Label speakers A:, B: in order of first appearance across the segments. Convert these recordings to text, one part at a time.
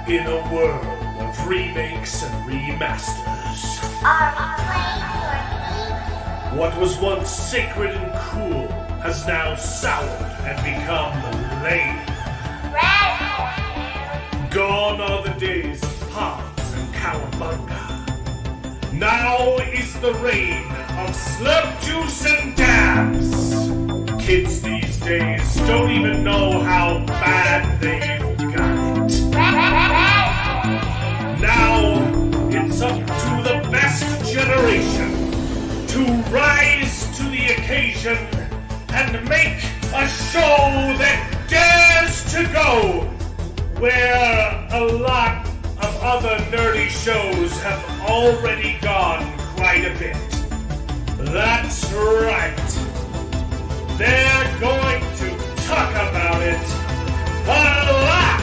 A: In a world of remakes and remasters,
B: Are we playing for
A: what was once sacred and cool has now soured and become lame.
B: Red?
A: Gone are the days of pods and cowabunga. Now is the reign of slurp juice and dabs. Kids these days don't even know how bad they've got it. Now it's up to the best generation to rise to the occasion and make a show that dares to go where a lot of other nerdy shows have already gone quite a bit. That's right. They're going to talk about it a lot.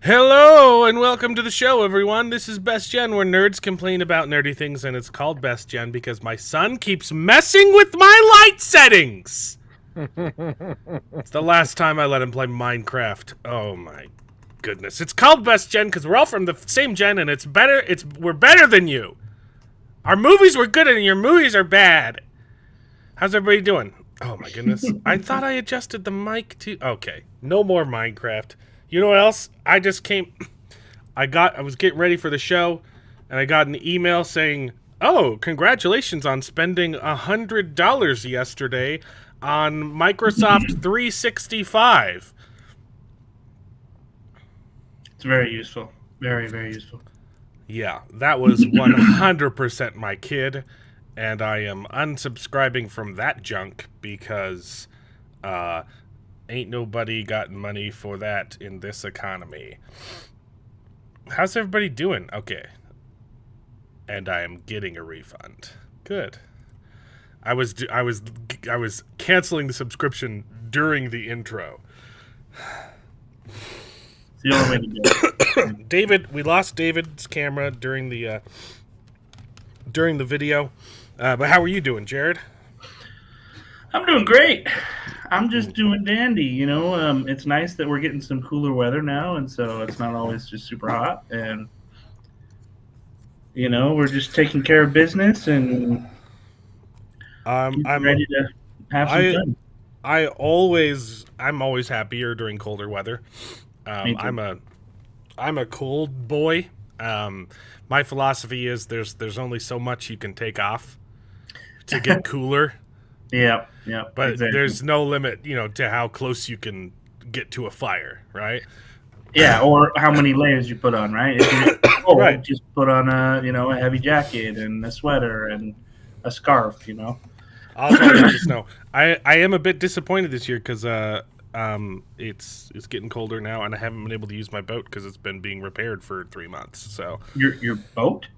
C: Hello and welcome to the show, everyone. This is Best Gen, where nerds complain about nerdy things, and it's called Best Gen because my son keeps messing with my light settings. It's the last time I let him play Minecraft. Oh my goodness! It's called Best Gen because we're all from the same gen, and it's better. We're better than you. Our movies were good, and your movies are bad. How's everybody doing? Oh my goodness! I thought I adjusted the mic to. Okay, no more Minecraft. You know what else? I was getting ready for the show, and I got an email saying, "Oh, congratulations on spending $100 yesterday on Microsoft 365."
D: It's very useful. Very, very useful.
C: Yeah, that was 100% my kid, and I am unsubscribing from that junk because, ain't nobody got money for that in this economy. How's everybody doing? Okay. And I am getting a refund. Good. I was canceling the subscription during the intro.
D: It's the only way to do it.
C: David, we lost David's camera during the video. But how are you doing, Jared?
D: I'm doing great. I'm just doing dandy, you know. It's nice that we're getting some cooler weather now, and so it's not always just super hot. And you know, we're just taking care of business and
C: I'm
D: ready to have some fun.
C: I'm always happier during colder weather. I'm a cold boy. My philosophy is there's only so much you can take off to get cooler.
D: Yeah.
C: But
D: exactly.
C: There's no limit, to how close you can get to a fire, right?
D: Yeah, or how many layers you put on, right? If you're cold,
C: Right.
D: Just put on a heavy jacket and a sweater and a scarf,
C: Also, I just know I am a bit disappointed this year because it's getting colder now, and I haven't been able to use my boat because it's been being repaired for 3 months. So
D: Your boat?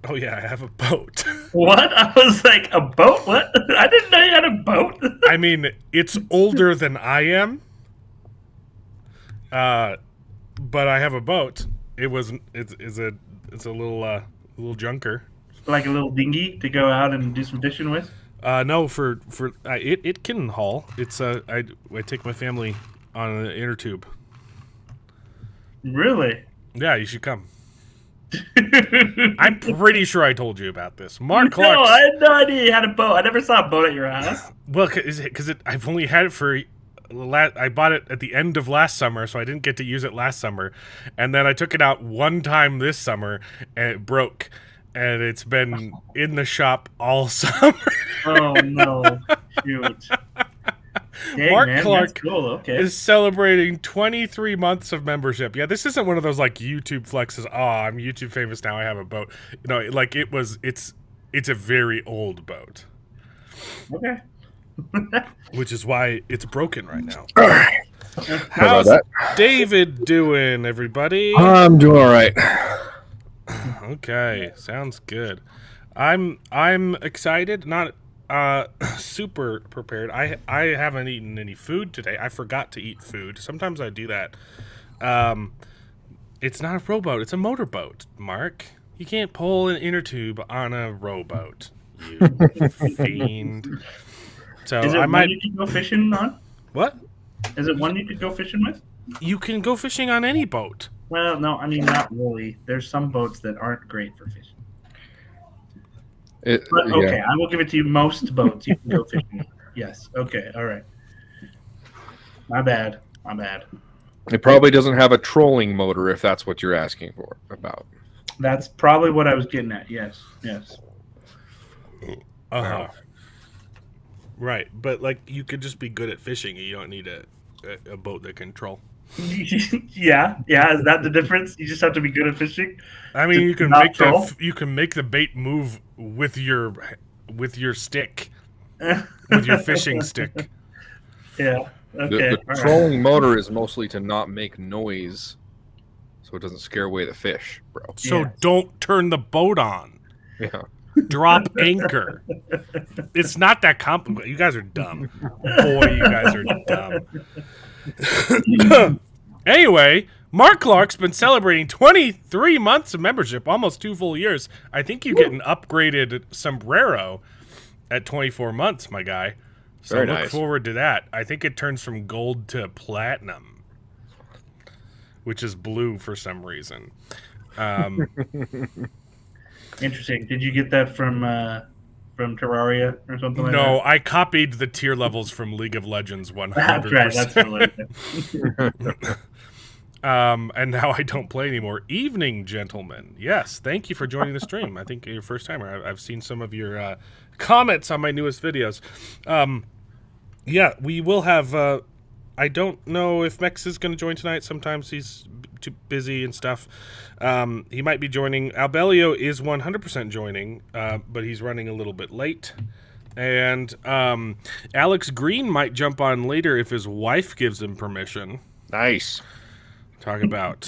C: oh yeah, I have a boat.
D: What? I was like, a boat? What? I didn't know you had a boat.
C: I mean, it's older than I am. But I have a boat. It's a little junker.
D: Like a little dinghy to go out and do some fishing with?
C: No, it can haul. It's I take my family on an inner tube.
D: Really?
C: Yeah, you should come. I'm pretty sure I told you about this. Mark Clark.
D: No, I had no idea you had a boat. I never saw a boat at your house.
C: Well, because I've only had it for. I bought it at the end of last summer, so I didn't get to use it last summer. And then I took it out one time this summer, and it broke. And it's been in the shop all summer.
D: Oh, no. Shoot. Dang,
C: Mark
D: man,
C: Clark
D: that's cool. Okay.
C: is celebrating 23 months of membership. Yeah, this isn't one of those like YouTube flexes. Oh, I'm YouTube famous now. I have a boat. Like it's a very old boat.
D: Okay.
C: Which is why it's broken right now.
E: How's
C: David doing, everybody?
E: I'm doing all right.
C: Okay, sounds good. I'm excited. Not super prepared. I haven't eaten any food today. I forgot to eat food. Sometimes I do that. It's not a rowboat. It's a motorboat, Mark. You can't pull an inner tube on a rowboat. You fiend. So
D: Is it
C: I
D: one
C: might.
D: you could go fishing on?
C: What?
D: Is it one you could go fishing with?
C: You can go fishing on any boat.
D: Well, no, I mean not really. There's some boats that aren't great for fishing. But okay, I will give it to you. Most boats you can go fishing with. Yes. Okay. All right. My bad.
E: It probably doesn't have a trolling motor if that's what you're asking for about.
D: That's probably what I was getting at. Yes.
C: Uh-huh. Right, but like you could just be good at fishing. You don't need a boat that can troll.
D: yeah. Is that the difference? You just have to be good at fishing.
C: I mean, you can
D: not
C: make
D: troll?
C: you can make the bait move with your stick, with your fishing stick.
D: Yeah. Okay.
E: The
D: all right.
E: trolling motor is mostly to not make noise, so it doesn't scare away the fish, bro.
C: So
D: Yeah.
C: don't turn the boat on.
E: Yeah.
C: Drop anchor. It's not that complicated. You guys are dumb. Boy, you guys are dumb. Anyway, Mark Clark's been celebrating 23 months of membership, almost 2 full years. I think you get an upgraded sombrero at 24 months, my guy. So
E: Very
C: look
E: nice.
C: forward to that. I think it turns from gold to platinum, which is blue for some reason.
D: Interesting. Did you get that from Terraria or something like
C: No,
D: that?
C: I copied the tier levels from League of Legends 100%.
D: That's right. That's what
C: And now I don't play anymore. Evening, gentlemen. Yes, thank you for joining the stream. I think you're your first timer. I've seen some of your comments on my newest videos. Yeah, we will have... I don't know if Mex is going to join tonight. Sometimes he's too busy and stuff. He might be joining. Albelio is 100% joining, but he's running a little bit late. And Alex Green might jump on later if his wife gives him permission.
E: Nice.
C: Talk about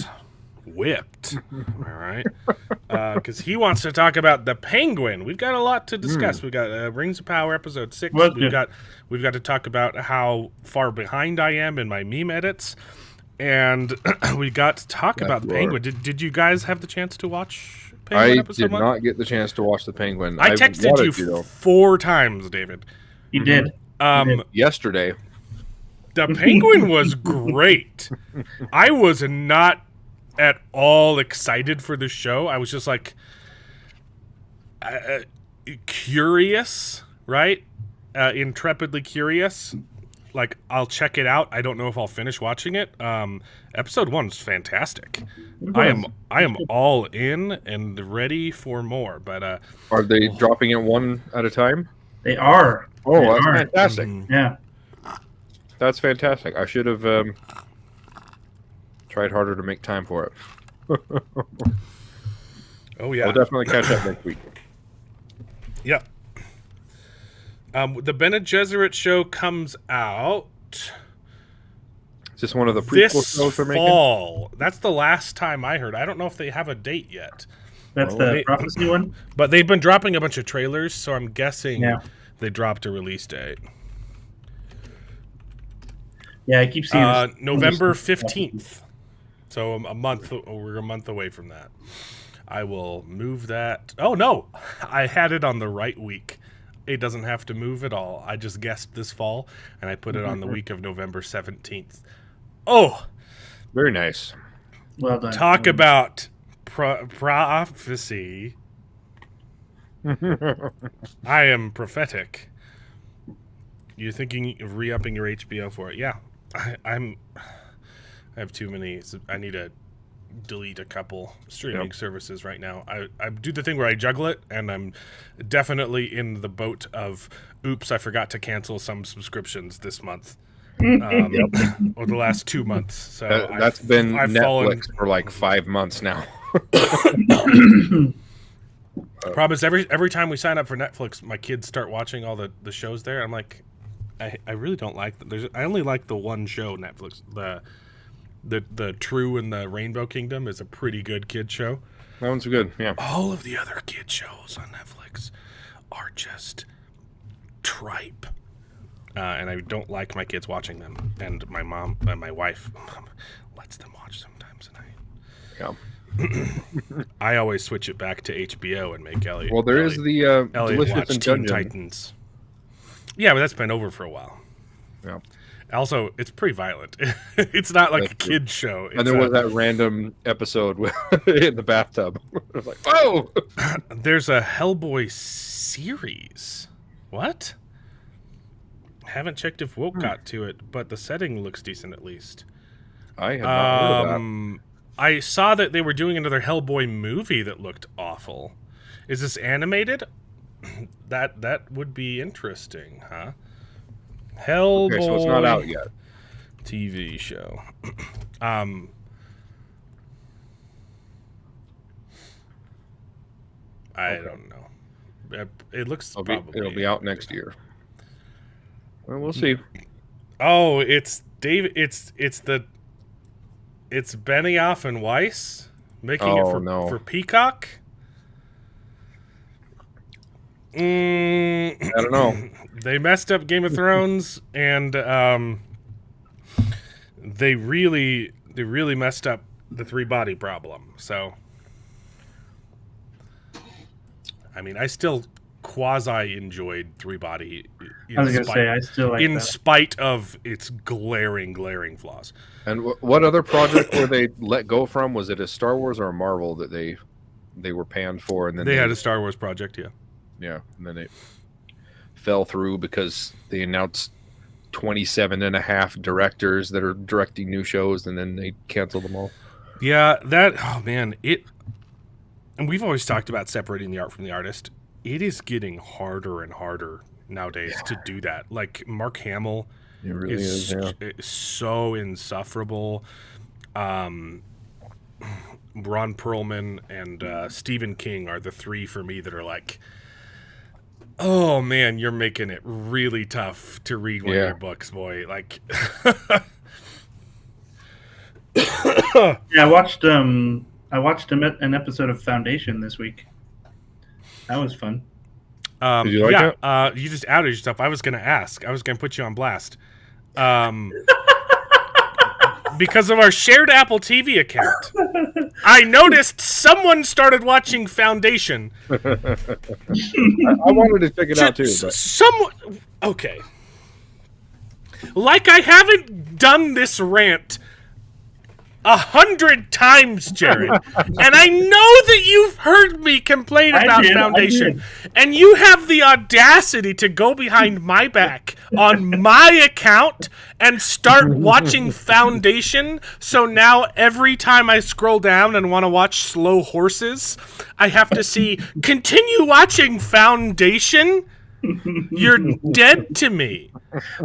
C: whipped. All right. Because he wants to talk about the Penguin. We've got a lot to discuss. We've got Rings of Power episode 6.
D: Well,
C: We've got to talk about how far behind I am in my meme edits. And we got to talk about the Penguin. Did you guys have the chance to watch Penguin
E: I
C: episode
E: did
C: 1?
E: not get the chance to watch the Penguin.
C: I texted
E: wanted
C: you
E: to, though.
C: 4 times, David.
D: You did.
E: Yesterday.
C: The Penguin was great. I was not at all excited for the show. I was just like curious, right? Intrepidly curious. Like, I'll check it out. I don't know if I'll finish watching it. Episode 1 is fantastic. I am all in and ready for more. But
E: Are they dropping it one at a time?
D: They are.
E: Oh,
D: They
E: that's
D: are.
E: fantastic.
D: Yeah.
E: That's fantastic. I should have tried harder to make time for it.
C: oh yeah,
E: I'll definitely catch up next week.
C: yeah. The Bene Gesserit show comes out
E: Is this one of the prequel
C: this
E: shows they're making?
C: fall. That's the last time I heard. I don't know if they have a date yet.
D: That's
C: Well,
D: the prophecy one.
C: But they've been dropping a bunch of trailers, so I'm guessing
D: Yeah.
C: they dropped a release date.
D: Yeah, I keep seeing this.
C: November 15th. So a month. We're a month away from that. I will move that. Oh, no. I had it on the right week. It doesn't have to move at all. I just guessed this fall, and I put it on the week of November 17th. Oh,
E: Very nice.
D: Well done.
C: talk about prophecy. I am prophetic. You're thinking of re-upping your HBO for it? Yeah, I have too many. I need to delete a couple streaming services right now. I do the thing where I juggle it, and I'm definitely in the boat of, oops, I forgot to cancel some subscriptions this month. Or the last 2 months. So
E: That's been
C: I've
E: Netflix
C: fallen.
E: for like 5 months now.
C: Problem is, every time we sign up for Netflix, my kids start watching all the shows there. I'm like, I really don't like them. I only like the one show, Netflix. The True and the Rainbow Kingdom is a pretty good kid show.
E: That one's good. Yeah.
C: All of the other kid shows on Netflix are just tripe. And I don't like my kids watching them. And my mom and my wife lets them watch sometimes. And I always switch it back to HBO and make Elliot.
E: Well, there is the
C: Elliot
E: Delicious
C: watch
E: in
C: Teen
E: Dungeon.
C: Titans. Yeah, but that's been over for a while.
E: Yeah.
C: Also, it's pretty violent. It's not like
E: That's
C: a
E: true.
C: kid show.
E: And there was that random episode in the bathtub. I was like, "Whoa!"
C: There's a Hellboy series. What? Haven't checked if Woke got to it, but the setting looks decent at least.
E: I had not heard of that.
C: I saw that they were doing another Hellboy movie that looked awful. Is this animated? That would be interesting, huh? Hellboy.
E: Okay, so it's not out yet.
C: TV show. I don't know. It looks probably
E: It'll be out next year. Well, we'll see.
C: Oh, it's David. It's Benioff and Weiss making it for Peacock.
E: I don't know.
C: They messed up Game of Thrones, and they really messed up the three-body problem. So, I mean, I still quasi-enjoyed Three-Body.
D: I was going to say, I still like
C: in
D: that.
C: spite of its glaring flaws.
E: And what other project were they let go from? Was it a Star Wars or a Marvel that they were panned for? And then
C: They had a Star Wars project, yeah.
E: Yeah, and then it fell through because they announced 27 and a half directors that are directing new shows, and then they canceled them all.
C: Yeah, and we've always talked about separating the art from the artist. It is getting harder and harder nowadays to do that. Like, Mark Hamill
E: It really is, yeah.
C: is so insufferable. Ron Perlman and Stephen King are the three for me that are like, oh man, you're making it really tough to read one of your books, boy. Like,
D: Yeah, I watched an episode of Foundation this week. That was fun.
E: Did you like it?
C: You just outed yourself. I was going to ask. I was going to put you on blast. Because of our shared Apple TV account, I noticed someone started watching Foundation.
E: I wanted to check it out too. But.
C: Someone, okay. Like I haven't done this rant 100 times, Jared, and I know that you've heard me complain about Foundation, and you have the audacity to go behind my back on my account and start watching Foundation. So now every time I scroll down and want to watch Slow Horses, I have to see continue watching Foundation. You're dead to me.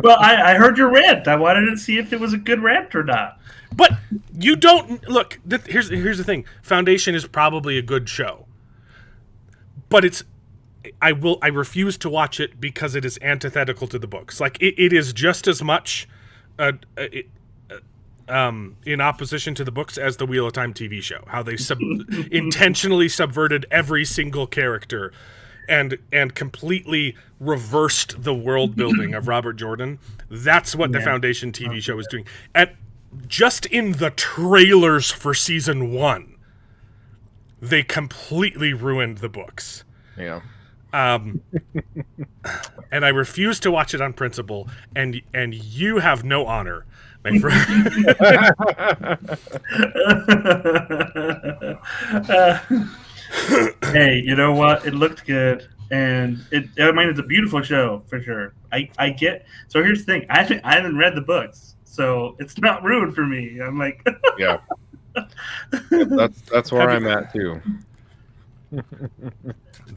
D: Well, I heard your rant. I wanted to see if it was a good rant or not.
C: But you don't look. Here's the thing. Foundation is probably a good show, but I refuse to watch it because it is antithetical to the books. Like it is just as much in opposition to the books as the Wheel of Time TV show. How they intentionally subverted every single character and completely reversed the world building of Robert Jordan. That's what the Foundation TV show is doing. Just in the trailers for season 1, they completely ruined the books.
E: Yeah.
C: And I refuse to watch it on principle, and you have no honor, my friend.
D: Hey, you know what? It looked good, and it's a beautiful show for sure. I get. So here's the thing: I haven't read the books. So it's not ruined for me. I'm like,
E: yeah. That's where I'm at too.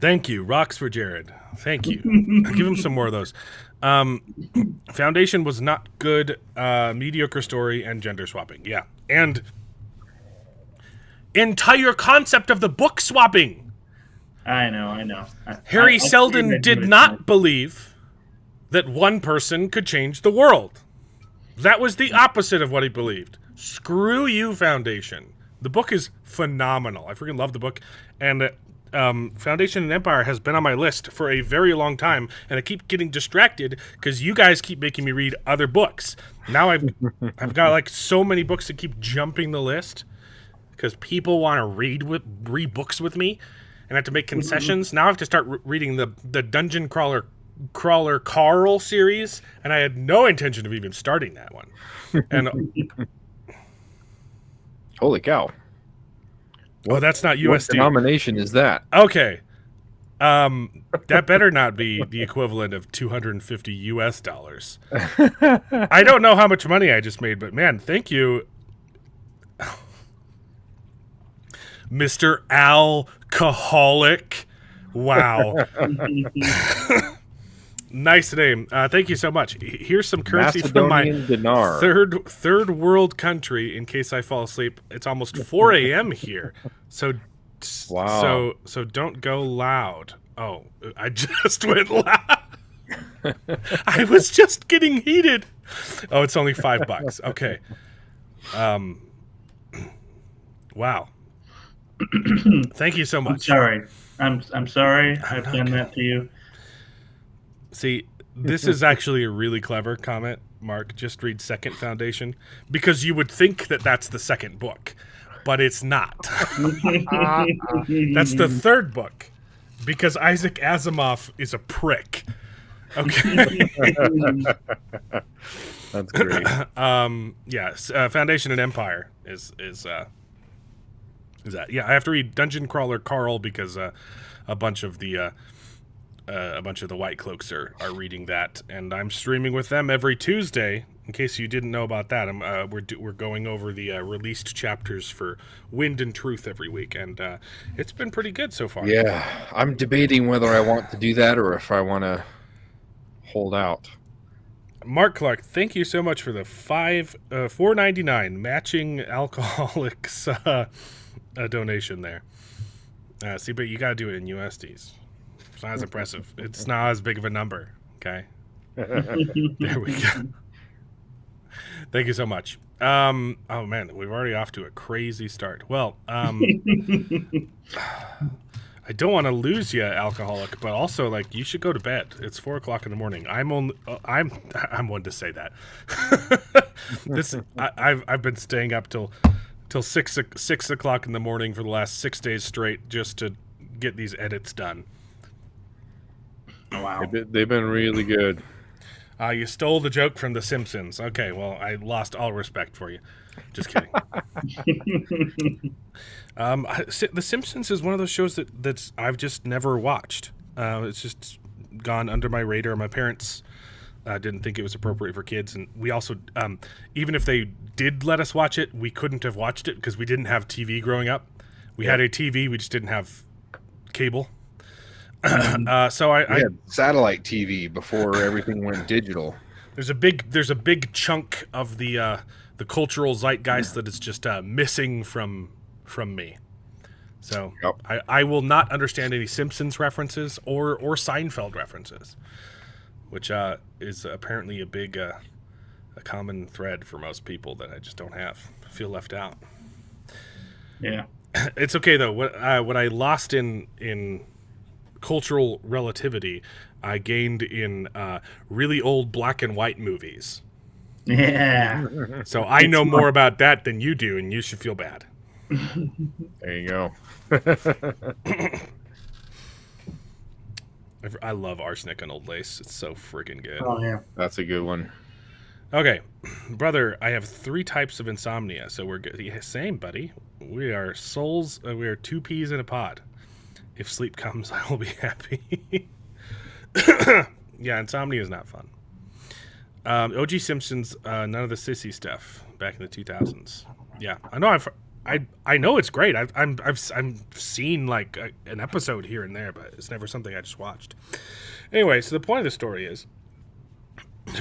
C: Thank you, rocks for Jared. Thank you. Give him some more of those. Foundation was not good. Mediocre story and gender swapping. Yeah, and entire concept of the book swapping.
D: I know.
C: Harry Seldon did not believe that one person could change the world. That was the opposite of what he believed. Screw you, Foundation. The book is phenomenal. I freaking love the book. And Foundation and Empire has been on my list for a very long time, and I keep getting distracted because you guys keep making me read other books. Now I've got like so many books that keep jumping the list because people want to read books with me, and I have to make concessions. Now I have to start reading the Dungeon Crawler Carl series, and I had no intention of even starting that one. And
E: Holy cow!
C: oh, that's not
E: What
C: USD.
E: denomination is that?
C: Okay. That better not be the equivalent of $250 US. I don't know how much money I just made, but man, thank you, Mr. Alcoholic. Wow. Nice name. Thank you so much. Here's some currency from my
E: Macedonian dinar.
C: third world country in case I fall asleep. It's almost 4 a.m. here. So
E: Wow.
C: So don't go loud. Oh, I just went loud. I was just getting heated. Oh, it's only $5. Okay. Wow. Thank you so
D: I'm
C: much.
D: sorry. I'm sorry. I've done that to you.
C: See, this is actually a really clever comment, Mark. Just read Second Foundation, because you would think that that's the second book, but it's not. That's the third book, because Isaac Asimov is a prick. Okay.
E: That's great.
C: Yes, Foundation and Empire is that? Yeah, I have to read Dungeon Crawler Carl because a bunch of the White Cloaks are reading that, and I'm streaming with them every Tuesday. In case you didn't know about that, we're going over the released chapters for Wind and Truth every week, and it's been pretty good so far.
E: Yeah, I'm debating whether I want to do that or if I want to hold out.
C: Mark Clark, thank you so much for the $4.99 matching alcoholics donation there. See, but you got to do it in USDs. It's not as impressive. It's not as big of a number. Okay. There we go. Thank you so much. Oh man, we're already off to a crazy start. Well, I don't want to lose you, alcoholic, but also like you should go to bed. It's 4 o'clock in the morning. I'm one to say that. I've been staying up till 6 o'clock in the morning for the last 6 days straight just to get these edits done.
D: Oh, wow.
E: They've been really good.
C: You stole the joke from The Simpsons. Okay, well, I lost all respect for you. Just kidding. The Simpsons is one of those shows that's I've just never watched. It's just gone under my radar. My parents didn't think it was appropriate for kids, and we also, even if they did let us watch it, we couldn't have watched it because we didn't have TV growing up. We had a TV, we just didn't have cable. So I
E: had satellite TV before everything went digital.
C: there's a big chunk of the cultural zeitgeist that is just missing from me. So
E: Yep.
C: I will not understand any Simpsons references or Seinfeld references, which is apparently a big a common thread for most people that I just don't have. I feel left out.
D: Yeah.
C: It's okay though. What I lost in cultural relativity, I gained in really old black and white movies.
D: Yeah.
C: So I know more about that than you do, and you should feel bad.
E: There you go.
C: I love Arsenic and Old Lace. It's so freaking good.
D: Oh, yeah.
E: That's a good one.
C: Okay, brother, I have 3 types of insomnia, so we're good. Yeah, same, buddy. We are souls. We are 2 peas in a pod. If sleep comes, I will be happy. Yeah, insomnia is not fun. OG Simpsons, none of the sissy stuff back in the 2000s. Yeah, I know. I know it's great. I've seen like an episode here and there, but it's never something I just watched. Anyway, so the point of the story is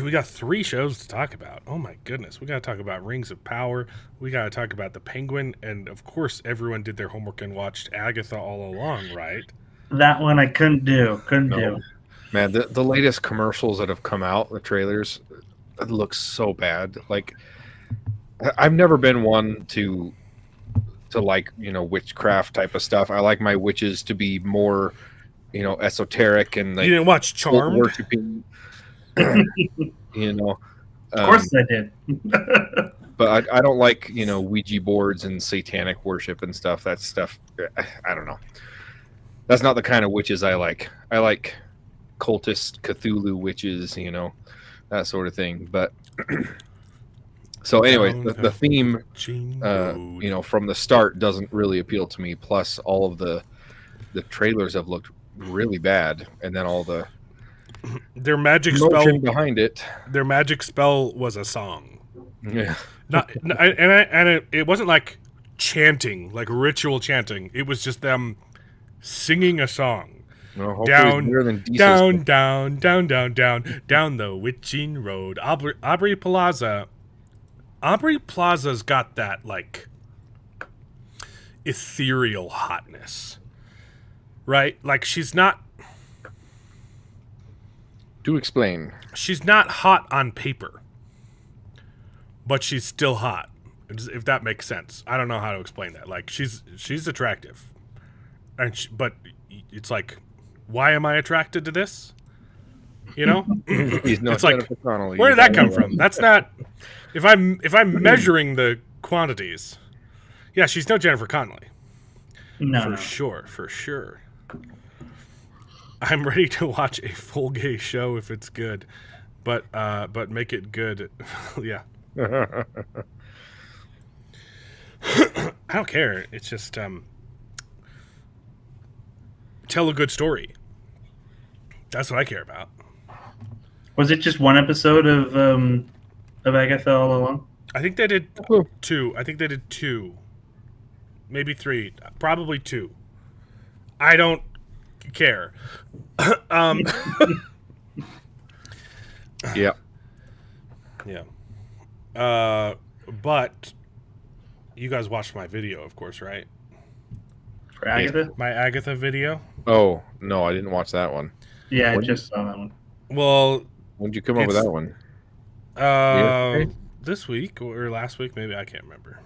C: we got 3 shows to talk about. Oh my goodness, we got to talk about Rings of Power. We got to talk about the Penguin, and of course, everyone did their homework and watched Agatha all along, right?
D: That one I couldn't do. Do.
E: Man, the latest commercials that have come out, the trailers, it looks so bad. Like, I've never been one to to like, witchcraft type of stuff. I like my witches to be more, esoteric and like
C: You didn't watch Charmed?
E: worshiping.
D: Of course I did.
E: But I don't like, Ouija boards and satanic worship and stuff. That stuff, I don't know. That's not the kind of witches I like. I like cultist Cthulhu witches, that sort of thing. But so anyway, the theme, from the start doesn't really appeal to me. Plus, all of the trailers have looked really bad, and then all the
C: their magic spell
E: behind it.
C: Their magic spell was a song.
E: Yeah.
C: It wasn't like chanting, like ritual chanting. It was just them singing a song.
E: Well,
C: down the witching road. Aubrey Plaza's got that like ethereal hotness, right? Like she's not.
E: Do explain.
C: She's not hot on paper, but she's still hot, if that makes sense. I don't know how to explain that. Like she's attractive, but it's like, why am I attracted to this? It's like, where did that come from? That's not. If I'm measuring the quantities, yeah, she's no Jennifer Connelly.
D: No,
C: for sure. I'm ready to watch a full gay show if it's good, but make it good. Yeah. I don't care. It's just tell a good story. That's what I care about.
D: Was it just one episode of Agatha all along?
C: I think they did 2. I think they did 2, maybe 3, probably 2. I don't care.
E: Yeah.
C: But you guys watched my video, of course, right?
D: For Agatha?
C: My Agatha video?
E: Oh, no, I didn't watch that one.
D: Yeah, I just saw that one.
C: Well,
E: when did you come up with that one?
C: This week or last week, maybe, I can't remember.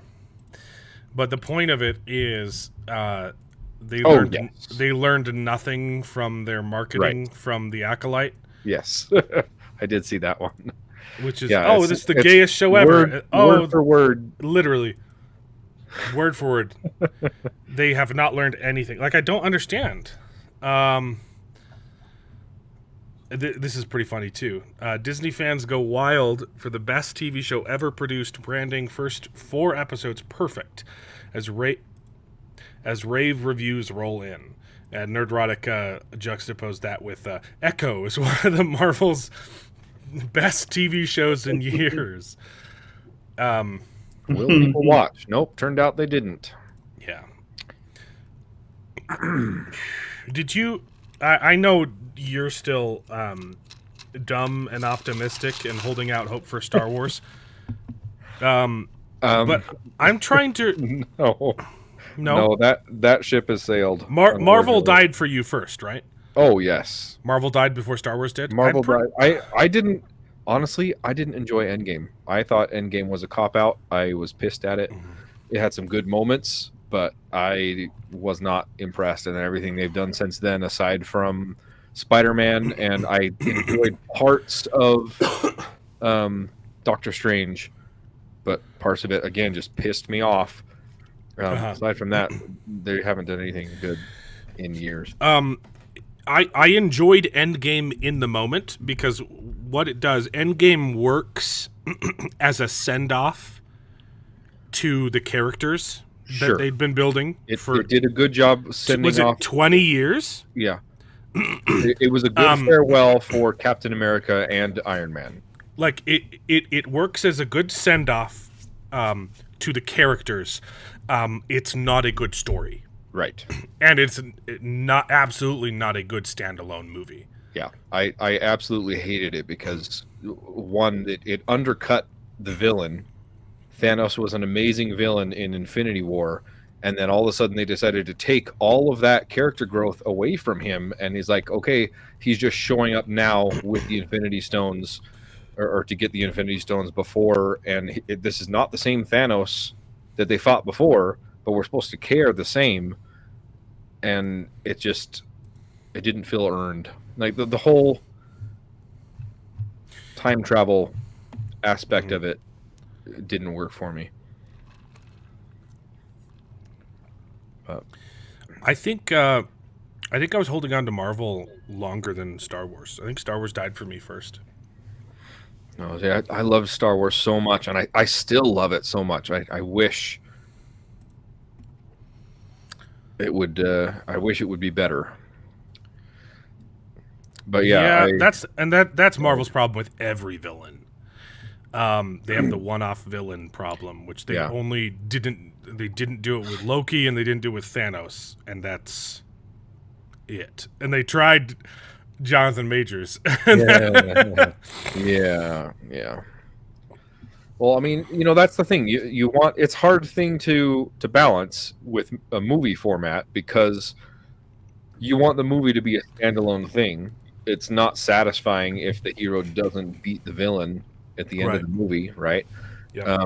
C: But the point of it is they learned nothing from their marketing from The Acolyte.
E: Yes. I did see that one.
C: Which is, this is the gayest show ever.
E: Word for word.
C: Literally. Word for word. They have not learned anything. Like, I don't understand. This is pretty funny, too. Disney fans go wild for the best TV show ever produced, branding first 4 episodes perfect as rave reviews roll in. And Nerdrotic juxtaposed that with Echo is one of the Marvel's best TV shows in years.
E: Will people watch? Nope, turned out they didn't.
C: Yeah. Did you... I know you're still dumb and optimistic and holding out hope for Star Wars. But I'm trying to...
E: No, that ship has sailed.
C: Marvel died for you first, right?
E: Oh, yes.
C: Marvel died before Star Wars did?
E: Marvel died. I didn't... Honestly, I didn't enjoy Endgame. I thought Endgame was a cop-out. I was pissed at it. Mm-hmm. It had some good moments, but I was not impressed in everything they've done since then, aside from Spider-Man, and I enjoyed parts of Doctor Strange, but parts of it, again, just pissed me off. Aside from that, they haven't done anything good in years.
C: I enjoyed Endgame in the moment because what it does, Endgame works as a send-off to the characters that they'd been building.
E: It did a good job sending off.
C: 20 years?
E: Yeah. It was a good farewell for Captain America and Iron Man.
C: Like, it works as a good send-off to the characters. It's not a good story.
E: Right.
C: And it's absolutely not a good standalone movie.
E: Yeah, I absolutely hated it because, one, it undercut the villain. Thanos was an amazing villain in Infinity War, and then all of a sudden they decided to take all of that character growth away from him, and he's like, okay, he's just showing up now with the Infinity Stones, or to get the Infinity Stones before, and this is not the same Thanos that they fought before, but we're supposed to care the same, and it didn't feel earned. Like the whole time travel aspect of it didn't work for me.
C: I think I was holding on to Marvel longer than Star Wars. I think Star Wars died for me first.
E: No, see, I love Star Wars so much, and I still love it so much. I wish it would. I wish it would be better. But yeah,
C: that's Marvel's problem with every villain. They have the one-off villain problem, which they only didn't. They didn't do it with Loki, and they didn't do it with Thanos, and that's it. And they tried Jonathan Majors.
E: Yeah. Well, I mean, that's the thing. You want, it's hard thing to balance with a movie format, because you want the movie to be a standalone thing. It's not satisfying if the hero doesn't beat the villain at the end of the movie, right?
C: Yeah.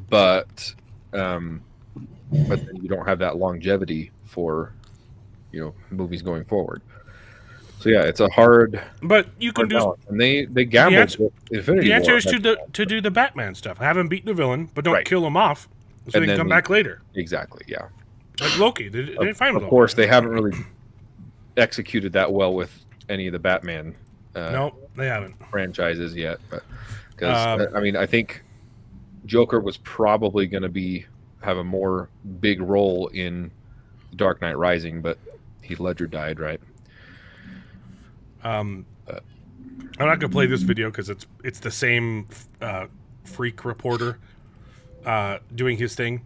E: But then you don't have that longevity for movies going forward. So yeah, it's a hard.
C: But you can do.
E: Balance. And they gambled with Infinity
C: The answer
E: War.
C: is to do the Batman stuff. Have him beat the villain, but don't kill him off, so
E: And
C: they can
E: then
C: come back later.
E: Exactly. Yeah.
C: Like Loki, they didn't find him.
E: Of course, they haven't really executed that well with any of the Batman.
C: No, they haven't.
E: Franchises yet, but because I think Joker was probably going to have a more big role in Dark Knight Rising, but Heath Ledger died, right?
C: I'm not gonna play this video because it's the same freak reporter doing his thing,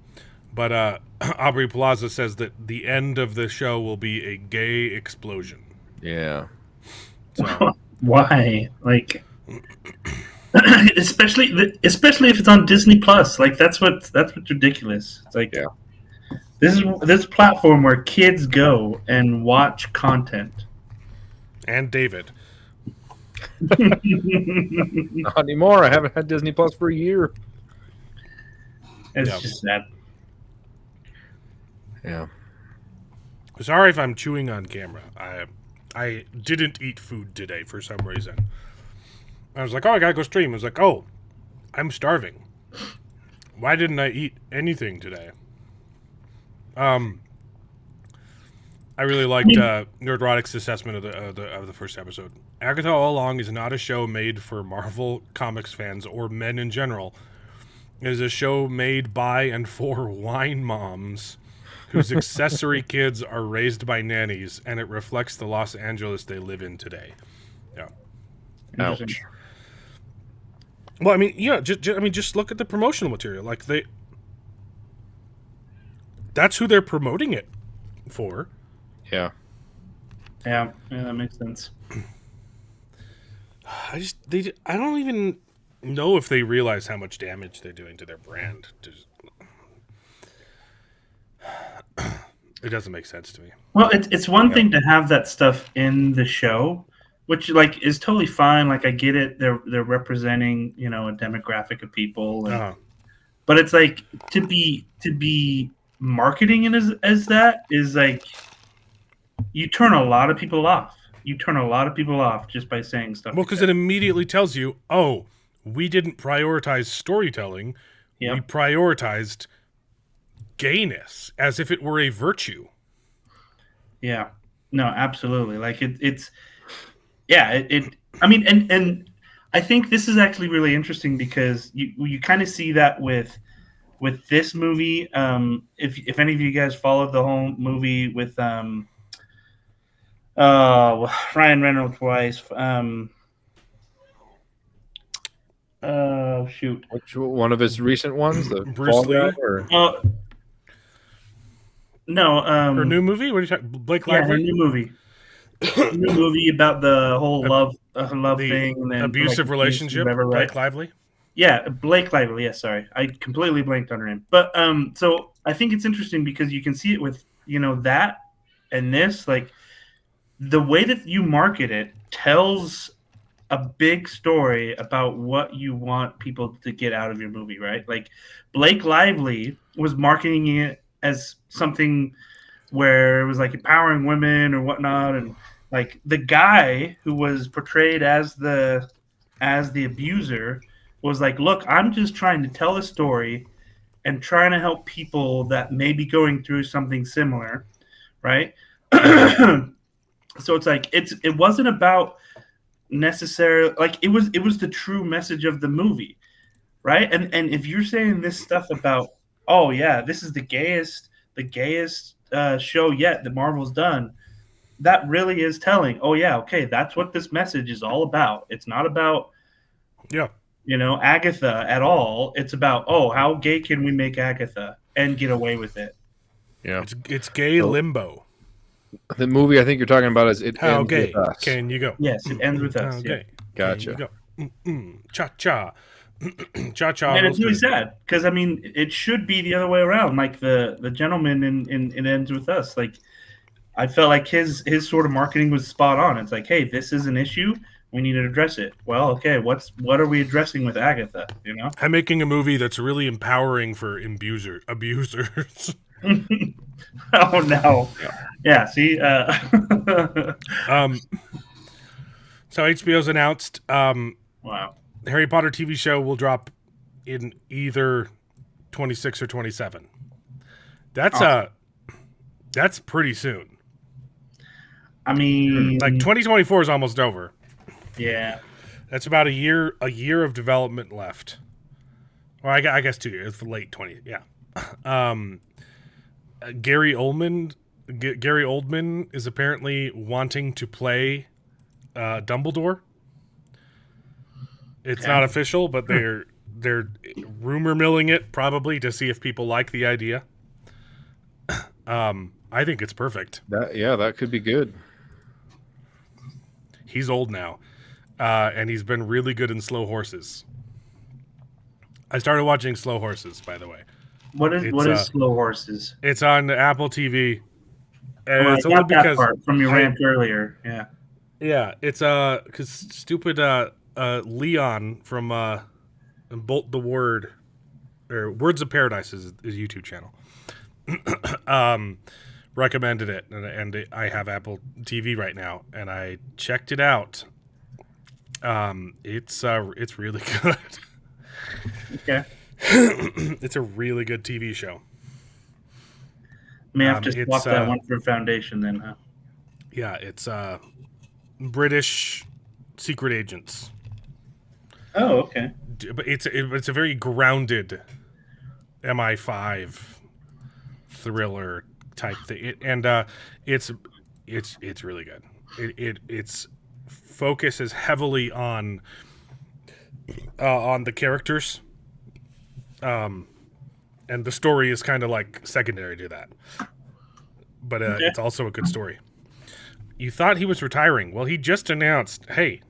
C: but Aubrey Plaza says that the end of the show will be a gay explosion.
E: Yeah.
C: So
D: why? Like, especially if it's on Disney Plus. Like that's what's ridiculous. It's like this platform where kids go and watch content.
C: And David.
E: Not anymore. I haven't had Disney Plus for a year.
D: It's just sad.
E: Yeah.
C: Sorry if I'm chewing on camera. I didn't eat food today for some reason. I was like, oh, I gotta go stream. I was like, oh, I'm starving. Why didn't I eat anything today? I really liked Nerdrotic's assessment of the first episode. Agatha All Along is not a show made for Marvel Comics fans or men in general. It is a show made by and for wine moms whose accessory kids are raised by nannies, and it reflects the Los Angeles they live in today. Yeah.
E: Ouch.
C: Well, I mean, just look at the promotional material. Like that's who they're promoting it for.
E: Yeah.
D: Yeah, that makes sense.
C: I don't even know if they realize how much damage they're doing to their brand. It doesn't make sense to me.
D: Well, it's one thing to have that stuff in the show, which like is totally fine. Like I get it, they're representing a demographic of people, but it's like to be marketing it as that is like you turn a lot of people off. You turn a lot of people off just by saying stuff.
C: Well, because it immediately tells you, oh, we didn't prioritize storytelling. Yep. We prioritized gayness as if it were a virtue.
D: Yeah. No, absolutely. Like it's I mean, and I think this is actually really interesting because you kind of see that with this movie. If any of you guys followed the whole movie with Ryan Reynolds twice. Shoot.
E: Which one of his recent ones? The
C: Bruce Lee?
D: No.
C: Her new movie? What are you talking? Blake Lively?
D: Yeah, her new movie. New movie about the whole love thing, and then
C: abusive relationship. Blake Lively.
D: Yeah, Blake Lively. Yeah, sorry, I completely blanked on her name. But so I think it's interesting because you can see it with that and this, like the way that you market it tells a big story about what you want people to get out of your movie, right? Like Blake Lively was marketing it as something where it was like empowering women or whatnot, and like the guy who was portrayed as the abuser was like, look, I'm just trying to tell a story and trying to help people that may be going through something similar, right? So it's like it wasn't about necessarily like it was the true message of the movie, right? And if you're saying this stuff about, oh yeah, this is the gayest show yet that Marvel's done, that really is telling. Oh yeah, okay, that's what this message is all about. It's not about
C: Yeah.
D: Agatha at all. It's about, oh, how gay can we make Agatha and get away with it?
E: Yeah.
C: It's gay limbo.
E: The movie I think you're talking about is It
C: How
E: Ends
C: gay
E: With Us.
C: can you go?
D: Yes, it ends with us.
C: How
D: Yeah.
C: gay
E: Gotcha.
C: can you go? Cha cha. Cha cha.
D: And it's really sad because I mean it should be the other way around. Like the gentleman in It Ends With Us. Like I felt like his sort of marketing was spot on. It's like, hey, this is an issue. We need to address it. Well, okay, what are we addressing with Agatha?
C: I'm making a movie that's really empowering for abusers.
D: Oh no. Yeah. See.
C: So HBO's announced
D: Wow.
C: the Harry Potter TV show will drop in either 26 or 27. That's pretty soon.
D: I mean,
C: Like 2024 is almost over.
D: yeah.
C: That's about a year of development left. Or I guess 2 years. It's late 20. Yeah. Gary Oldman is apparently wanting to play Dumbledore. It's not official, but they're rumor milling it probably to see if people like the idea. I think it's perfect.
E: That could be good.
C: He's old now, and he's been really good in Slow Horses. I started watching Slow Horses, by the way.
D: What is Slow Horses?
C: It's on Apple TV. And
D: Well,
C: it's
D: I
C: only
D: got that
C: because
D: part from your rant earlier. Yeah.
C: yeah, it's because stupid Leon from Bolt the Word or Words of Paradise is his YouTube channel. Recommended it, and I have Apple TV right now, and I checked it out. It's really good.
D: Okay.
C: It's a really good TV show.
D: May have to swap
C: it's,
D: that one for Foundation then, huh?
C: Yeah, it's British secret agents.
D: Oh, okay.
C: But it's a very grounded MI5 thriller type thing, it's really good. Its focus is heavily on the characters, and the story is kind of like secondary to that. But it's also a good story. You thought he was retiring. Well, he just announced, hey,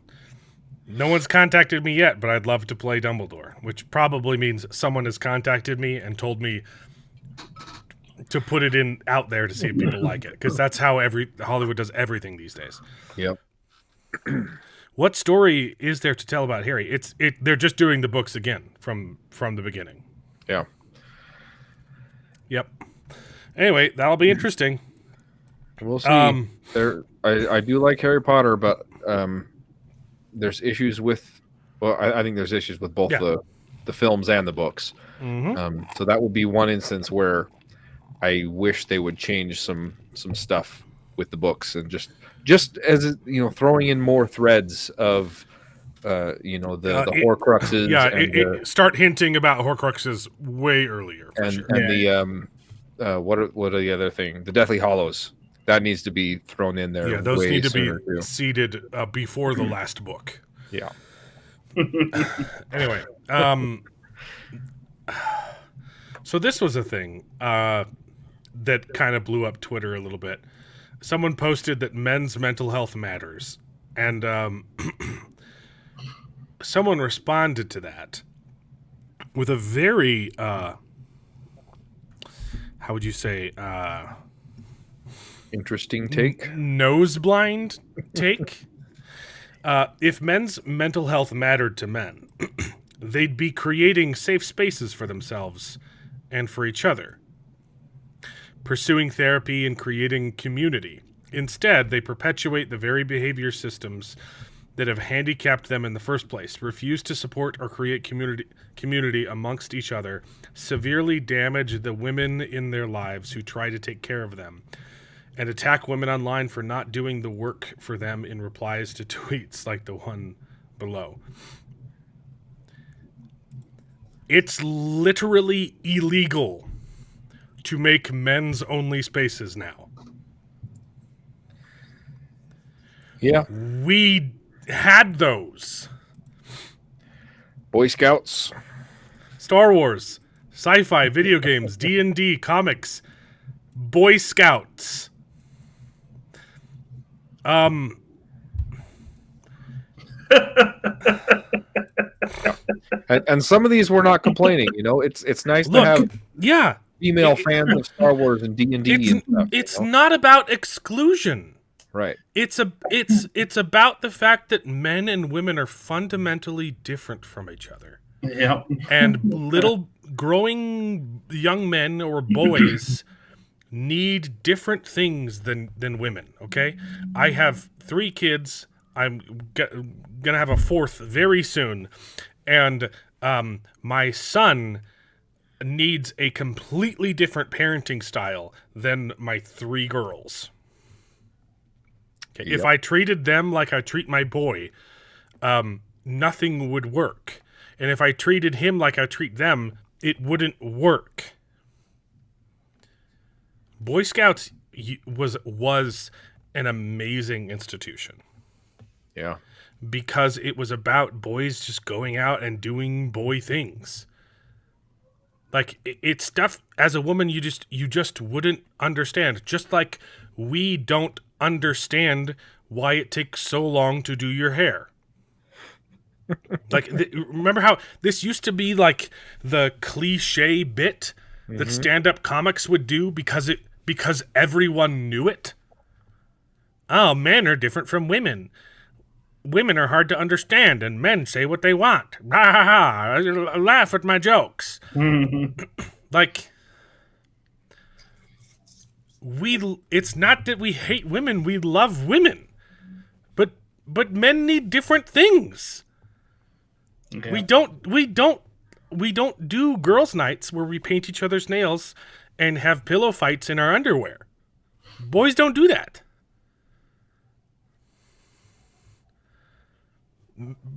C: no one's contacted me yet, but I'd love to play Dumbledore, which probably means someone has contacted me and told me to put it out there to see if people like it, because that's how Hollywood does everything these days.
E: Yep.
C: What story is there to tell about Harry? They're just doing the books again from the beginning.
E: Yeah.
C: Yep. Anyway, that'll be interesting.
E: We'll see. I do like Harry Potter, but there's issues with. Well, I think there's issues with both the films and the books.
C: Mm-hmm.
E: So that would be one instance where I wish they would change some stuff with the books and just as throwing in more threads of the Horcruxes.
C: Yeah, start hinting about Horcruxes way earlier.
E: The what are the other thing? The Deathly Hallows. That needs to be thrown in there.
C: Yeah, those
E: way
C: need to be
E: too.
C: seeded before the last book.
E: Yeah.
C: Anyway, so this was a thing that kind of blew up Twitter a little bit. Someone posted that men's mental health matters, and someone responded to that with a very how would you say
E: interesting take,
C: nose blind take. If men's mental health mattered to men, they'd be creating safe spaces for themselves and for each other, pursuing therapy and creating community. Instead, they perpetuate the very behavior systems that have handicapped them in the first place, refuse to support or create community amongst each other, severely damage the women in their lives who try to take care of them, and attack women online for not doing the work for them in replies to tweets like the one below. It's literally illegal to make men's only spaces now.
E: Yeah.
C: We had those.
E: Boy Scouts.
C: Star Wars, sci-fi, video games, D&D, comics, Boy Scouts.
E: And some of these were not complaining. You know, it's nice to have
C: yeah,
E: female fans of Star Wars and D&D and stuff.
C: It's not about exclusion.
E: Right.
C: It's about the fact that men and women are fundamentally different from each other.
D: Yeah.
C: And little growing young men or boys need different things than women, okay? I have 3 kids. I'm gonna have a 4th very soon. And my son needs a completely different parenting style than my 3 girls. Okay,
E: Yep.
C: If I treated them like I treat my boy, nothing would work. And if I treated him like I treat them, it wouldn't work. Boy Scouts was an amazing institution.
E: Yeah.
C: Because it was about boys just going out and doing boy things. Like, it's stuff as a woman you just wouldn't understand. Just like we don't understand why it takes so long to do your hair. Like, remember how this used to be like the cliche bit that stand-up comics would do because everyone knew it? Oh, men are different from women. Women are hard to understand, and men say what they want. Ha ha ha! Laugh at my jokes. Like, it's not that we hate women; we love women, but men need different things.
D: Okay.
C: We don't do girls' nights where we paint each other's nails and have pillow fights in our underwear. Boys don't do that.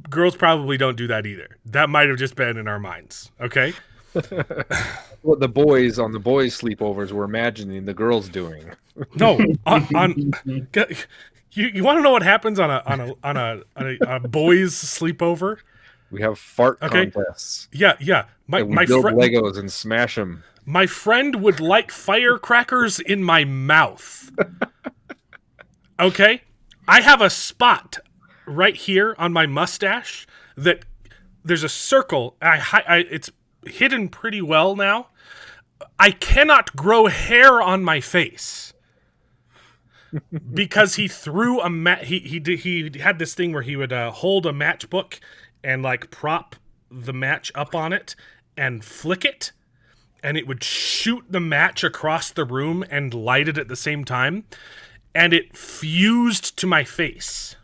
C: Girls probably don't do that either. That might have just been in our minds. Okay.
E: What the boys on the boys' sleepovers were imagining the girls doing.
C: No, you want to know what happens on a boys' sleepover?
E: We have fart
C: Okay.
E: contests.
C: Yeah.
E: And we build Legos and smash them.
C: My friend would light firecrackers in my mouth. Okay? I have a spot right here on my mustache that there's a circle. It's hidden pretty well now. I cannot grow hair on my face because he threw he had this thing where he would hold a matchbook and like prop the match up on it and flick it, and it would shoot the match across the room and light it at the same time, and it fused to my face.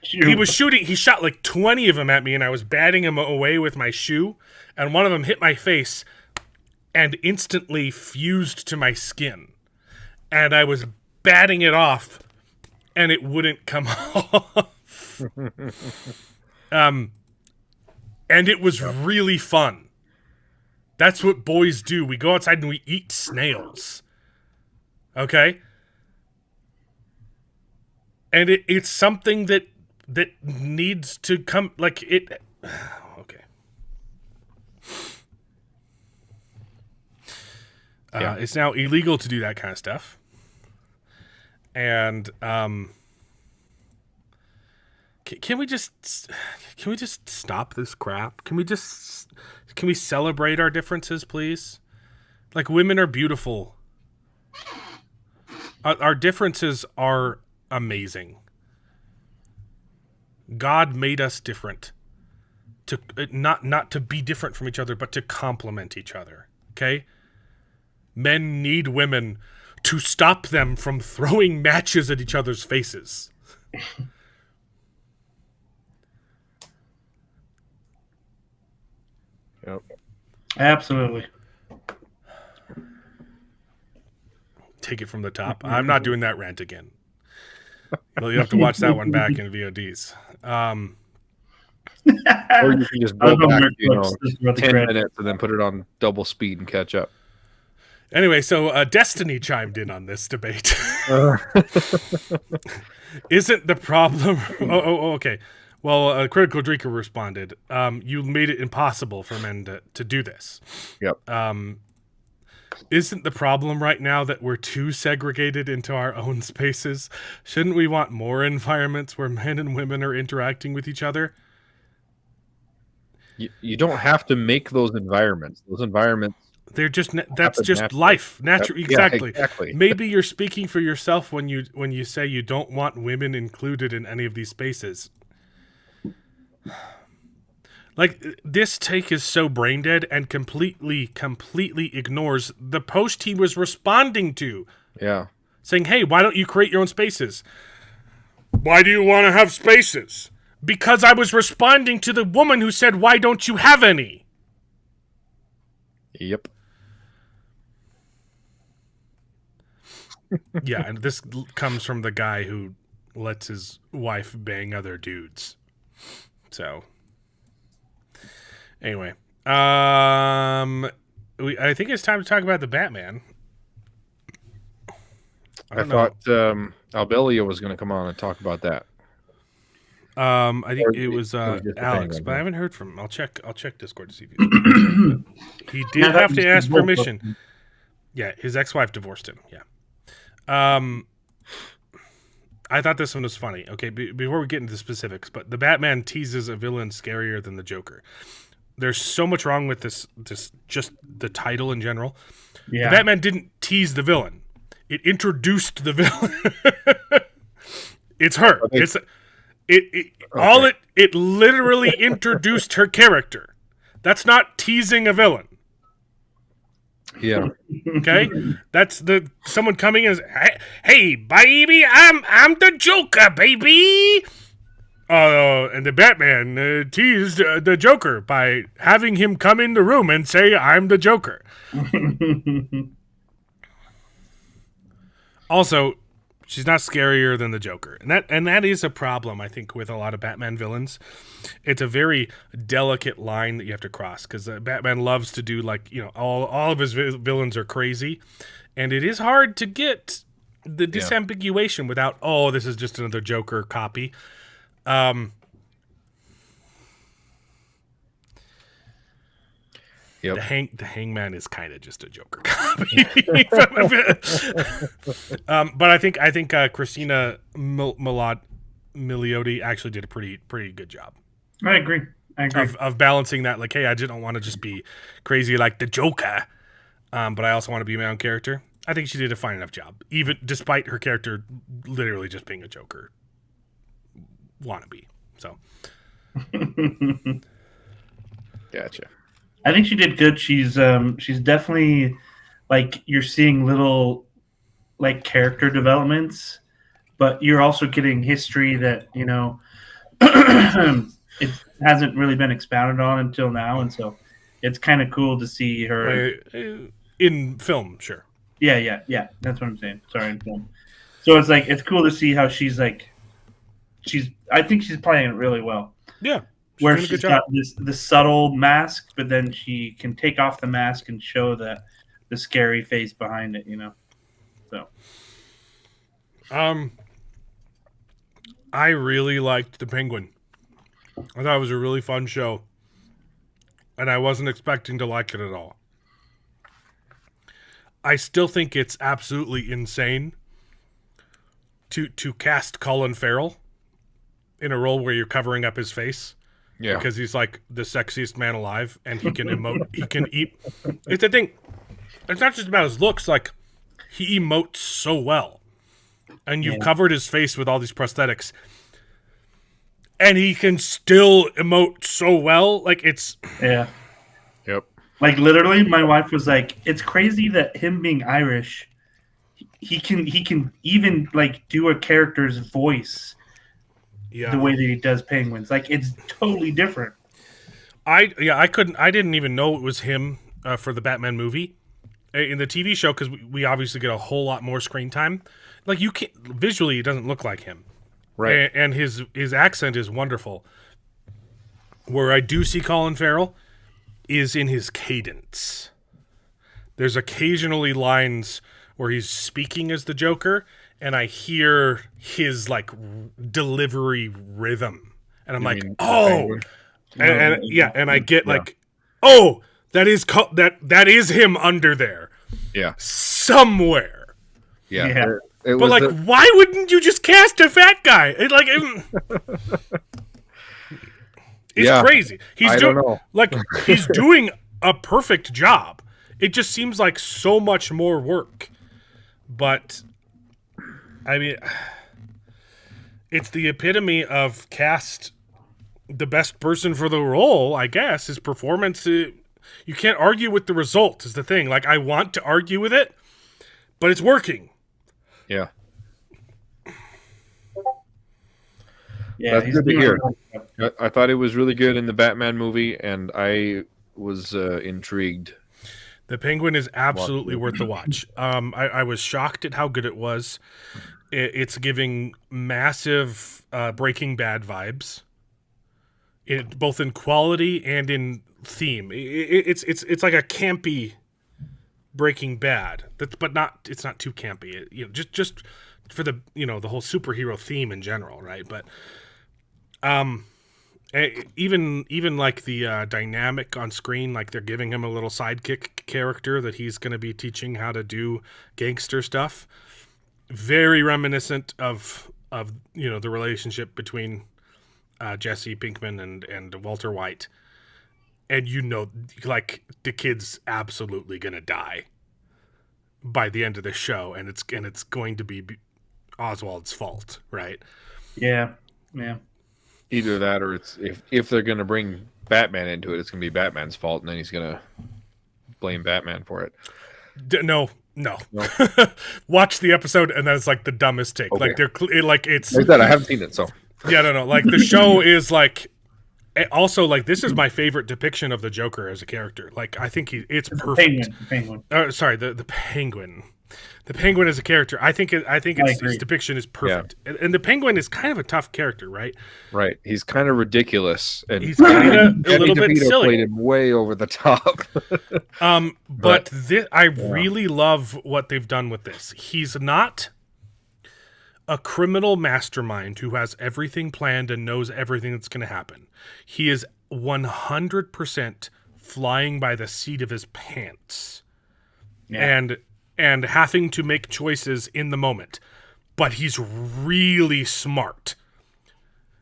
C: He shot like 20 of them at me, and I was batting him away with my shoe, and one of them hit my face and instantly fused to my skin. And I was batting it off, and it wouldn't come off. And it was really fun. That's what boys do. We go outside and we eat snails. Okay? And it's something that needs to come, like, it... Okay.
E: Yeah.
C: It's now illegal to do that kind of stuff. And, can we just stop this crap? Can we celebrate our differences, please? Like, women are beautiful. Our differences are amazing. God made us different. To not to be different from each other, but to complement each other. Okay? Men need women to stop them from throwing matches at each other's faces.
E: Yep.
D: Absolutely.
C: Take it from the top. I'm not doing that rant again. Well, you have to watch that one back in VODs.
E: Or you can just go back, 10 minutes and then put it on double speed and catch up.
C: Anyway, so Destiny chimed in on this debate. Isn't the problem... okay. Well, Critical Drinker responded, you made it impossible for men to do this.
E: Yep.
C: Isn't the problem right now that we're too segregated into our own spaces? Shouldn't we want more environments where men and women are interacting with each other?
E: You don't have to make those environments. Those environments...
C: They're just that's just naturally. Life. Exactly.
E: Yeah, exactly.
C: Maybe you're speaking for yourself when you say you don't want women included in any of these spaces. Like, this take is so brain dead and completely ignores the post he was responding to.
E: Yeah.
C: Saying, hey, why don't you create your own spaces? Why do you want to have spaces? Because I was responding to the woman who said, why don't you have any?
E: Yep.
C: Yeah, and this comes from the guy who lets his wife bang other dudes. So, anyway, I think it's time to talk about the Batman.
E: I thought Albellia was going to come on and talk about that.
C: I think it was Alex, but I haven't heard from him. I'll check Discord to see if he did have to ask permission. Yeah, his ex-wife divorced him. Yeah. I thought this one was funny. Okay, before we get into the specifics, but the Batman teases a villain scarier than the Joker. There's so much wrong with this just the title in general. Yeah. The Batman didn't tease the villain. It introduced the villain. It's her. It literally introduced her character. That's not teasing a villain.
E: Yeah.
C: Okay? That's someone coming and hey, baby, I'm the Joker, baby. And the Batman teased the Joker by having him come in the room and say, I'm the Joker. Also, she's not scarier than the Joker. And that is a problem, I think, with a lot of Batman villains. It's a very delicate line that you have to cross, because Batman loves to do, like, all of his villains are crazy. And it is hard to get the disambiguation without, this is just another Joker copy.
E: Yep.
C: The Hangman is kind of just a Joker copy. But I think Christina Milioti actually did a pretty good job.
D: I agree.
C: Of balancing that, like, hey, I just don't want to just be crazy like the Joker, but I also want to be my own character. I think she did a fine enough job, even despite her character literally just being a Joker wannabe. So,
E: gotcha.
D: I think she did good. She's definitely, like, you're seeing little, like, character developments, but you're also getting history that, it hasn't really been expounded on until now, and so it's kind of cool to see her
C: in film. Sure.
D: Yeah. That's what I'm saying. Sorry, in film. So it's cool to see how I think she's playing it really well.
C: Yeah.
D: Where she's got this subtle mask, but then she can take off the mask and show the scary face behind it, So,
C: I really liked The Penguin. I thought it was a really fun show, and I wasn't expecting to like it at all. I still think it's absolutely insane to cast Colin Farrell in a role where you're covering up his face. Yeah. Because he's like the sexiest man alive, and he can emote, he can eat. It's the thing. It's not just about his looks, like, he emotes so well. And you've covered his face with all these prosthetics. and he can still emote so well. Like it's
D: Yeah.
E: Yep.
D: Like literally, my wife was like, "It's crazy that him being Irish, he can even like do a character's voice the way that he does penguins. Like it's totally different."
C: I didn't even know it was him for the Batman movie in the TV show, because we obviously get a whole lot more screen time. Like you can't visually, it doesn't look like him,
E: Right.
C: And his accent is wonderful. Where I do see Colin Farrell is in his cadence. There's occasionally lines where he's speaking as the Joker, and I hear his like delivery rhythm, and I'm like, oh. And I get like, oh, that is him under there,
E: Yeah.
C: somewhere.
E: Yeah.
D: Yeah.
E: It
C: But
E: was
C: like, why wouldn't you just cast a fat guy? It's
E: Yeah.
C: crazy.
E: I don't know.
C: Like he's doing a perfect job. It just seems like so much more work. But I mean, it's the epitome of cast the best person for the role, I guess. His performance, you can't argue with the result is the thing. Like, I want to argue with it, but it's working.
E: Yeah.
D: Yeah,
E: That's good to hear. I thought it was really good in the Batman movie, and I was intrigued.
C: The Penguin is absolutely worth the watch. I was shocked at how good it was. It's giving massive Breaking Bad vibes. Both in quality and in theme. It's like a campy Breaking Bad. But it's not too campy. Just for the the whole superhero theme in general, right? But even like the dynamic on screen, like they're giving him a little sidekick character that he's going to be teaching how to do gangster stuff. Very reminiscent of the relationship between Jesse Pinkman and Walter White, and like the kid's absolutely gonna die by the end of the show, and it's going to be Oswald's fault, right?
D: Yeah.
E: Either that, or it's if they're gonna bring Batman into it, it's gonna be Batman's fault, and then he's gonna blame Batman for it.
C: No. Watch the episode, and that's like the dumbest take.
E: Okay.
C: Like they're like it's.
E: Like that, I haven't seen it, so.
C: Yeah, no. Like the show is like, also like this is my favorite depiction of the Joker as a character. Like I think it's perfect.
D: The Penguin.
C: Sorry, the Penguin. The Penguin as a character, I think his depiction is perfect. Yeah. And the Penguin is kind of a tough character, right?
E: Right. He's kind of ridiculous, and
C: he's kind of a little bit silly.
E: Played him way over the top.
C: But I really love what they've done with this. He's not a criminal mastermind who has everything planned and knows everything that's going to happen. He is 100% flying by the seat of his pants. Yeah. And having to make choices in the moment. But he's really smart.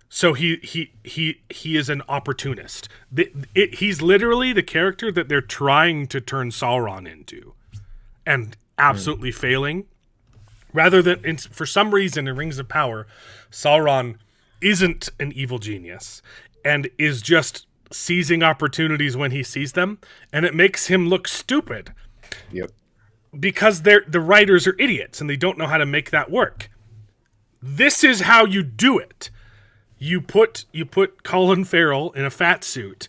C: So he is an opportunist. He's literally the character that they're trying to turn Sauron into. And absolutely failing. Rather than, for some reason in Rings of Power, Sauron isn't an evil genius and is just seizing opportunities when he sees them, and it makes him look stupid.
E: Yep. Because
C: the writers are idiots and they don't know how to make that work. This is how you do it. You put Colin Farrell in a fat suit,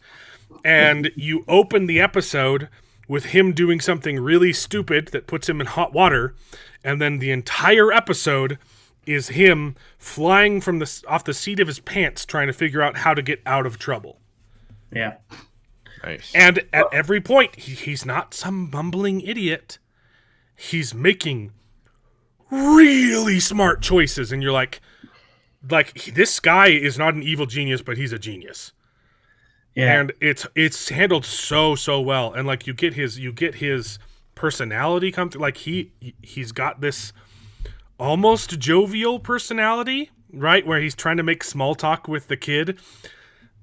C: and you open the episode with him doing something really stupid that puts him in hot water. And then the entire episode is him flying off the seat of his pants, trying to figure out how to get out of trouble.
D: Yeah.
E: Nice.
C: And at every point, he's not some bumbling idiot. He's making really smart choices, and you're like this guy is not an evil genius, but he's a genius. Yeah. And it's handled so well, and like you get his personality come through. Like he's got this almost jovial personality, right, where he's trying to make small talk with the kid.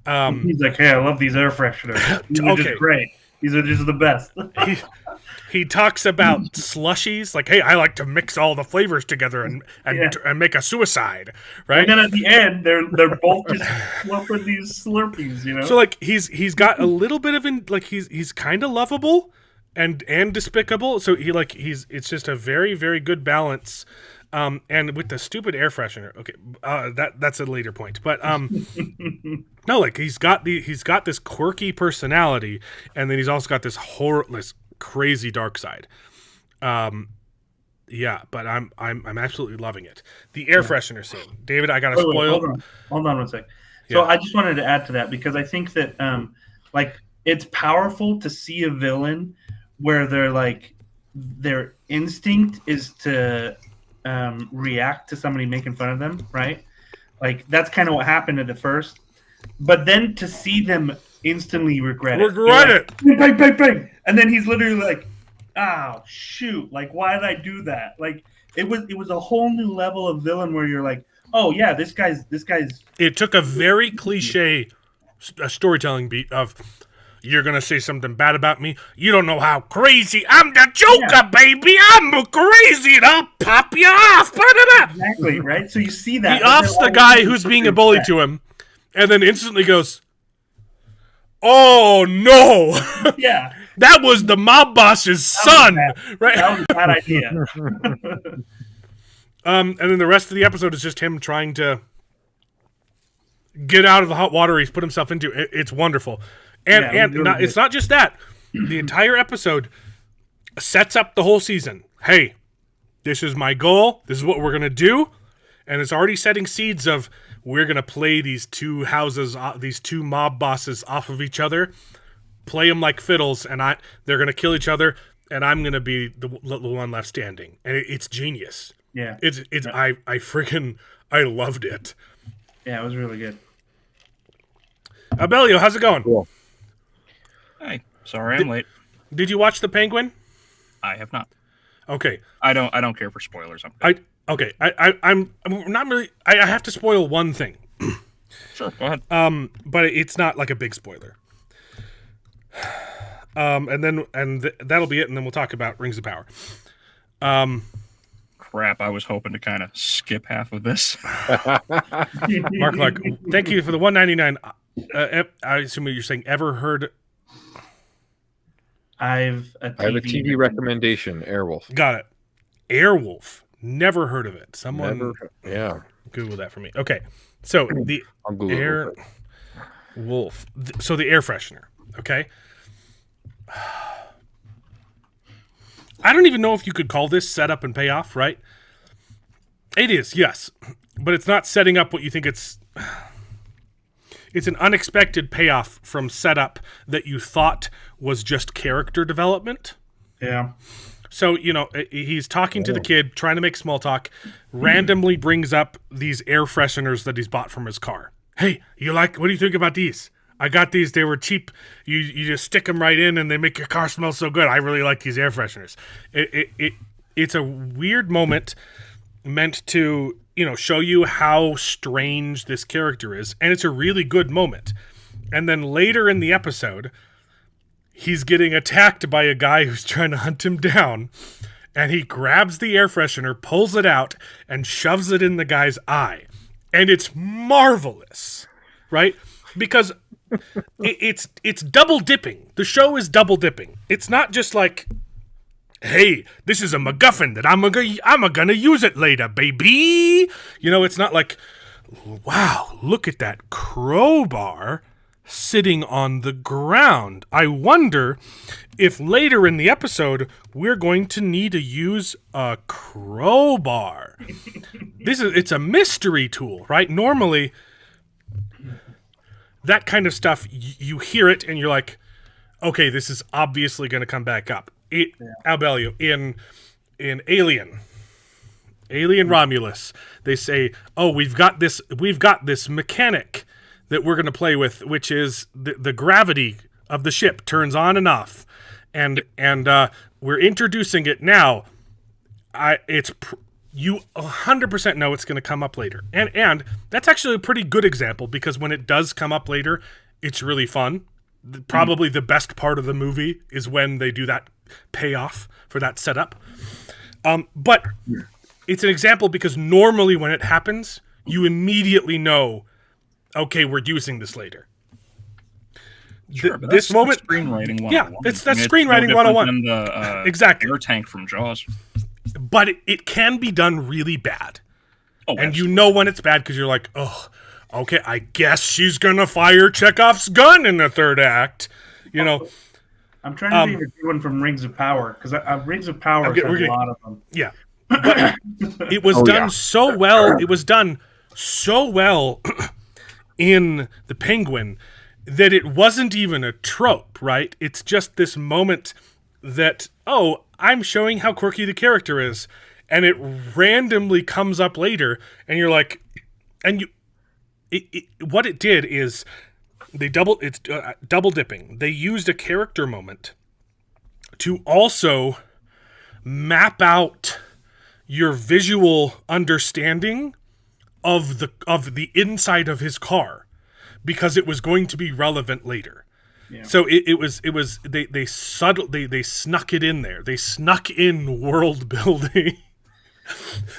D: He's like, "Hey, I love these air fresheners. These are just great." These are just the best.
C: He talks about slushies, like, hey, I like to mix all the flavors together and make a suicide, right?
D: And then at the end, they're both just slurping these Slurpees, you know.
C: So like he's got a little bit of he's kind of lovable and despicable. So it's just a very, very good balance. And with the stupid air freshener, okay, that's a later point. But no, like he's got this quirky personality, and then he's also got this crazy dark side. Yeah, but I'm absolutely loving it. The air freshener scene, David. I gotta spoil.
D: Hold on one sec. So I just wanted to add to that because I think that like it's powerful to see a villain where their instinct is to react to somebody making fun of them, right? Like that's kind of what happened at the first, but then to see them instantly regret it. Bang, bang, bang. And then he's literally like, "Oh shoot! Like why did I do that?" Like it was a whole new level of villain where you're like, "Oh yeah, this guy's."
C: It took a very cliche storytelling beat of, "You're gonna say something bad about me? You don't know how crazy I'm the Joker, baby. I'm crazy, and I'll pop you off."
D: Exactly, right? So you see that
C: he offs the guy who's being a bully to him, and then instantly goes, "Oh no!"
D: Yeah,
C: that was the mob boss's son, right?
D: That was a bad idea.
C: And then the rest of the episode is just him trying to get out of the hot water he's put himself into. It's wonderful. And it's not just that. The entire episode sets up the whole season. Hey, this is my goal. This is what we're going to do. And it's already setting seeds of we're going to play these two mob bosses off of each other, play them like fiddles, and they're going to kill each other, and I'm going to be the one left standing. And it's genius.
D: Yeah.
C: I loved it.
D: Yeah, it was really good.
C: Abelio, how's it going?
E: Cool.
F: Hey, sorry I'm late.
C: Did you watch The Penguin?
F: I have not.
C: Okay.
F: I don't care for spoilers. I'm
C: not really. I have to spoil one thing.
F: Sure, go ahead.
C: But it's not like a big spoiler. That'll be it, and then we'll talk about Rings of Power.
F: Crap, I was hoping to kind of skip half of this.
C: Mark Clark, thank you for the $1.99. I assume you're saying ever heard.
E: I have a TV recommendation. Airwolf.
C: Got it. Airwolf. Never heard of it. Someone.
E: Yeah.
C: Google that for me. Okay. So the Airwolf. So the air freshener. Okay. I don't even know if you could call this setup and payoff, right? It is, yes. But it's not setting up what you think it's... It's an unexpected payoff from setup that you thought was just character development.
D: Yeah.
C: So, he's talking to the kid, trying to make small talk, randomly brings up these air fresheners that he's bought from his car. Hey, what do you think about these? I got these. They were cheap. You just stick them right in and they make your car smell so good. I really like these air fresheners. It's a weird moment meant to, show you how strange this character is. And it's a really good moment. And then later in the episode, he's getting attacked by a guy who's trying to hunt him down. And he grabs the air freshener, pulls it out, and shoves it in the guy's eye. And it's marvelous, right? Because it's double dipping. The show is double dipping. It's not just like, hey, this is a MacGuffin that I'm gonna use it later, baby. It's not like, wow, look at that crowbar sitting on the ground. I wonder if later in the episode we're going to need to use a crowbar. It's a mystery tool, right? Normally, that kind of stuff, you hear it and you're like, okay, this is obviously going to come back up. Albelio, in Alien Romulus, they say, oh, we've got this mechanic that we're going to play with, which is the gravity of the ship turns on and off, and we're introducing it now. You 100% know it's going to come up later. And that's actually a pretty good example, because when it does come up later, it's really fun. probably the best part of the movie is when they do that payoff for that setup. But it's an example because normally when it happens, you immediately know, okay, we're using this later.
F: Sure, but
C: This moment,
F: screenwriting 101.
C: yeah, that's
F: It's
C: screenwriting
F: no different
C: 101.
F: than the
C: Exactly.
F: air tank from Jaws.
C: But it can be done really bad.
F: Oh,
C: And
F: absolutely.
C: you know when it's bad because you're like, oh, okay, I guess she's going to fire Chekhov's gun in the third act. You know,
D: I'm trying to think of a good one from Rings of Power, because Rings of Power has a lot of them.
C: yeah. But it was done so well. It was done so well in The Penguin that it wasn't even a trope, right? It's just this moment that, oh, I'm showing how quirky the character is. And it randomly comes up later, and you're like, and what it did is it's double dipping. They used a character moment to also map out your visual understanding of the inside of his car, because it was going to be relevant later. Yeah. So they snuck it in there. They snuck in world building.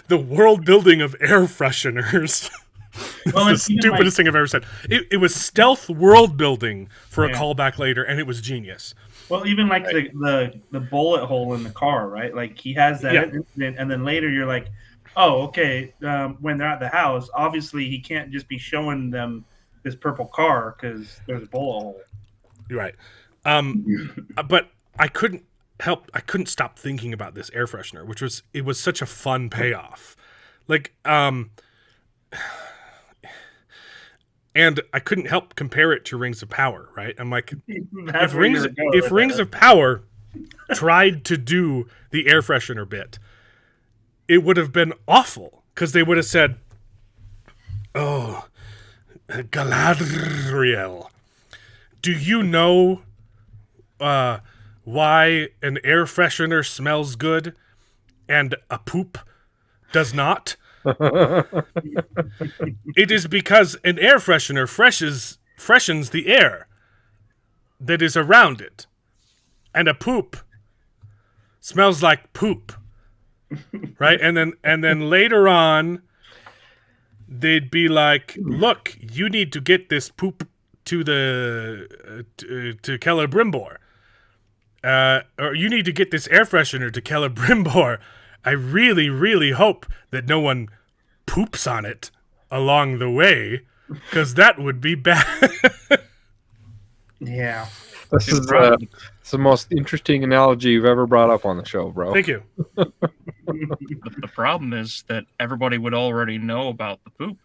C: The world building of air fresheners.
D: Well,
C: the stupidest thing I've ever said. It was stealth world building for a callback later, and it was genius.
D: Well, even like the bullet hole in the car, right? Like he has that incident, and then later you're like, oh, okay. When they're at the house, obviously he can't just be showing them this purple car because there's a bullet hole.
C: You're right. But I couldn't stop thinking about this air freshener, which was such a fun payoff. Like, and I couldn't help compare it to Rings of Power, right? I'm like, if Rings of Power tried to do the air freshener bit, it would have been awful, because they would have said, oh, Galadriel, do you know why an air freshener smells good and a poop does not? It is because an air freshener freshens the air that is around it, and a poop smells like poop, right? And then later on, they'd be like, "Look, you need to get this poop to the to Celebrimbor, or you need to get this air freshener to Celebrimbor. I really, really hope that no one poops on it along the way, because that would be bad."
D: Yeah.
E: This is it's the most interesting analogy you've ever brought up on the show, bro.
C: Thank you.
F: The problem is that everybody would already know about the poop,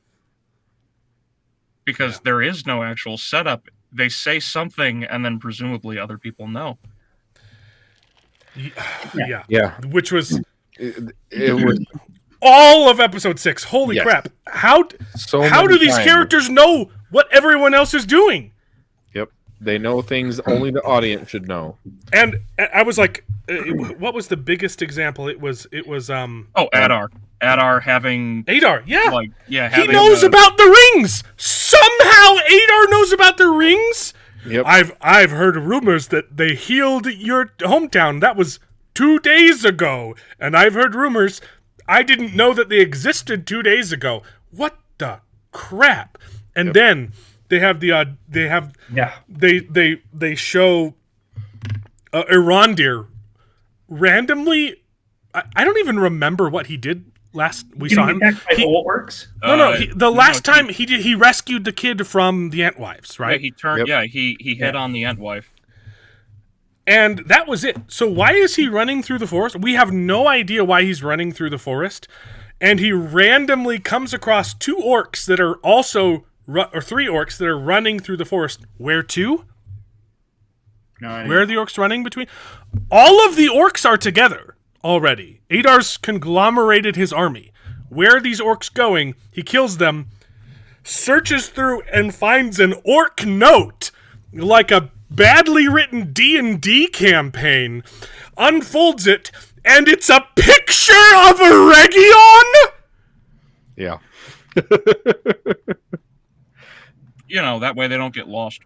F: because there is no actual setup. They say something, and then presumably other people know.
C: Yeah. Which was
E: It was
C: all of episode 6. Holy crap! How do these characters know what everyone else is doing?
E: Yep, they know things only the audience should know.
C: And I was like, what was the biggest example? It was
F: Adar having
C: Adar. Yeah, he
F: having
C: knows about the rings. Somehow Adar knows about the rings.
E: Yep.
C: I've heard rumors that they healed your hometown. That was 2 days ago, and I've heard rumors. I didn't know that they existed 2 days ago. What the crap? And then they have they show Irandir randomly. I don't even remember what he did last we saw him.
D: Orcs?
C: The last time he rescued the kid from the Entwives, right?
F: Yeah, he turned. Yep. He hit on the Entwife.
C: And that was it. So why is he running through the forest? We have no idea why he's running through the forest. And he randomly comes across 2 orcs that are also, or 3 orcs that are running through the forest. Where to?
D: No idea.
C: Where are the orcs running between? All of the orcs are together already. Adar's conglomerated his army. Where are these orcs going? He kills them, searches through, and finds an orc note, like a badly written D&D campaign, unfolds it, and it's a picture of a Region?
E: Yeah.
F: That way they don't get lost.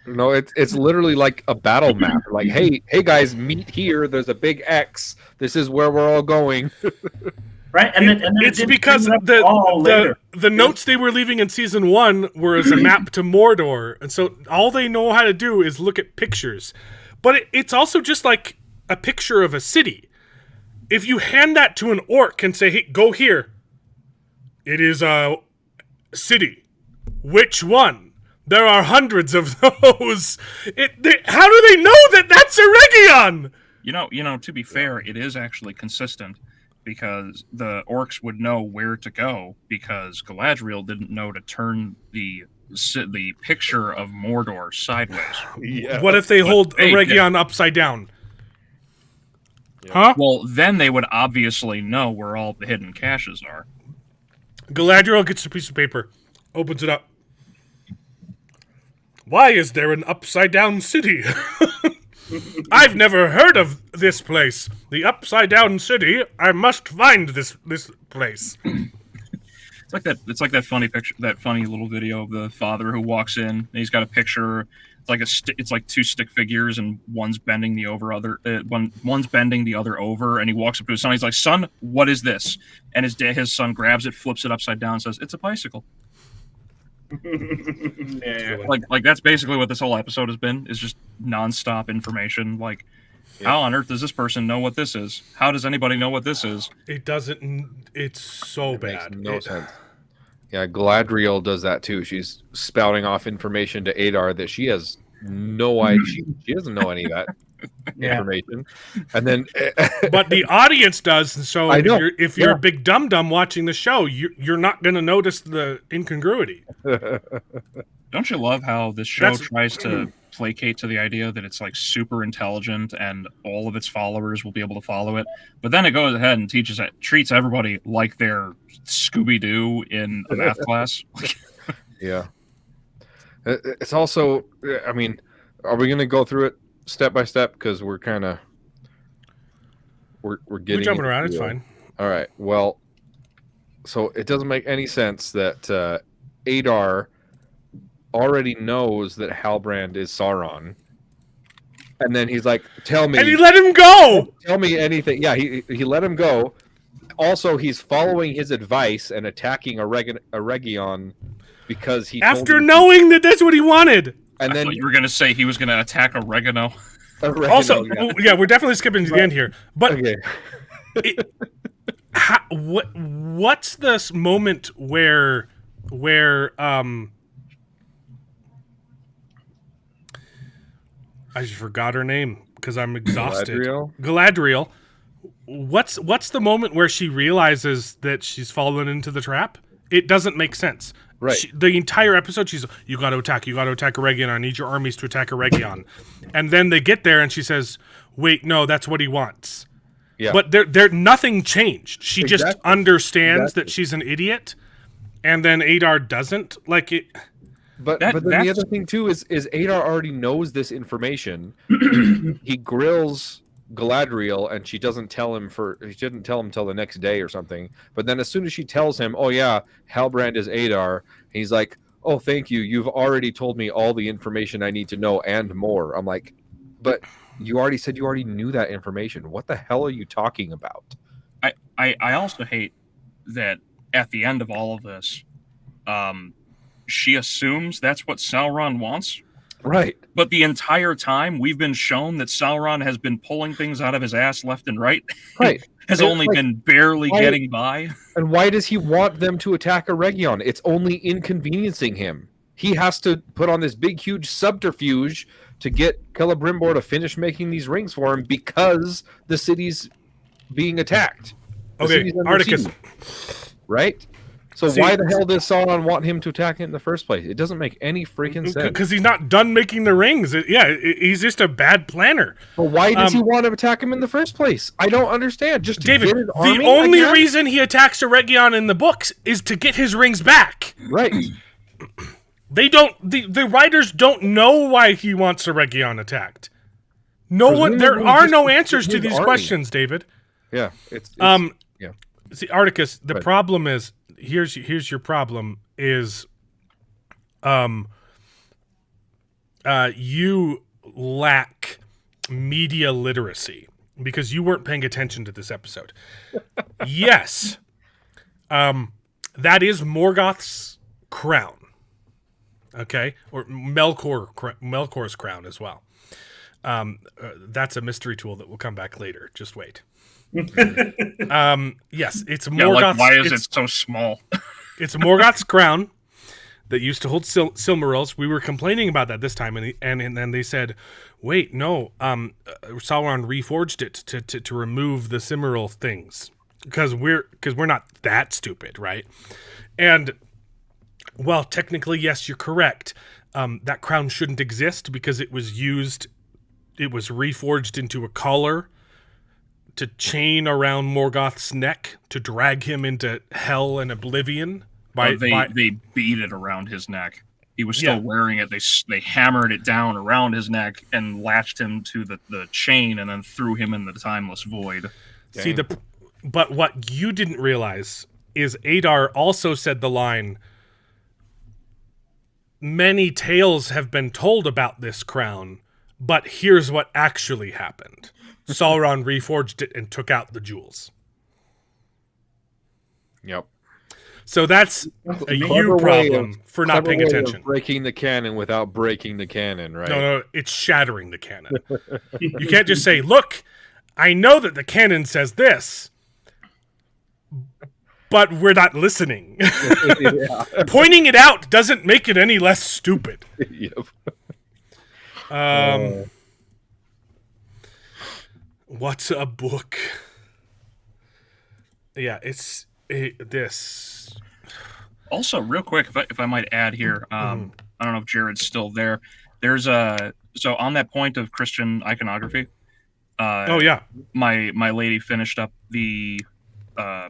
E: No, it's literally like a battle map. Like, hey guys, meet here. There's a big X. This is where we're all going.
D: Right, and then
C: It's
D: it
C: because
D: brings it up all later.
C: the notes they were leaving in season 1 were as a map to Mordor, and so all they know how to do is look at pictures. But it's also just like a picture of a city. If you hand that to an orc and say, "Hey, go here," it is a city. Which one? There are hundreds of those. How do they know that that's a Region?
F: You know. To be fair, it is actually consistent because the orcs would know where to go because Galadriel didn't know to turn the picture of Mordor sideways.
E: Yeah.
C: What if they hold
F: they
C: a Region upside down? Huh?
F: Well, then they would obviously know where all the hidden caches are.
C: Galadriel gets a piece of paper, opens it up. Why is there an upside down city? I've never heard of this place. The upside down city. I must find this place.
F: It's like that funny picture, that funny little video of the father who walks in and he's got a picture. It's like two stick figures and one's bending the one's bending the other over, and he walks up to his son. He's like, "Son, what is this?" And his son grabs it, flips it upside down, and says, "It's a bicycle."
D: Yeah.
F: Like that's basically what this whole episode has been, is just nonstop information. Like, how on earth does this person know what this is? How does anybody know what this is?
C: It doesn't. It's so
E: It makes
C: bad.
E: no sense. Yeah, Galadriel does that too. She's spouting off information to Adar that she has no idea. She doesn't know any of that information. And then,
C: But the audience does. And so
E: I know.
C: if you're a big dum-dum watching the show, you're not going to notice the incongruity.
F: Don't you love how this show tries to placate to the idea that it's like super intelligent and all of its followers will be able to follow it, but then it goes ahead and treats everybody like they're Scooby-Doo in a math class.
E: yeah. It's also, I mean, are we going to go through it step by step? Because we're kind of, we're getting...
C: We're jumping around. It's fine.
E: All right. Well, so it doesn't make any sense that Adar already knows that Halbrand is Sauron, and then he's like, "Tell me,"
C: and he let him go.
E: Tell me anything. Yeah, he let him go. Also, he's following his advice and attacking a Region because he
C: after knowing that that's what he wanted.
E: And
F: I
E: then
F: thought you were going to say he was going to attack oregano.
C: Also, yeah, we're definitely skipping to the end here. But
E: okay.
C: What's this moment where I just forgot her name because I'm exhausted. Galadriel. What's the moment where she realizes that she's fallen into the trap? It doesn't make sense.
E: Right.
C: The entire episode, you got to attack a Region. I need your armies to attack a Region. And then they get there and she says, "Wait, no, that's what he wants."
E: Yeah.
C: But nothing changed. She just understands that she's an idiot, and then Adar doesn't. Like it.
E: But then the other thing too is Adar already knows this information. He grills Galadriel, and she didn't tell him until the next day or something. But then as soon as she tells him, "Oh yeah, Halbrand is Adar," he's like, "Oh, thank you. You've already told me all the information I need to know and more." I'm like, but you already said you already knew that information. What the hell are you talking about?
F: I also hate that at the end of all of this, she assumes that's what Sauron wants.
E: Right.
F: But the entire time we've been shown that Sauron has been pulling things out of his ass left and right.
E: Right.
F: Has only been barely getting by.
E: And why does he want them to attack a Region? It's only inconveniencing him. He has to put on this big, huge subterfuge to get Celebrimbor to finish making these rings for him because the city's being attacked.
C: Okay, Articus.
E: Right? So why the hell does Sauron want him to attack it in the first place? It doesn't make any freaking sense.
C: Because he's not done making the rings. He's just a bad planner.
E: But why does he want to attack him in the first place? I don't understand. Just to
C: David,
E: get his army,
C: the only reason he attacks a Region in the books is to get his rings back.
E: Right.
C: They don't. The writers don't know why he wants a Region attacked. No one. There are no answers to these questions, David.
E: Yeah. It's yeah.
C: See, Articus. The problem is here's your problem is, you lack media literacy because you weren't paying attention to this episode. Yes. That is Morgoth's crown. Okay? Or Melkor's crown as well. That's a mystery tool that will come back later. Just wait. Yes, it's Morgoth's.
F: Yeah, like, why is it so small?
C: It's Morgoth's crown that used to hold Silmarils. We were complaining about that this time, and then they said, "Wait, no. Sauron reforged it to remove the Silmaril things because we're not that stupid, right?" And well, technically, yes, you're correct. That crown shouldn't exist because it was reforged into a collar to chain around Morgoth's neck to drag him into hell and oblivion.
F: They beat it around his neck. He was still wearing it. They hammered it down around his neck and latched him to the chain and then threw him in the timeless void.
C: See, but what you didn't realize is Adar also said the line, "Many tales have been told about this crown, but here's what actually happened. Sauron reforged it and took out the jewels."
E: Yep.
C: So that's a you problem for not paying attention.
E: Breaking the canon without breaking the canon, right?
C: No, it's shattering the canon. You can't just say, "Look, I know that the canon says this, but we're not listening." Pointing it out doesn't make it any less stupid.
E: Yep.
C: What's a book? Yeah, it's this.
F: Also, real quick, if I might add here, I don't know if Jared's still there. There's so on that point of Christian iconography. My lady finished up the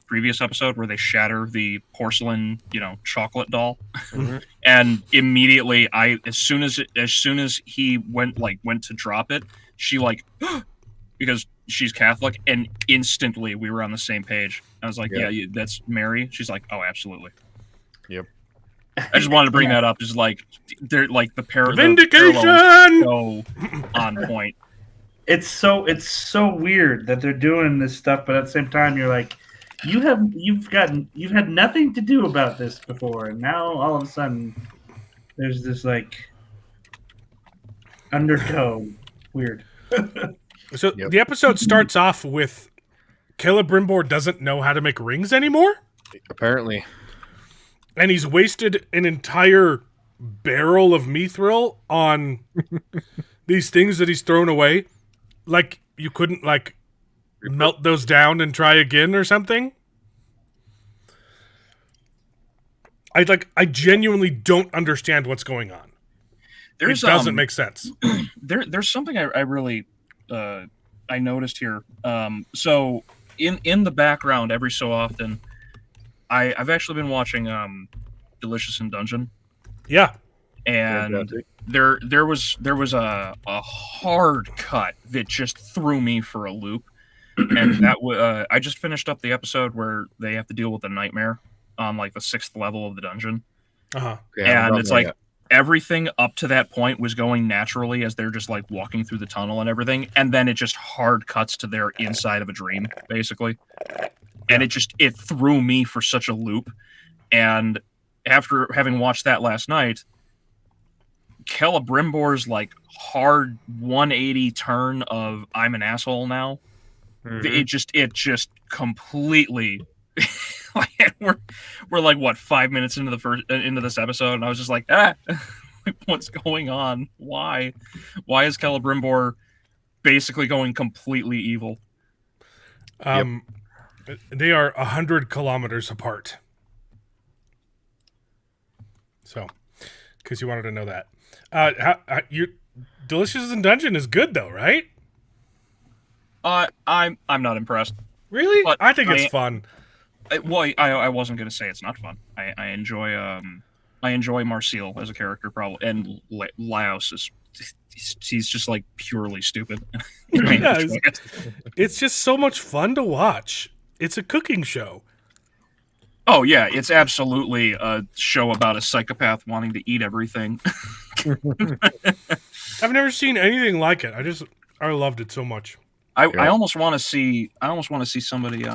F: previous episode where they shatter the porcelain, chocolate doll, and immediately as soon as he went to drop it, she because she's Catholic, and instantly we were on the same page. I was like, yeah that's Mary. She's like, oh, absolutely.
E: Yep.
F: I just wanted to bring that up. Just they're the
C: vindication
F: so on point.
D: It's so weird that they're doing this stuff, but at the same time, you're like, you've had nothing to do about this before, and now all of a sudden, there's this undertone. Weird.
C: So the episode starts off with Celebrimbor doesn't know how to make rings anymore.
E: Apparently.
C: And he's wasted an entire barrel of mithril on these things that he's thrown away. Like, you couldn't, melt those down and try again or something? I genuinely don't understand what's going on. It doesn't make sense.
F: There's something I really I noticed here. So in the background, every so often, I've actually been watching Delicious in Dungeon.
C: Yeah.
F: And there was a hard cut that just threw me for a loop. And that I just finished up the episode where they have to deal with a nightmare on the 6th level of the dungeon.
C: Uh-huh.
F: And it's everything up to that point was going naturally as they're just walking through the tunnel and everything, and then it just hard cuts to their inside of a dream, basically. And it threw me for such a loop. And after having watched that last night, Celebrimbor's hard 180 turn of "I'm an asshole now," it just completely we're what, 5 minutes into this episode, and I was just what's going on? Why is Celebrimbor basically going completely evil?
C: They are 100 kilometers apart. So, because you wanted to know that. Delicious in Dungeon is good though, right?
F: I'm not impressed.
C: Really?
F: But
C: I think it's fun.
F: I wasn't going to say it's not fun. I enjoy Marcel as a character, probably, and Laos is he's just purely stupid.
C: Yeah, it's just so much fun to watch. It's a cooking show.
F: Oh yeah, it's absolutely a show about a psychopath wanting to eat everything.
C: I've never seen anything like it. I loved it so much.
F: I almost want to see somebody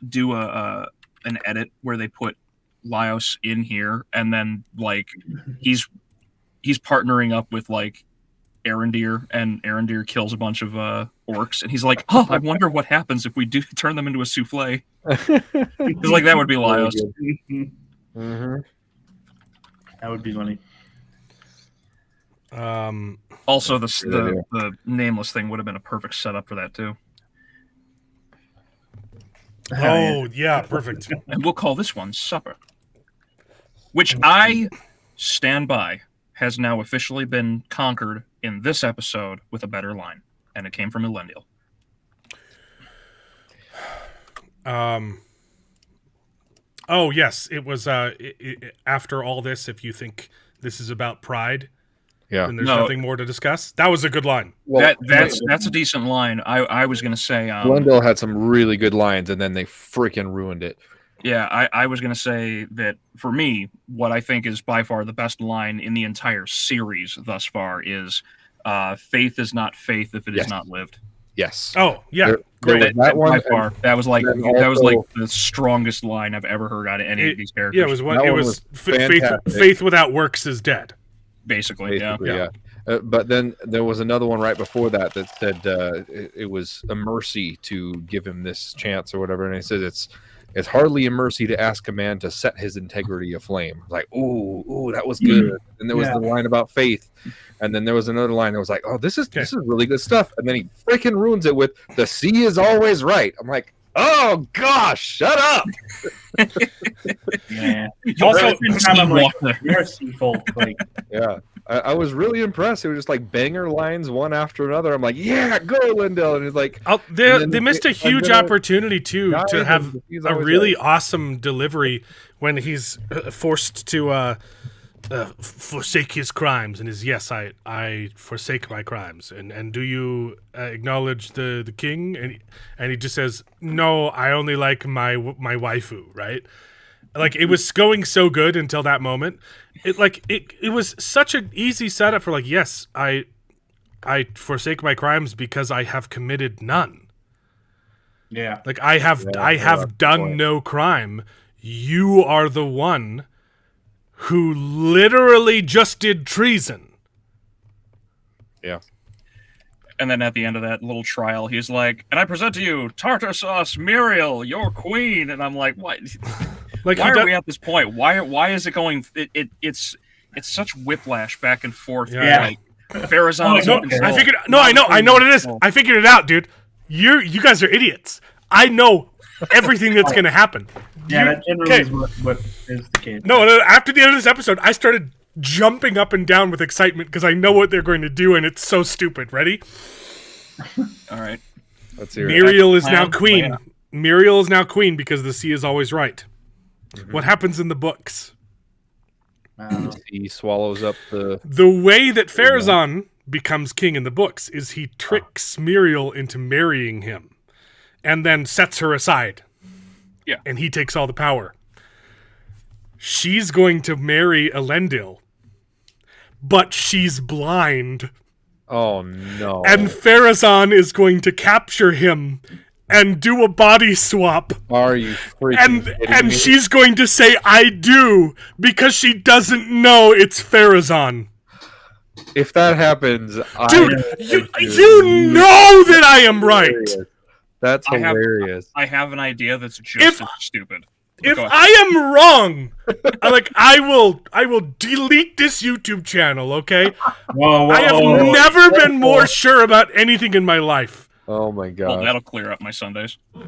F: do an edit where they put Laios in here, and then like he's partnering up with like Arendir, and Arendir kills a bunch of orcs, and he's like, "Oh, I wonder what happens if we do turn them into a souffle." Because like that would be Laios.
E: Mm-hmm.
D: That would be funny.
F: Also, the nameless thing would have been a perfect setup for that too.
C: Oh yeah, perfect.
F: And we'll call this one Supper, which I stand by has now officially been conquered in this episode with a better line, and it came from Elendil.
C: Oh yes, it was. After all this, if you think this is about pride, then there's nothing more to discuss. That was a good line.
F: Well, that's a decent line. I was going to say
E: Glendale had some really good lines, and then they freaking ruined it.
F: Yeah, I was going to say that for me, what I think is by far the best line in the entire series thus far is faith is not faith if it is not lived.
E: Yes.
C: Oh, yeah.
E: Great. That one,
F: by far, that was like the strongest line I've ever heard out of any of these characters.
C: Yeah, it was faith without works is dead.
F: Basically.
E: Yeah. But then there was another one right before that said it was a mercy to give him this chance or whatever, and he said it's hardly a mercy to ask a man to set his integrity aflame. Like, ooh, that was good. And there was the line about faith, and then there was another line that was like, oh, this is really good stuff. And then he freaking ruins it with the sea is always right. I'm like, oh gosh, shut up.
D: Yeah.
C: Also,
D: I'm like, you're a seafold. Like,
E: yeah. I was really impressed. It was just like banger lines one after another. I'm like, yeah, go Lindell. And it's like,
C: they missed a huge opportunity too to have a really awesome delivery when he's forced to forsake his crimes, and I forsake my crimes. And do you acknowledge the king? And he just says, no, I only like my waifu, right? Like, it was going so good until that moment. It was such an easy setup for like, yes, I forsake my crimes because I have committed none.
D: Yeah.
C: Like, I have done no crime. You are the one who literally just did treason.
E: Yeah.
F: And then at the end of that little trial, he's like, and I present to you tartar sauce Muriel, your queen. And I'm like, what? Like, why are we at this point? Why is it going? It's such whiplash back and forth.
D: Yeah.
F: Like, Farazan.
C: I know what it is. I figured it out, dude. You guys are idiots. I know everything that's going to happen.
D: Yeah, that generally is what is the case.
C: No, after the end of this episode, I started jumping up and down with excitement because I know what they're going to do, and it's so stupid. Ready?
F: All right.
E: Let's hear it.
C: Muriel is now queen. Muriel is now queen because the sea is always right. Mm-hmm. What happens in the books?
E: He swallows up
C: the way that Farazan becomes king in the books is he tricks Muriel into marrying him and then sets her aside.
F: Yeah.
C: And he takes all the power. She's going to marry Elendil, but she's blind.
E: Oh no.
C: And Farazan is going to capture him and do a body swap.
E: Are you freaking kidding me?
C: She's going to say I do because she doesn't know it's Farazan.
E: If that happens,
C: dude, you know that I am right.
E: That's hilarious.
F: I have an idea that's just as stupid.
C: If I am wrong, I will delete this YouTube channel, okay? I have never been more sure about anything in my life.
E: Oh my god.
F: Well, that'll clear up my Sundays.
D: Woo!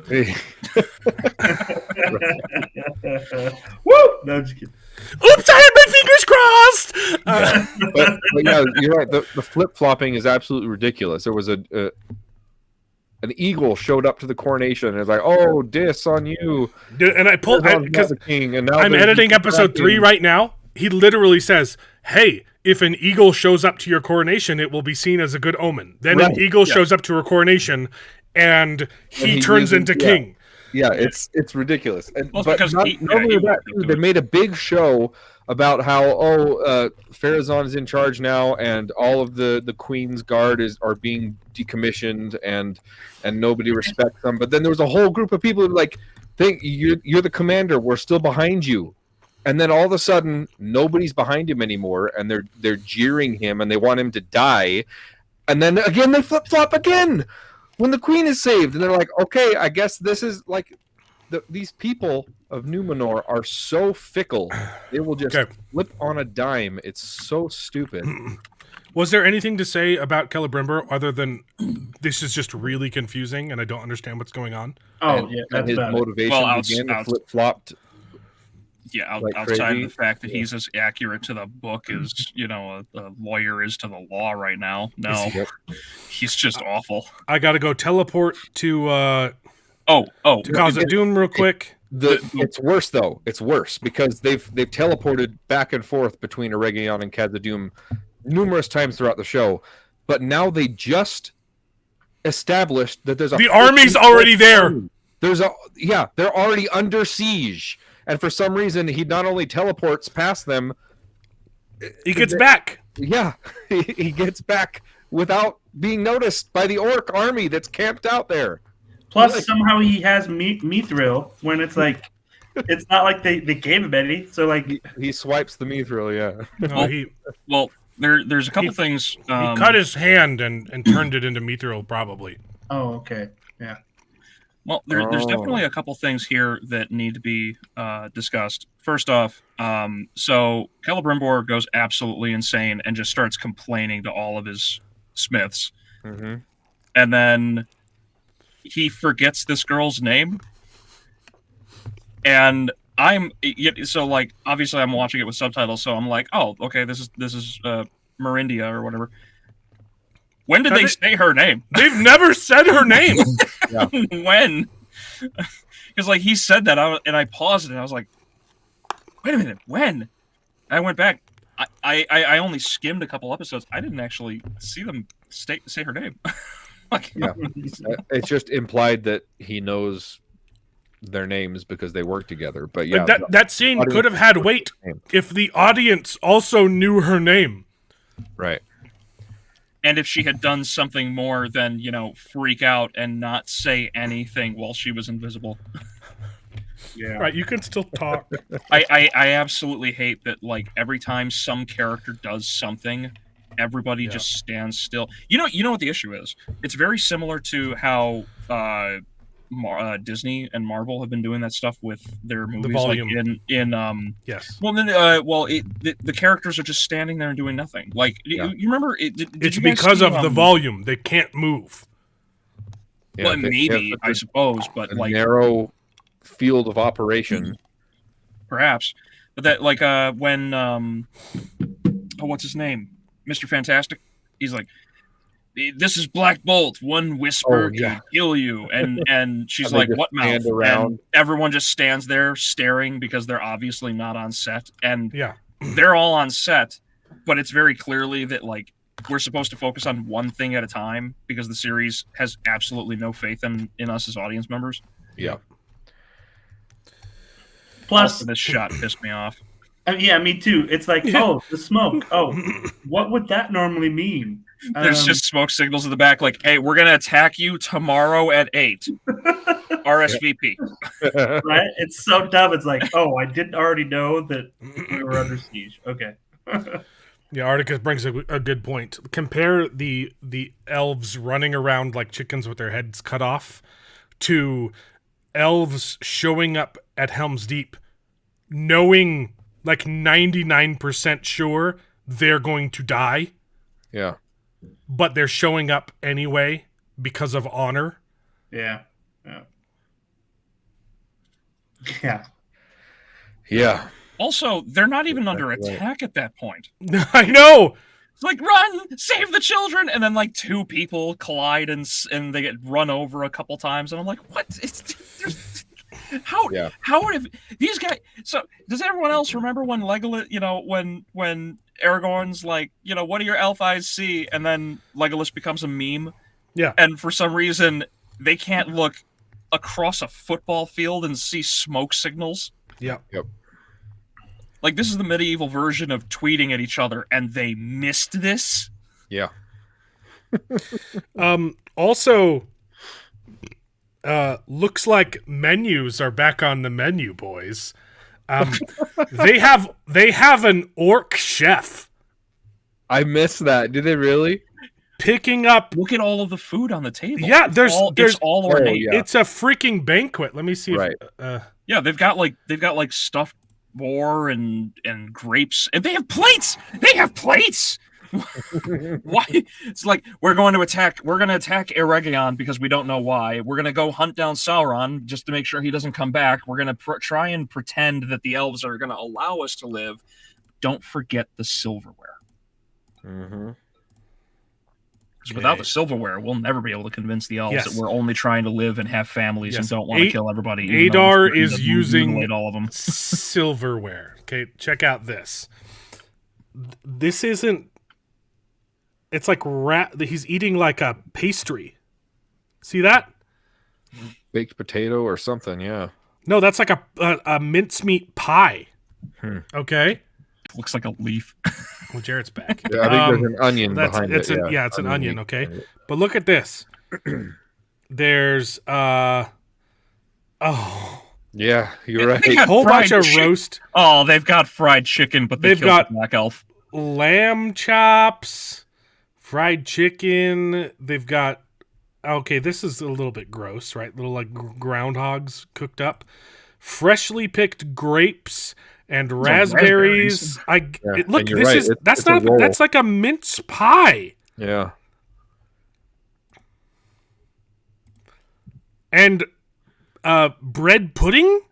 D: No, I'm just kidding.
C: Oops, I had my fingers crossed!
E: But yeah, you're right. The flip-flopping is absolutely ridiculous. There was an eagle showed up to the coronation and it's like, oh, diss on you.
C: Dude, and I pulled because I'm editing episode 3 right now. He literally says, hey, if an eagle shows up to your coronation, it will be seen as a good omen. Then an eagle shows up to her coronation and he turns into king.
E: Yeah, it's ridiculous. And
F: Well, it's
E: but
F: because
E: not,
F: he-
E: not
F: yeah,
E: only
F: he
E: that,
F: walked up
E: too,
F: to
E: they
F: it.
E: made a big show about how Farazan is in charge now, and all of the Queen's Guard are being decommissioned, and nobody respects them. But then there was a whole group of people who like think you're the commander. We're still behind you. And then all of a sudden, nobody's behind him anymore, and they're jeering him, and they want him to die. And then again, they flip flop again when the Queen is saved, and they're like, "Okay, I guess this is like these people of Numenor are so fickle; they will just flip on a dime." It's so stupid.
C: Was there anything to say about Celebrimbor other than this is just really confusing and I don't understand what's going on?
D: Oh,
E: And
D: yeah, that's
E: his
D: about it.
E: motivation
F: Well,
E: began to flip flopped.
F: Yeah,
E: like
F: outside
E: crazy.
F: of the fact that he's as accurate to the book as a lawyer is to the law right now. No,
E: Yep.
F: he's just awful.
C: I got to go teleport to
F: Oh,
C: Khazad Dûm real quick.
E: It's worse though. It's worse because they've teleported back and forth between Eregion and Khazad Dûm numerous times throughout the show, but now they just established that there's
C: The army's already there.
E: They're already under siege, and for some reason he not only teleports past them,
C: He gets back.
E: yeah, he gets back without being noticed by the orc army that's camped out there.
D: Plus, somehow he has Mithril when it's like, it's not like they gave him any. So, like,
E: He swipes the mithril, yeah.
C: No, he
F: well, there's a couple things.
C: he cut his hand and turned it into mithril, probably.
D: oh, okay. Yeah.
F: Well, there's definitely a couple things here that need to be discussed. First off, so Celebrimbor goes absolutely insane and just starts complaining to all of his smiths, and then he forgets this girl's name. And so like obviously I'm watching it with subtitles, so I'm like, oh, okay, this is Marindia or whatever. When did they say her name?
C: They've never said her name.
F: When? Because like he said that, and I paused it, and I was like, "Wait a minute, when?" I went back. I only skimmed a couple episodes. I didn't actually see them say her name. Like,
E: Yeah, it's just implied that he knows their names because they work together. But yeah,
C: that scene could have had weight if the audience also knew her name.
E: right.
F: and if she had done something more than freak out and not say anything while she was invisible.
D: Yeah.
C: Right, you can still talk.
F: I absolutely hate that. Like every time some character does something, everybody just stands still. You know what the issue is? It's very similar to how Disney and Marvel have been doing that stuff with their movies.
C: volume.
F: Like in
C: Yes.
F: Well, then the characters are just standing there and doing nothing. Like you remember? Did
C: It's
F: you guys
C: because
F: see,
C: of the volume. They can't move.
E: Yeah,
F: well, maybe I suppose, but
E: a
F: like
E: narrow field of operation.
F: perhaps, but that like when what's his name, Mr. Fantastic? He's like, this is Black Bolt. One whisper can kill you, and she's
E: And they
F: like,
E: just
F: what mouth?
E: stand around.
F: And everyone just stands there staring because they're obviously not on set, and
C: Yeah.
F: they're all on set, but it's very clearly that like we're supposed to focus on one thing at a time because the series has absolutely no faith in us as audience members.
E: Yeah.
D: Plus,
F: Also, this shot pissed me off.
D: yeah, me too. It's like, oh, the smoke. Oh, what would that normally mean?
F: There's just smoke signals in the back, like, "Hey, we're gonna attack you tomorrow at 8. RSVP."
D: right. It's so dumb. It's like, oh, I didn't already know that we were under siege. Okay.
C: Yeah, Articus brings a good point. Compare the elves running around like chickens with their heads cut off to elves showing up at Helm's Deep knowing like 99% sure they're going to die,
E: Yeah.
C: but they're showing up anyway because of honor.
D: Yeah. Yeah. Yeah.
E: Yeah.
F: Also, they're not even under attack at that point.
C: I know.
F: It's like, run, save the children, and then like two people collide and they get run over a couple times, and I'm like, what? How if these guys? So does everyone else remember when Legolas? When Aragorn's like, what do your elf eyes see? And then Legolas becomes a meme.
C: Yeah.
F: And for some reason, they can't look across a football field and see smoke signals.
C: Yep.
F: Like, this is the medieval version of tweeting at each other, and they missed this.
E: Yeah.
C: Also, looks like menus are back on the menu, boys. They have an orc chef
E: I missed that. Did they really?
C: picking up.
F: Look at all of the food on the table.
C: Yeah, there's
F: it's all ornate.
E: yeah.
C: It's a freaking banquet. Let me see.
E: Right.
C: If,
F: Yeah, they've got like stuffed boar and grapes, and they have plates. They have plates. Why? It's like we're going to attack Eregion because we don't know why. We're going to go hunt down Sauron just to make sure he doesn't come back. We're going to try and pretend that the elves are going to allow us to live. Don't forget the silverware.
E: Mm-hmm.
F: Because without the silverware, we'll never be able to convince the elves that we're only trying to live and have families and don't want to kill everybody.
C: Adar is using
F: all of them.
C: silverware. Okay, check out this. This isn't. It's like he's eating like a pastry. See that?
E: Baked potato or something, yeah.
C: No, that's like a mincemeat pie. Okay.
F: Looks like a leaf.
C: Well, Jarrett's back.
E: Yeah, I think there's an onion behind it.
C: It's an onion, okay? But look at this. There's
E: Yeah, you're right.
F: They
C: a
F: got
C: whole bunch of
F: fried
C: roast.
F: Oh, they've got fried chicken, but they've got the black elf.
C: Lamb chops, fried chicken. They've got. Okay, this is a little bit gross, right? Little like groundhogs cooked up. Freshly picked grapes and raspberries. Look, this
E: right.
C: is that's not that's like a mince pie.
E: Yeah.
C: And bread pudding?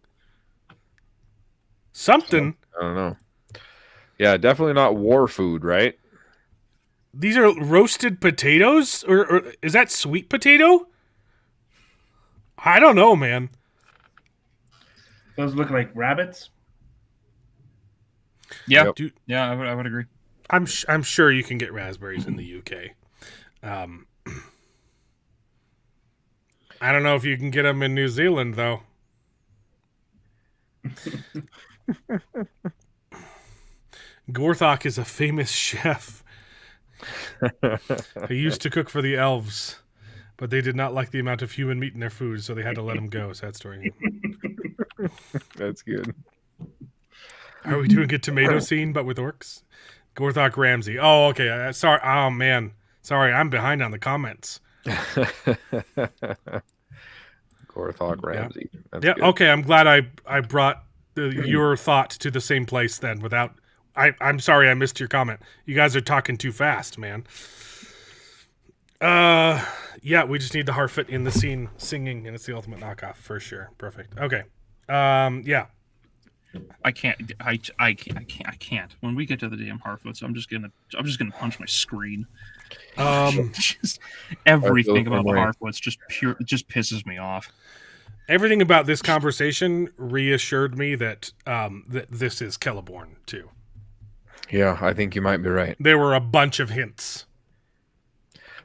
C: Something.
E: I don't know. Yeah, definitely not war food, right?
C: These are roasted potatoes? Or is that sweet potato? I don't know, man.
D: Those look like rabbits.
F: Yeah,
E: Yep.
C: Dude,
F: yeah, I would agree.
C: I'm sure you can get raspberries in the UK. I don't know if you can get them in New Zealand, though. Gorthok is a famous chef. He used to cook for the elves, but they did not like the amount of human meat in their food, so they had to let him go. Sad story.
E: That's good.
C: Are we doing a tomato scene, but with orcs? Gorthok Ramsey. Oh, okay. Sorry. Oh, man. Sorry, I'm behind on the comments.
E: Gorthok Ramsey. That's
C: Yeah,
E: good.
C: okay. I'm glad I brought your thought to the same place then without... I'm sorry I missed your comment. You guys are talking too fast, man. Yeah, we just need the Harfoot in the scene singing, and it's the ultimate knockoff for sure. Perfect. Okay. Yeah.
F: I can't. I can't. When we get to the damn Harfoots, I'm just gonna punch my screen. Just everything about the Harfoots just pisses me off.
C: Everything about this conversation reassured me that that this is Celeborn too.
E: Yeah, I think you might be right.
C: There were a bunch of hints.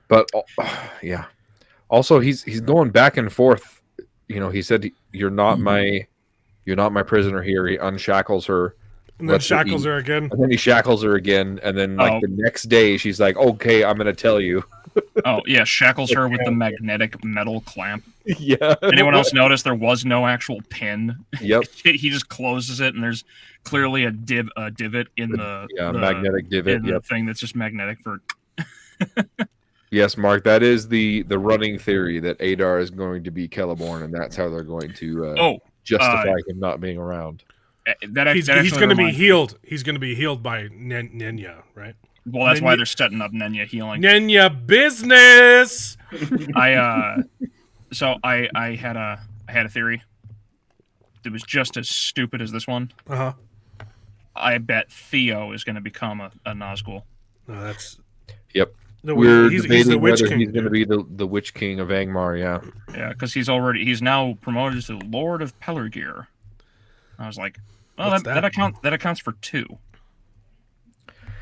E: But yeah. Also, he's going back and forth. You know, he said, "You're not my prisoner here." He unshackles her,
C: And then shackles her again.
E: and then he shackles her again, and then like the next day, she's like, "Okay, I'm going to tell you."
F: Oh yeah, shackles her with the magnetic metal clamp.
E: Yeah.
F: Anyone else notice there was no actual pin?
E: Yep.
F: He just closes it, and there's clearly a divot in the
E: magnetic divot.
F: in the thing that's just magnetic for.
E: Yes, Mark, that is the running theory that Adar is going to be Celeborn, and that's how they're going to justify him not being around.
C: He's going to be healed. He's going to be healed by Nenya, right?
F: Well, that's why they're setting up Nenya healing.
C: Nenya business.
F: I had a theory. It was just as stupid as this one.
C: Uh-huh.
F: I bet Theo is going to become a Nazgul.
C: No, that's...
E: Yep.
C: No,
E: We're
C: he's
E: debating
C: the Witch
E: whether
C: King.
E: he's going to be the Witch King of Angmar, yeah.
F: Yeah, because he's now promoted to Lord of Pelargir. I was like, oh, that accounts for 2.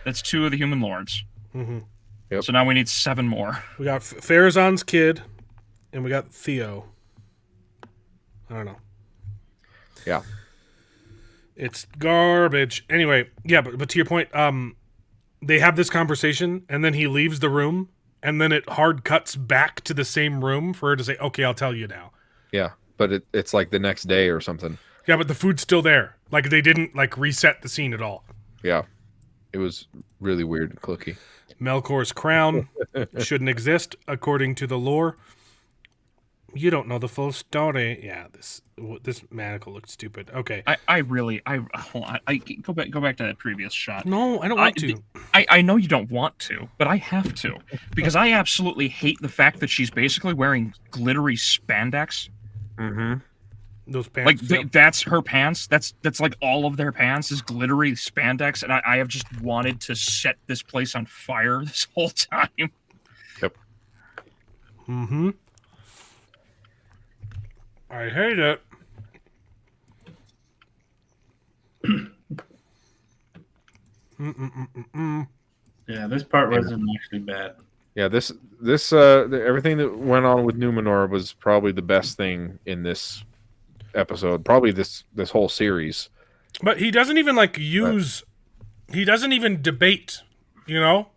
F: That's 2 of the human lords.
C: Mm-hmm.
E: Yep.
F: So now we need 7 more.
C: We got Farazan's kid, and we got Theo. I don't know.
E: Yeah.
C: It's garbage. Anyway, yeah, but to your point, they have this conversation, and then he leaves the room, and then it hard cuts back to the same room for her to say, "Okay, I'll tell you now."
E: Yeah, but it's like the next day or something.
C: Yeah, but the food's still there. Like they didn't like reset the scene at all.
E: Yeah, it was really weird and clicky.
C: Melkor's crown shouldn't exist according to the lore. You don't know the full story. Yeah, this manacle looked stupid. Okay.
F: I really hold on. I go back to that previous shot.
C: No, I don't want to.
F: I know you don't want to, but I have to because I absolutely hate the fact that she's basically wearing glittery spandex.
E: Mm-hmm.
C: Those
F: Like
C: pants.
F: that's her pants. That's like all of their pants is glittery spandex, and I have just wanted to set this place on fire this whole time.
E: Yep.
C: Mm-hmm. I hate it.
D: Yeah, this part wasn't actually bad.
E: Yeah, this everything that went on with Numenor was probably the best thing in this episode. Probably this whole series.
C: But he doesn't even like use. He doesn't even debate. You know.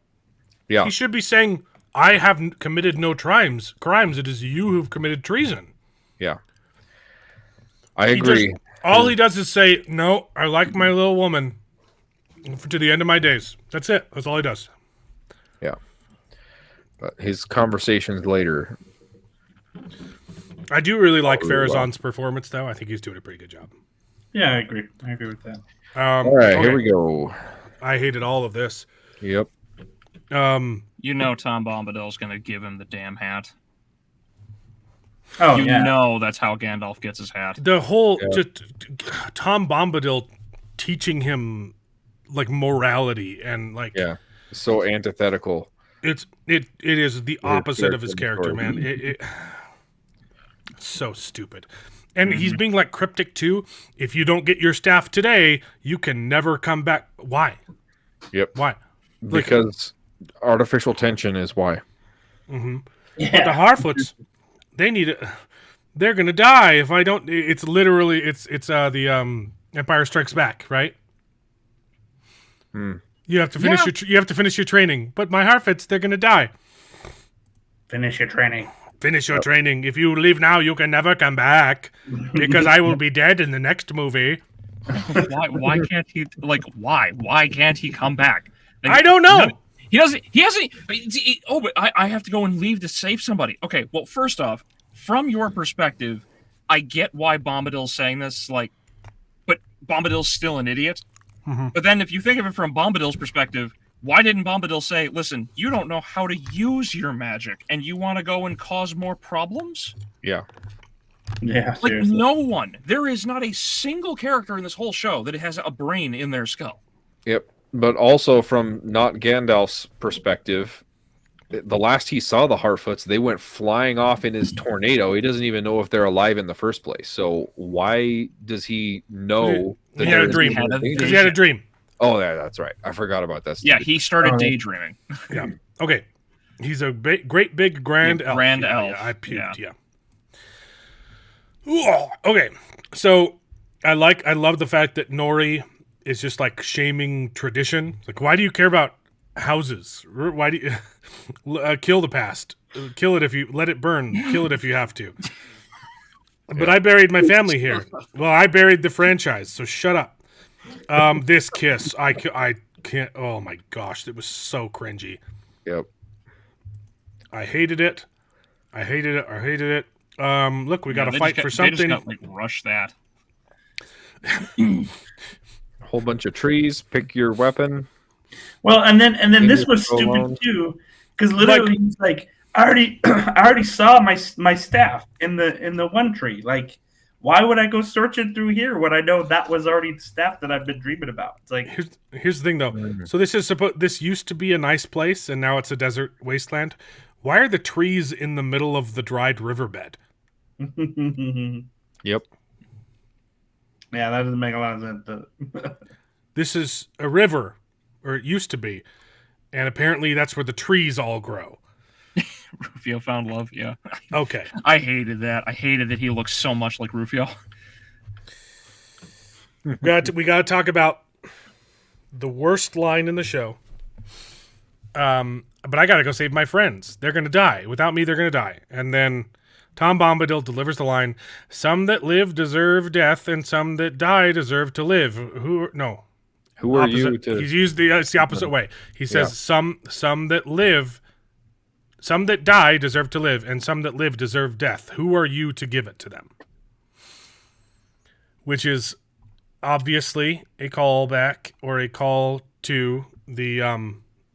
E: Yeah.
C: He should be saying, "I have committed no crimes. It is you who've committed treason."
E: Yeah. I agree.
C: All he does is say, "No, I like my little woman to the end of my days." That's it. That's all he does.
E: Yeah. But his conversations later.
C: I do really like
E: really
C: Farazan's performance, though. I think he's doing a pretty good job.
D: Yeah, I agree. I agree with that.
E: All right,
C: okay.
E: here we go.
C: I hated all of this.
E: Yep.
F: You know Tom Bombadil's gonna give him the damn hat.
D: Oh,
F: You
D: yeah.
F: know that's how Gandalf gets his hat.
C: The whole just Tom Bombadil teaching him like morality and like
E: Yeah. So antithetical.
C: it is the opposite of his
E: character
C: character, man. It's so stupid. And he's being like cryptic too. If you don't get your staff today, you can never come back. Why?
E: Yep.
C: Why?
E: Because artificial tension is why.
C: But the Harfoots, they need it. They're gonna die if I don't. It's literally it's the Empire Strikes Back, right? You have to finish you have to finish your training. But my Harfoots, they're gonna die.
D: Finish your training.
C: Finish your training. If you leave now, you can never come back because I will be dead in the next movie.
F: Why can't he why can't he come back? Like,
C: I don't know.
F: He hasn't. But I have to go and leave to save somebody. Okay, well, first off, from your perspective, I get why Bombadil's saying this. Like, but Bombadil's still an idiot. But then, if you think of it from Bombadil's perspective, why didn't Bombadil say, "Listen, you don't know how to use your magic, and you want to go and cause more problems"?
E: Yeah.
D: Yeah,
F: Like,
D: seriously.
F: no one. There is not a single character in this whole show that has a brain in their skull.
E: Yep. But also from not Gandalf's perspective, the last he saw the Harfoots, they went flying off in his tornado. He doesn't even know if they're alive in the first place. So why does he know that
C: He had a
E: they're-
C: dream.
F: had a
C: Because he had a dream.
E: Oh, yeah, that's right. I forgot about that.
F: Yeah, he started
D: Oh.
F: daydreaming.
C: Yeah. Okay. He's a great big grand elf.
F: grand
C: Yeah,
F: elf.
C: Yeah, I puked. Yeah. Ooh, okay. So I love the fact that Nori is just like shaming tradition. Like, why do you care about houses? Why do you kill the past? Kill it if you let it burn. Kill it if you have to. But I buried my family here. Well, I buried the franchise. So shut up. This kiss, I can't. Oh my gosh, it was so cringy.
E: Yep.
C: I hated it. Look, we got to
F: They
C: fight
F: just
C: for
F: got- They just
C: something.
F: got, like, rush that.
E: A whole bunch of trees. Pick your weapon.
D: Well, and then
E: Maybe
D: this was
E: go
D: stupid
E: along.
D: too, because literally he's like, I already saw my staff in the one tree. Like, why would I go searching through here when I know that was already the staff that I've been dreaming about? It's like,
C: Here's the thing, though. So this used to be a nice place, and now it's a desert wasteland. Why are the trees in the middle of the dried riverbed?
E: Yep.
D: yeah, that doesn't make a lot of sense.
C: This is a river, or it used to be, and apparently that's where the trees all grow.
F: Rufio found love. Yeah,
C: Okay.
F: I hated that. I hated that he looks so much like Rufio.
C: We got to talk about the worst line in the show. But I got to go save my friends. They're going to die. Without me, they're going to die. And then Tom Bombadil delivers the line, "Some that live deserve death, and some that die deserve to live." Who are you to... He's used it's the opposite way. He says, some that live, some that die deserve to live, and some that live deserve death. Who are you to give it to them? Which is obviously a callback or a call to the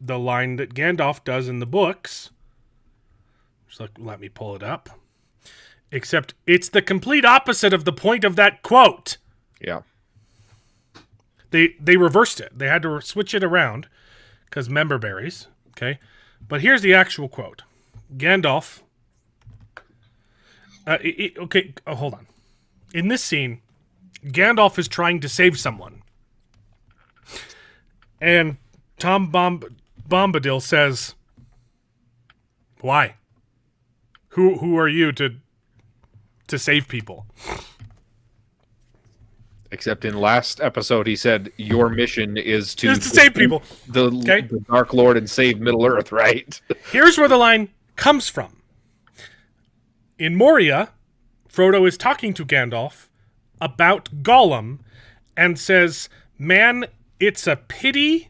C: line that Gandalf does in the books. Just let me pull it up. Except it's the complete opposite of the point of that quote.
E: Yeah.
C: They reversed it. They had to switch it around because member berries. Okay. But here's the actual quote. Gandalf. Hold on. In this scene, Gandalf is trying to save someone. And Tom Bombadil says, "Why? Who are you to save people?"
E: Except in last episode, he said, "Your mission is to
C: save people."
E: The Dark Lord and save Middle Earth, right?
C: Here's where the line comes from. In Moria, Frodo is talking to Gandalf about Gollum and says, "Man, it's a pity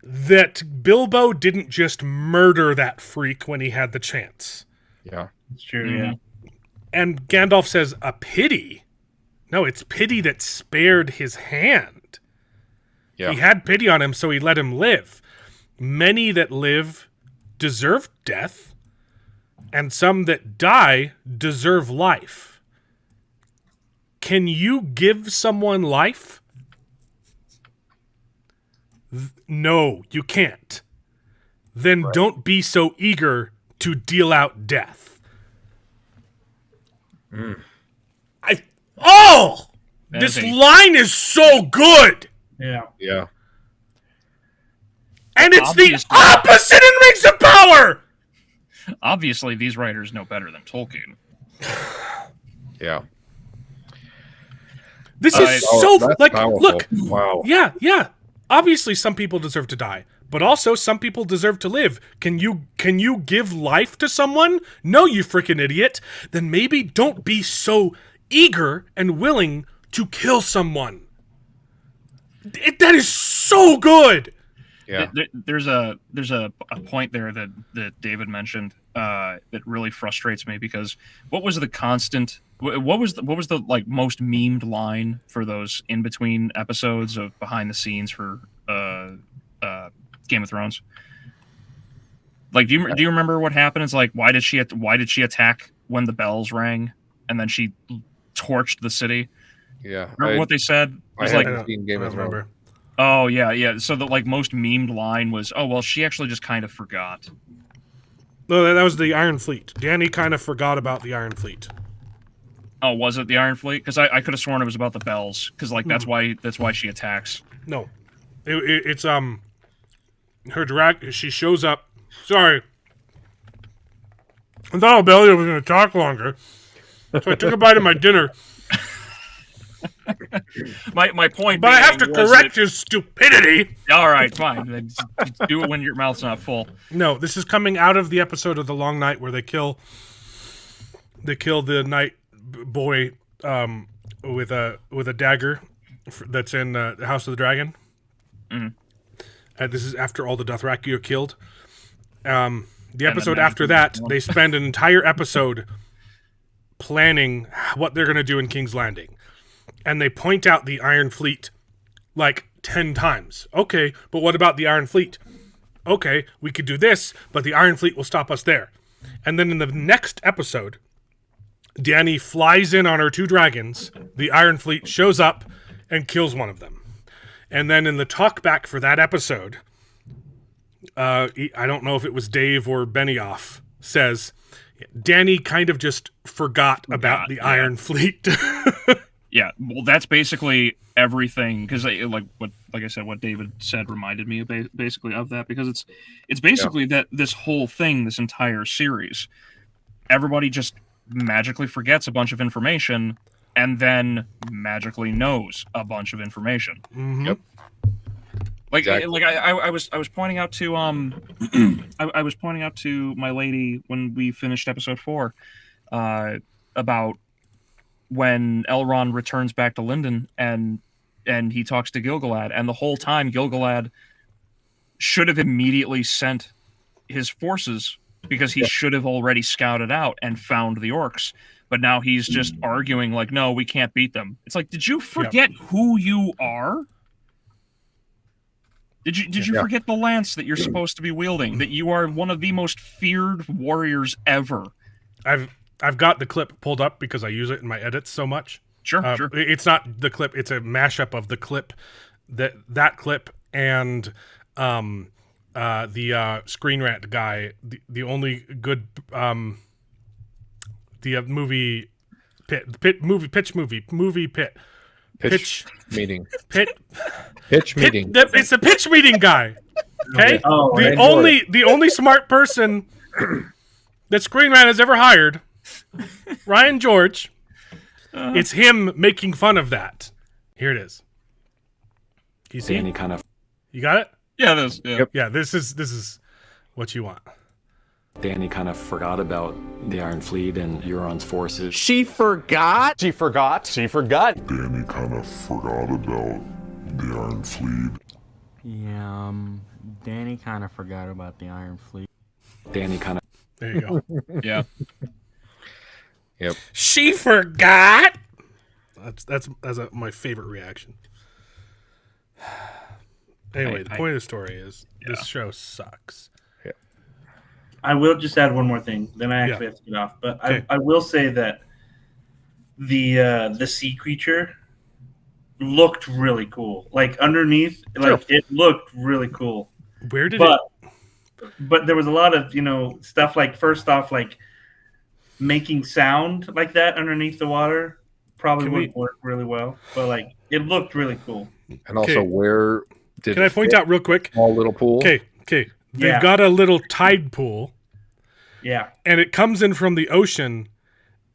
C: that Bilbo didn't just murder that freak when he had the chance."
E: Yeah.
D: It's true, yeah.
C: And Gandalf says, "A pity? No, it's pity that spared his hand.
E: Yeah.
C: He had pity on him, so he let him live. Many that live deserve death, and some that die deserve life. Can you give someone life? No, you can't. Then don't be so eager to deal out death." This line is so good.
D: Yeah.
E: Yeah.
C: And it's the opposite in Rings of Power.
F: Obviously, these writers know better than Tolkien.
E: Yeah.
C: This is so like
E: powerful.
C: Look.
E: Wow.
C: Yeah. Obviously, some people deserve to die, but also some people deserve to live. Can you give life to someone? No, you freaking idiot. Then maybe don't be so eager and willing to kill someone. That is so good.
E: Yeah.
F: There's a point there that David mentioned that really frustrates me because what was the constant? What was the like most memed line for those in between episodes of behind the scenes for Game of Thrones? Like, do you remember what happened? It's like why did she attack when the bells rang and then she torched the city?
E: Yeah.
F: Remember what they said? It was
E: I
F: like,
E: haven't seen Game of Thrones.
F: oh yeah. So the like most memed line was, "Oh well, she actually just kind of forgot."
C: No, that was the Iron Fleet. Danny kind of forgot about the Iron Fleet.
F: Oh, was it the Iron Fleet? Because I could have sworn it was about the bells. Because like that's why she attacks.
C: No, it's her drag. She shows up. Sorry, I thought Belia was going to talk longer, so I took a bite of my dinner.
F: My point,
C: but I have to correct his stupidity.
F: All right, fine. Then just do it when your mouth's not full.
C: No, this is coming out of the episode of The Long Night where they kill the night boy with a dagger that's in the House of the Dragon.
F: Mm.
C: This is after all the Dothraki are killed. The episode after that, they spend an entire episode planning what they're going to do in King's Landing. And they point out the Iron Fleet like 10 times. Okay, but what about the Iron Fleet? Okay, we could do this, but the Iron Fleet will stop us there. And then in the next episode, Dany flies in on her 2 dragons. The Iron Fleet shows up and kills one of them. And then in the talkback for that episode, I don't know if it was Dave or Benioff, says Dany kind of just forgot about the Iron Fleet.
F: Yeah, well, that's basically everything because like I said, what David said reminded me of basically of that because it's basically that this whole thing, this entire series, everybody just magically forgets a bunch of information and then magically knows a bunch of information.
C: Mm-hmm.
E: Yep.
F: Like
E: Exactly.
F: like I was pointing out to I was pointing out to my lady when we finished episode 4 about when Elrond returns back to Lindon and he talks to Gilgalad, and the whole time Gilgalad should have immediately sent his forces because he should have already scouted out and found the orcs. But now he's just arguing like, no, we can't beat them. It's like, did you forget who you are? Did you forget the lance that you're supposed to be wielding? That you are one of the most feared warriors ever.
C: I've got the clip pulled up because I use it in my edits so much.
F: Sure.
C: It's not the clip; it's a mashup of the clip, that clip, and the Screen Rant guy. The only good the movie pit
E: meeting.
C: Pit.
E: Pitch meeting.
C: It's the pitch meeting guy. Okay,
D: Oh,
C: the only smart person that Screen Rant has ever hired, Ryan George. It's him making fun of that. Here it is. You see?
G: Danny kind of
C: You got it?
F: Yeah, those. Yeah.
C: Yeah. This is what you want.
G: forgot about the Iron Fleet and Euron's forces.
H: She forgot?
I: She forgot.
J: Danny kind of forgot about the Iron Fleet.
K: Yeah, Danny kind of forgot about the Iron Fleet.
G: Danny kind of.
C: There you go.
F: Yeah.
E: Yep.
C: She forgot. That's my favorite reaction. Anyway, the point of the story is this show sucks.
D: I will just add one more thing. Then I actually have to get off. But
C: Okay.
D: I will say that the sea creature looked really cool. Like underneath, like it looked really cool.
C: Where did
D: But there was a lot of stuff like first off like making sound like that underneath the water probably wouldn't work really well. But like it looked really cool.
E: And also, where did
C: Can I point out real quick?
E: small little pool?
C: Okay. They've got a little tide pool.
D: Yeah.
C: And it comes in from the ocean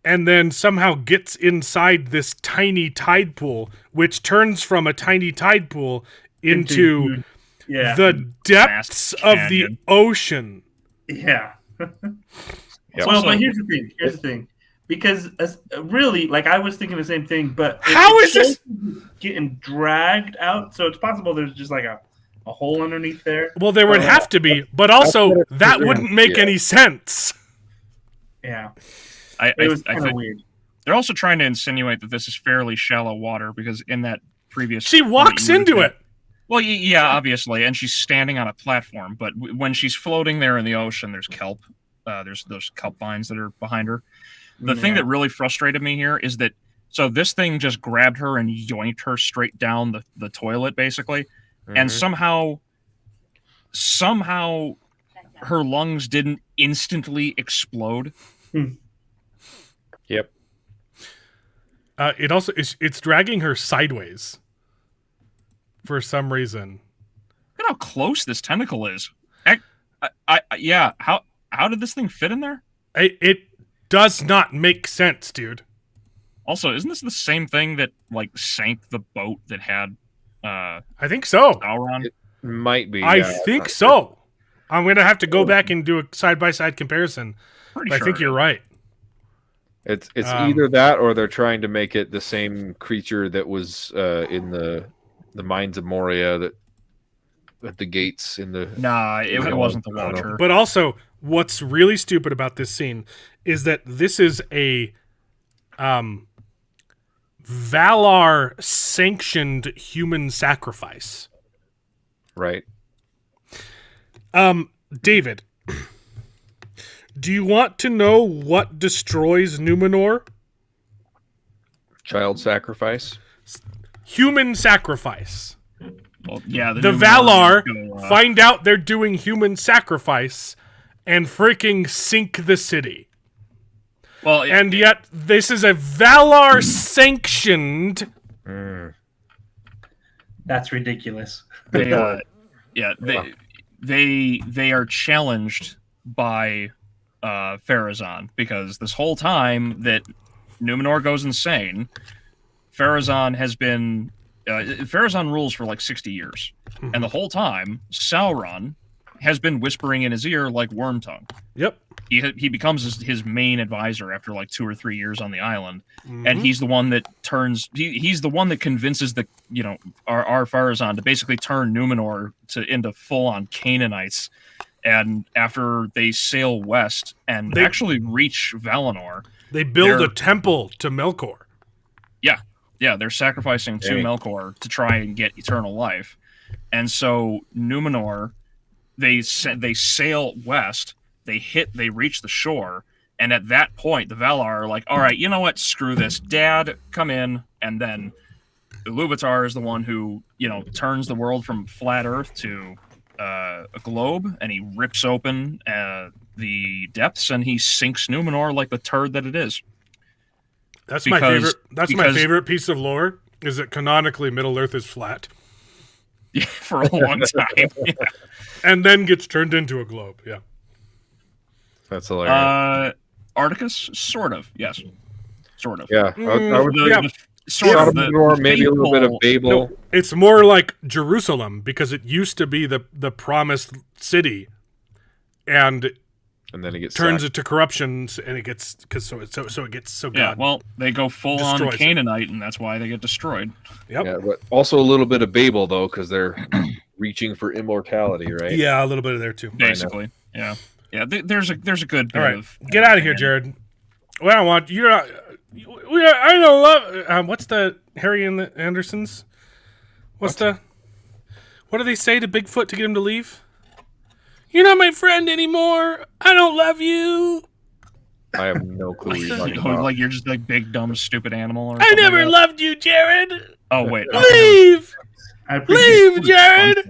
C: and then somehow gets inside this tiny tide pool, which turns from a tiny tide pool into the depths of the ocean.
D: Yeah.
E: Yep.
D: Well, but here's the thing. Because really, like I was thinking the same thing, but
C: how is this
D: getting dragged out? So it's possible there's just like a hole underneath there.
C: Well, there would have to be, but also that wouldn't make any sense.
D: Yeah.
F: It
D: was kind of weird.
F: They're also trying to insinuate that this is fairly shallow water because in that previous...
C: She walks into it.
F: Well, yeah, obviously, and she's standing on a platform, but when she's floating there in the ocean, there's kelp. There's those kelp vines that are behind her. The thing that really frustrated me here is that, so this thing just grabbed her and yoinked her straight down the toilet, basically, and somehow her lungs didn't instantly explode.
E: Yep.
C: It also it's dragging her sideways for some reason.
F: Look at how close this tentacle is. How did this thing fit in there?
C: It does not make sense, dude.
F: Also, isn't this the same thing that like sank the boat that had
C: I think so.
F: Sauron?
E: It might be.
C: I think so. I'm going to have to go back and do a side-by-side comparison. But I think you're right.
E: It's either that or they're trying to make it the same creature that was in the Mines of Moria that at the gates in the...
F: Nah, it wasn't the Watcher.
C: But also, what's really stupid about this scene is that this is a Valar-sanctioned human sacrifice.
E: Right.
C: David, do you want to know what destroys Numenor?
E: Child sacrifice.
C: Human sacrifice.
F: Well, yeah,
C: The Valar find out they're doing human sacrifice and freaking sink the city.
F: Well,
C: and yet this is a Valar sanctioned.
D: That's ridiculous.
F: they are challenged by Pharazôn, because this whole time that Numenor goes insane, Pharazôn has been Pharazôn rules for like 60 years, and the whole time Sauron has been whispering in his ear like Wormtongue.
C: Yep.
F: He becomes his main advisor after like 2 or 3 years on the island, and he's the one that he's the one that convinces our Pharazôn to basically turn Numenor into full on Canaanites. And after they sail west and actually reach Valinor,
C: they build a temple to Melkor.
F: Yeah, they're sacrificing to Melkor to try and get eternal life. And so Numenor, they sail west, they reach the shore, and at that point the Valar are like, all right, you know what, screw this, Dad, come in. And then Iluvatar is the one who, turns the world from flat earth to a globe, and he rips open the depths, and he sinks Numenor like the turd that it is.
C: That's my favorite. That's my favorite piece of lore. Is that canonically Middle Earth is flat?
F: Yeah, for a long time. Yeah.
C: And then gets turned into a globe. Yeah,
E: that's hilarious.
F: Articus, sort of. Yes, sort of.
E: Yeah, I would.
F: Sort of.
E: Maybe a little bit of Babel.
C: No, it's more like Jerusalem, because it used to be the promised city, and then it gets turns it to corruptions, and it gets it gets so
F: yeah.
C: God
F: Well, they go full on Canaanite, and that's why they get destroyed.
C: Yep.
E: Yeah, but also a little bit of Babel though, because they're reaching for immortality, right?
C: Yeah, a little bit of there too.
F: Basically, yeah. There's a good bit of.
C: Get out of here, Jared. Well, I don't want you're not. I don't love. What's the Harry and the Andersons? What do they say to Bigfoot to get him to leave? You're not my friend anymore. I don't love you.
E: I have no clue what you're talking about.
F: Like you're just like big, dumb, stupid animal. Or
C: I never loved you, Jared.
F: Oh wait,
C: leave, leave, Jared.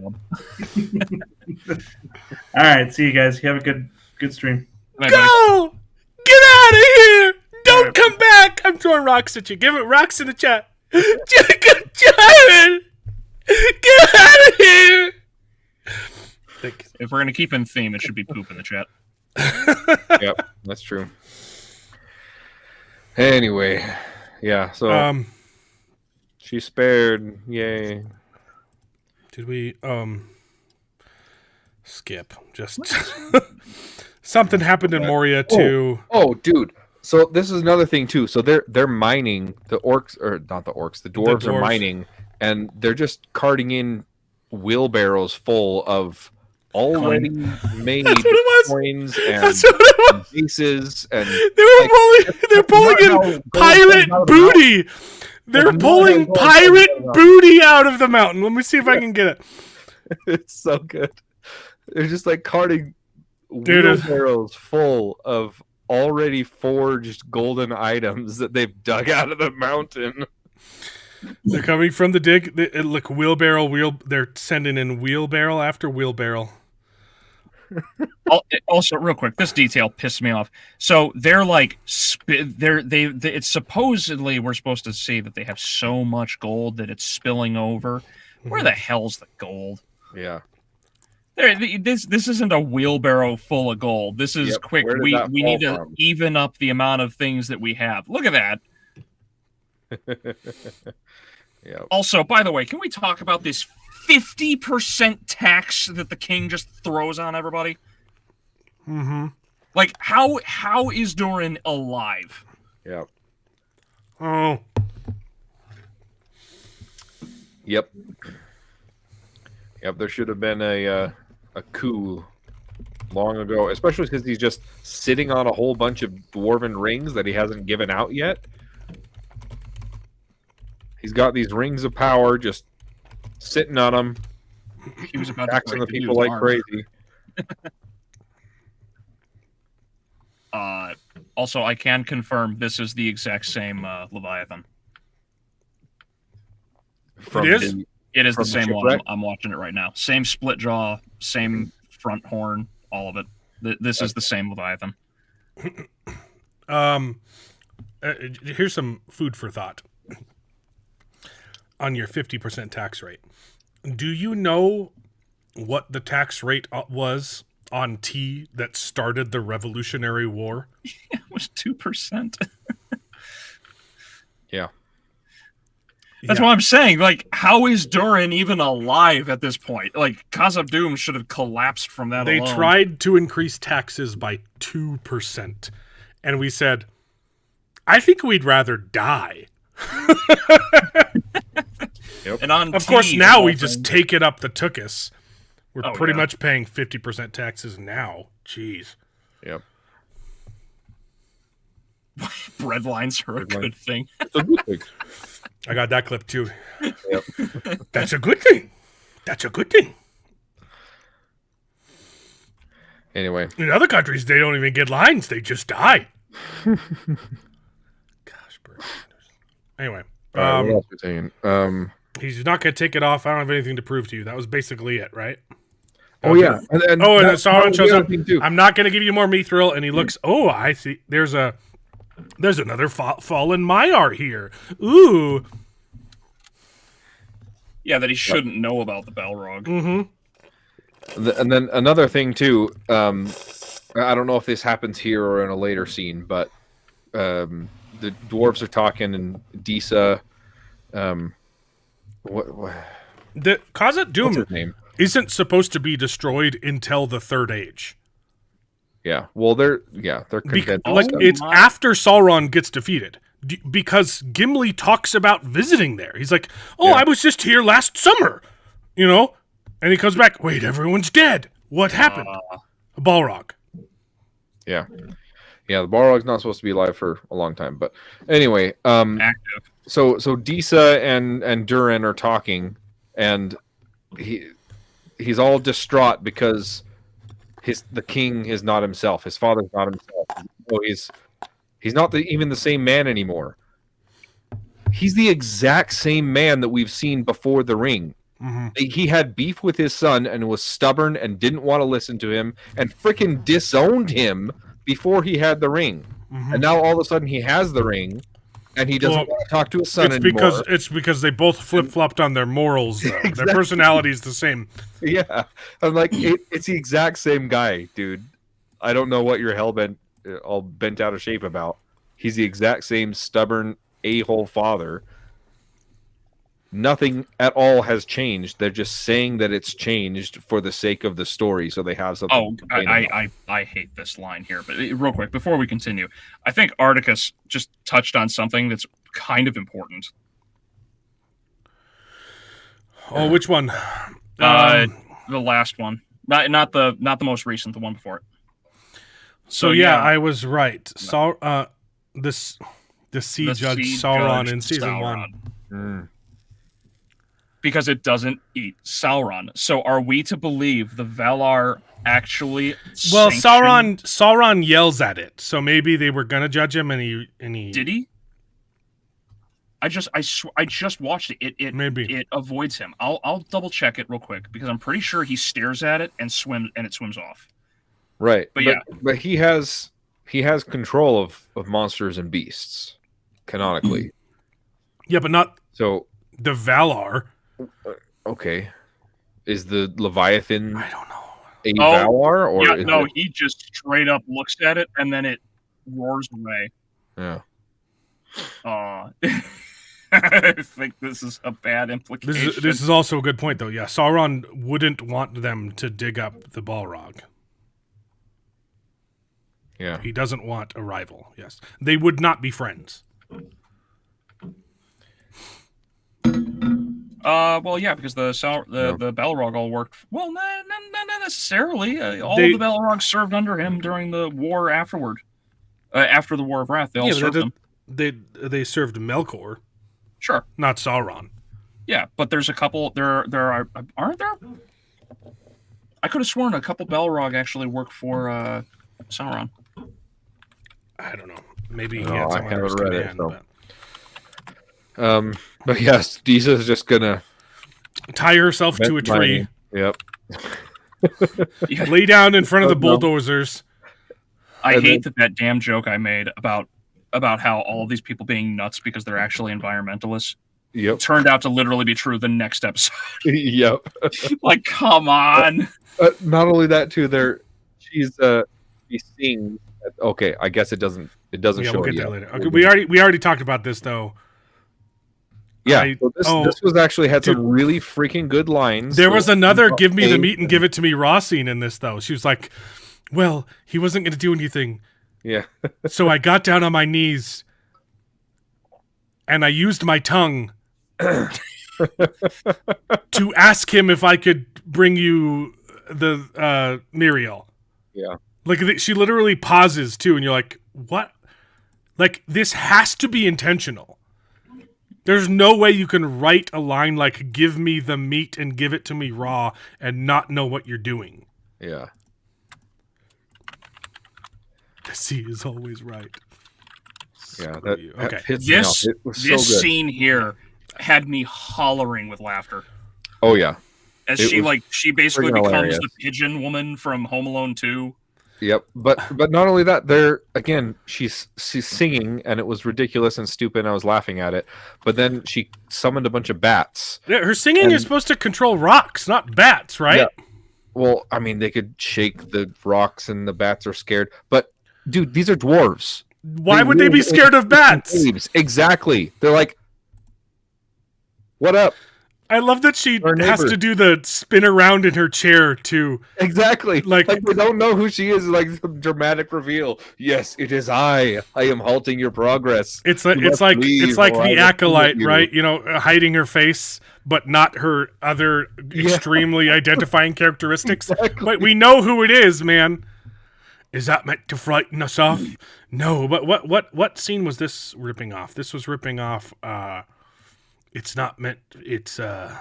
D: All right, see you guys. You have a good stream.
C: Go, get out of here. Don't come back. I'm throwing rocks at you. Give it rocks in the chat. Jared, get out of here.
F: If we're gonna keep in theme, it should be poop in the chat.
E: Yep, that's true. Anyway, yeah. So she spared. Yay.
C: Did we skip? Just something happened in Moria too.
E: Oh, dude. So this is another thing too. So they're mining, the orcs, or not the orcs, the dwarves are mining, and they're just carting in wheelbarrows full of already made coins and bases, and
C: they're pulling in pirate booty. They're pulling pirate booty out of the mountain. Let me see if I can get it.
E: It's so good. They're just like carting wheelbarrows full of already forged golden items that they've dug out of the mountain.
C: They're coming from the dig. Look, wheelbarrow. They're sending in wheelbarrow after wheelbarrow.
F: Also, real quick, this detail pissed me off. So they're like, it's supposedly we're supposed to see that they have so much gold that it's spilling over. Where the hell's the gold?
E: Yeah.
F: This isn't a wheelbarrow full of gold. This is quick. We need to even up the amount of things that we have. Look at that.
E: Yeah.
F: Also, by the way, can we talk about this 50% tax that the king just throws on everybody?
C: Mm-hmm.
F: Like, how is Durin alive?
E: Yeah.
C: Oh.
E: Yep. There should have been a coup long ago, especially because he's just sitting on a whole bunch of dwarven rings that he hasn't given out yet. He's got these rings of power just sitting on them.
F: He was about
E: taxing the people like crazy.
F: Also, I can confirm this is the exact same Leviathan.
C: It is?
F: It is the same one. I'm watching it right now. Same split jaw, same front horn, all of it. This is the same Leviathan.
C: Here's some food for thought on your 50% tax rate. Do you know what the tax rate was on tea that started the Revolutionary War?
F: It was 2%.
E: Yeah.
F: That's what I'm saying. Like, how is Durin even alive at this point? Like, Khazad Dûm should have collapsed from that
C: They
F: alone.
C: tried to increase taxes by 2%. And we said, I think we'd rather die.
F: And on
C: Of course,
F: tea,
C: now
F: of
C: we
F: all
C: just
F: things.
C: take it up the tuchus. We're
F: Oh,
C: pretty
F: yeah.
C: much paying 50% taxes now. Jeez.
E: Yep.
F: Bread lines are a good thing.
E: It's a good thing.
C: I got that clip too.
E: Yep.
C: That's a good thing. That's a good thing.
E: Anyway,
C: In other countries, they don't even get lines. They just die. Gosh, Bernie Sanders. Anyway.
E: all right, what else are we saying?
C: He's not going to take it off. I don't have anything to prove to you. That was basically it, right?
E: Oh yeah, and
C: And then
E: that's
C: Sauron
E: probably
C: shows
E: the
C: up.
E: other thing, too.
C: I'm not going to give you more mithril, and he looks. Oh, I see. There's another fallen Maiar here. Ooh.
F: Yeah, that he shouldn't know about the Balrog.
C: Mm-hmm.
E: And then another thing too. I don't know if this happens here or in a later scene, but the dwarves are talking, and Disa. What
C: The Khazad
E: what's
C: Dûm
E: his name?
C: isn't supposed to be destroyed until the Third Age.
E: Yeah. Well, they're
C: Because,
E: condensed.
C: it's
F: my-
C: after Sauron gets defeated. Because Gimli talks about visiting there. He's like, "Oh,
E: Yeah.
C: I was just here last summer," you know. And he comes back. Wait, everyone's dead. What happened? A Balrog.
E: Yeah. Yeah, the Balrog's not supposed to be alive for a long time, but anyway,
F: Active.
E: so Disa and Durin are talking, and he's all distraught because the king is not himself. His father's not himself. So he's not even the same man anymore. He's the exact same man that we've seen before the ring.
C: Mm-hmm.
E: He had beef with his son and was stubborn and didn't want to listen to him and freaking disowned him before he had the ring.
C: Mm-hmm.
E: And now all of a sudden he has the ring and he doesn't
C: Well,
E: want to talk to his son
C: It's
E: anymore.
C: because they both flip flopped on their morals. Though.
E: Exactly.
C: Their personality is the same.
E: Yeah. I'm like, it's the exact same guy, dude. I don't know what you're hell-bent, all bent out of shape about. He's the exact same stubborn a-hole father. Nothing at all has changed. They're just saying that it's changed for the sake of the story, so they have something.
F: Oh,
E: to complain about.
F: I hate this line here. But real quick, before we continue, I think Articus just touched on something that's kind of important.
C: Oh, which one?
F: The last one, not the most recent, the one before it.
C: So yeah, I was right. The sea judge
F: sea
C: Sauron
F: judge
C: in season
F: Sauron.
C: 1.
F: Because it doesn't eat Sauron. So are we to believe the Valar actually?
C: Well,
F: sanctioned-
C: Sauron yells at it, so maybe they were gonna judge him, and he
F: did he? I just watched it. It
C: Maybe.
F: it avoids him. I'll double check it real quick because I'm pretty sure he stares at it and it swims off.
E: Right.
F: But yeah.
E: But he has control of monsters and beasts, canonically.
C: Yeah, but not
E: So
C: the Valar.
E: okay. Is the Leviathan
C: I don't know.
E: a
F: Oh,
E: Valar or
F: Yeah,
E: is
F: no,
E: it,
F: he just straight up looks at it and then it roars away.
E: yeah.
F: I think this is a bad implication.
C: This is also a good point, though. Yeah, Sauron wouldn't want them to dig up the Balrog.
E: Yeah.
C: He doesn't want a rival. Yes, they would not be friends.
F: Well, yeah, because the Balrog all worked. Well, not necessarily. All
C: They-
F: of the Balrogs served under him during the war afterward. After the War of Wrath, they all served him.
C: They served Melkor,
F: Sure.
C: not Sauron.
F: Yeah, but there's a couple. There are, aren't there? I could have sworn a couple Balrog actually worked for Sauron.
C: I don't know. Maybe he
E: No,
C: had
E: I
C: someone under his
E: haven't read it,
C: command,
E: so. But yes, Disa's just gonna
C: but tie herself to a tree,
E: Yep.
C: lay down in front of the
E: No.
C: bulldozers.
F: I hate that damn joke I made about how all of these people being nuts because they're actually environmentalists.
E: Yep.
F: Turned out to literally be true the next episode.
E: Yep.
F: Like, come on.
E: Not only that, too. She sings. Okay, I guess it doesn't show
C: we'll get
E: it
C: there
E: yet.
C: later. Okay, we already talked about this though.
E: Yeah, this was actually had some really freaking good lines.
C: There was another "give me the meat and give it to me" raw scene in this though. She was like, "Well, he wasn't going to do anything."
E: Yeah.
C: So I got down on my knees and I used my tongue to ask him if I could bring you the Muriel.
E: Yeah.
C: Like she literally pauses too, and you're like, "What?" Like this has to be intentional. There's no way you can write a line like "give me the meat and give it to me raw" and not know what you're doing.
E: Yeah.
C: C is always right.
E: Yeah.
C: Okay.
F: This
E: so
F: scene here had me hollering with laughter.
E: Oh yeah.
F: As she basically becomes
E: hilarious.
F: the pigeon woman from Home Alone 2.
E: Yep, but not only that, she's singing, and it was ridiculous and stupid, and I was laughing at it. But then she summoned a bunch of bats.
C: Yeah, her singing is supposed to control rocks, not bats, right?
E: Yeah. Well, I mean, they could shake the rocks, and the bats are scared. But dude, these are dwarves.
C: Why would they be scared of bats?
E: Exactly. They're like, "What up?"
C: I love that she has to do the spin around in her chair too.
E: Exactly.
C: Like
E: we don't know who she is. Like some dramatic reveal. Yes, it is I. I am halting your progress.
C: It's like the acolyte, right? You know, hiding her face, but not her other extremely identifying characteristics.
E: Exactly.
C: But we know who it is, man. Is that meant to frighten us off? No. But what scene was this ripping off? This was ripping off. It's not meant. It's I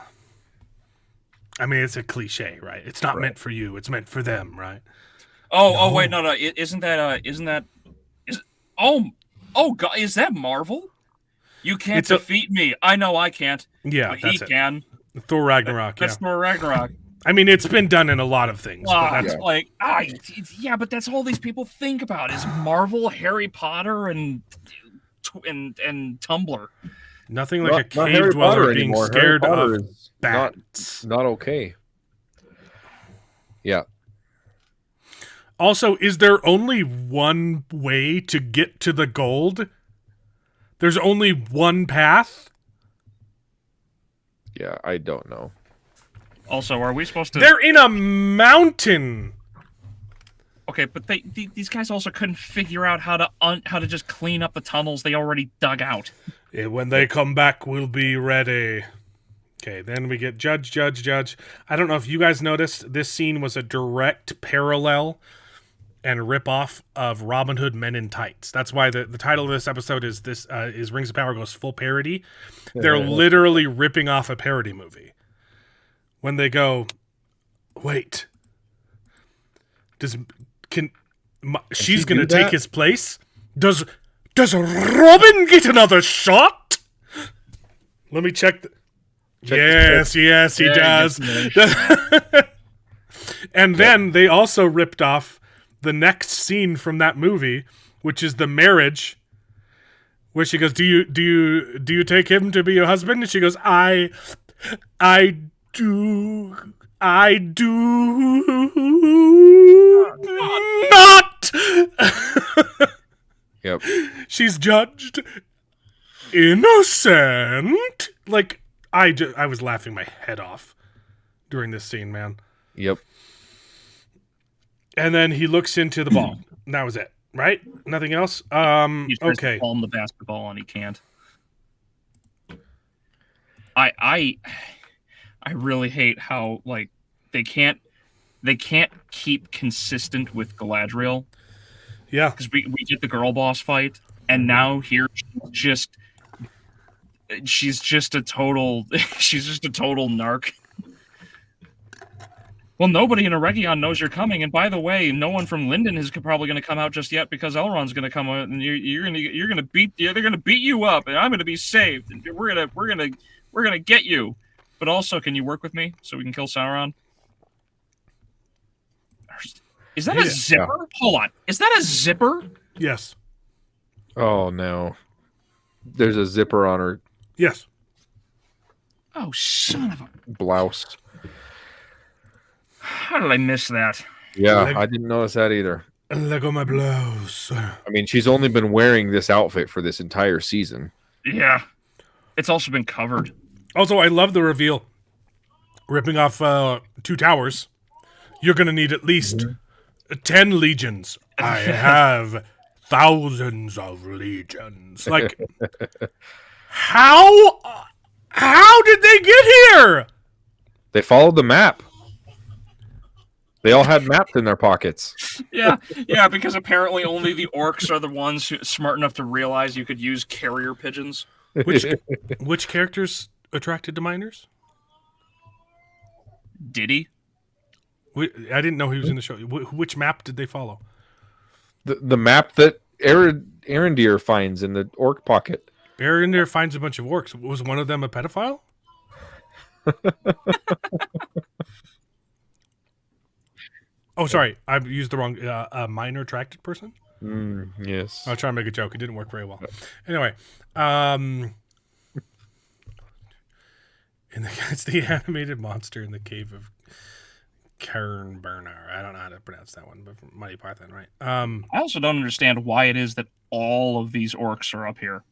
C: mean, it's a cliche, right? It's not meant for you. It's meant for them, right?
F: Wait, no. Isn't that God, is that Marvel? You can't defeat me. I know I can't.
C: Yeah,
F: but he can.
C: Thor Ragnarok.
F: That's Thor Ragnarok.
C: I mean, it's been done in a lot of things.
F: But that's all these people think about is Marvel, Harry Potter, and Tumblr.
C: Nothing like a cave dweller being scared of bats.
E: Not okay. Yeah.
C: Also, is there only one way to get to the gold? There's only one path?
E: Yeah, I don't know.
F: Also, are we supposed to...
C: They're in a mountain!
F: Okay, but these guys also couldn't figure out how to just clean up the tunnels they already dug out.
C: When they come back, we'll be ready. Okay, then we get Judge. I don't know if you guys noticed, this scene was a direct parallel and rip-off of Robin Hood Men in Tights. That's why the title of this episode is Rings of Power goes full parody. They're literally ripping off a parody movie. When they go, wait, she's going to take his place? Does Robin get another shot? Let me check. Yes, he does. And then they also ripped off the next scene from that movie, which is the marriage, where she goes, "Do you take him to be your husband?" And she goes, I do not.
E: Yep.
C: She's judged innocent. Like I was laughing my head off during this scene, man.
E: Yep.
C: And then he looks into the ball. And that was it, right? Nothing else.
F: He's trying
C: Okay.
F: to palm the basketball and he can't. I really hate how like they can't keep consistent with Galadriel.
C: Yeah,
F: because we get the girl boss fight, and now here she's just a total narc. Well, nobody in Eregion knows you're coming, and by the way, no one from Linden is probably going to come out just yet because Elrond's going to come out, and they're going to beat you up, and I'm going to be saved, and we're gonna get you. But also, can you work with me so we can kill Sauron? Is that a zipper? Hold on. Is that a zipper?
C: Yes.
E: Oh no. There's a zipper on her
C: Yes.
F: Oh, son of a...
E: blouse.
F: How did I miss that?
E: Yeah,
C: Leg-
E: I didn't notice that either.
C: Lego my blouse.
E: I mean, she's only been wearing this outfit for this entire season.
F: Yeah. It's also been covered.
C: Also, I love the reveal. Ripping off 2 towers. You're going to need at least 10 legions. I have thousands of legions. Like, how did they get here?
E: They followed the map. They all had maps in their pockets.
F: Yeah, because apparently only the orcs are the ones smart enough to realize you could use carrier pigeons.
C: Which characters attracted to minors?
F: Did he?
C: I didn't know he was in the show. Which map did they follow?
E: The map that Arendir finds in the orc pocket.
C: Arendir finds a bunch of orcs. Was one of them a pedophile? Oh, sorry. I used the wrong a minor attracted person.
E: Yes.
C: I was trying to make a joke. It didn't work very well. Anyway, it's the animated monster in the cave of Cairnburner. I don't know how to pronounce that one, but from Mighty Python, right?
F: I also don't understand why it is that all of these orcs are up here.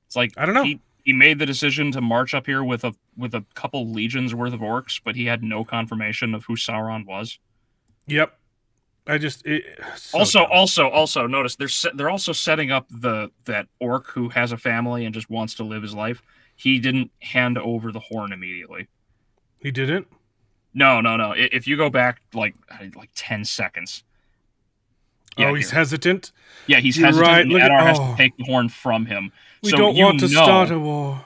F: It's like,
C: I don't know.
F: He made the decision to march up here with a couple legions worth of orcs, but he had no confirmation of who Sauron was.
C: Yep.
F: Also notice they're also setting up that orc who has a family and just wants to live his life. He didn't hand over the horn immediately.
C: He didn't?
F: No. If you go back like 10 seconds.
C: Yeah, he's hesitant.
F: Yeah, he's
C: You're
F: hesitant.
C: right.
F: And
C: Look
F: Adar
C: at-
F: has to take the horn from him.
C: We
F: So
C: don't
F: you
C: want to
F: know-
C: start a war.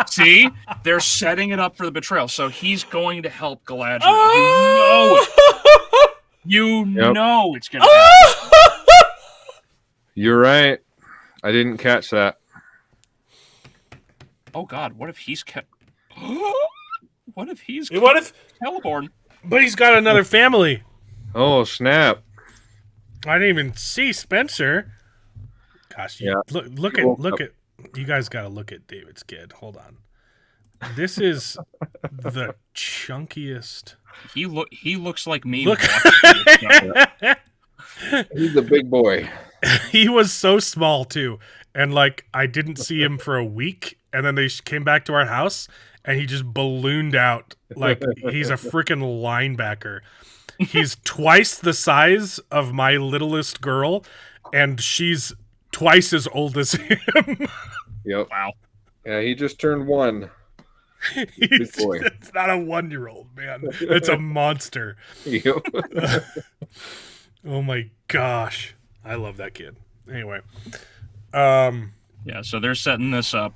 F: See, they're setting it up for the betrayal. So he's going to help Galadriel. You know it's going to happen.
E: You're right. I didn't catch that.
F: Oh God, what if he's kept? What if he's Celeborn?
C: But he's got another family.
E: Oh snap!
C: I didn't even see Spencer. Gosh, look at you guys got to look at David's kid. Hold on, this is the chunkiest.
F: He looks like me.
C: Look,
E: He's a big boy.
C: he was so small too, and like I didn't see him for a week, and then they came back to our house, and he just ballooned out like he's a freaking linebacker. He's twice the size of my littlest girl, and she's twice as old as him.
E: Yep.
F: Wow.
E: Yeah, he just turned 1. Big boy.
C: It's not a 1-year-old, man. It's a monster.
E: Yep.
C: Oh my gosh. I love that kid. Anyway.
F: Yeah, so they're setting this up.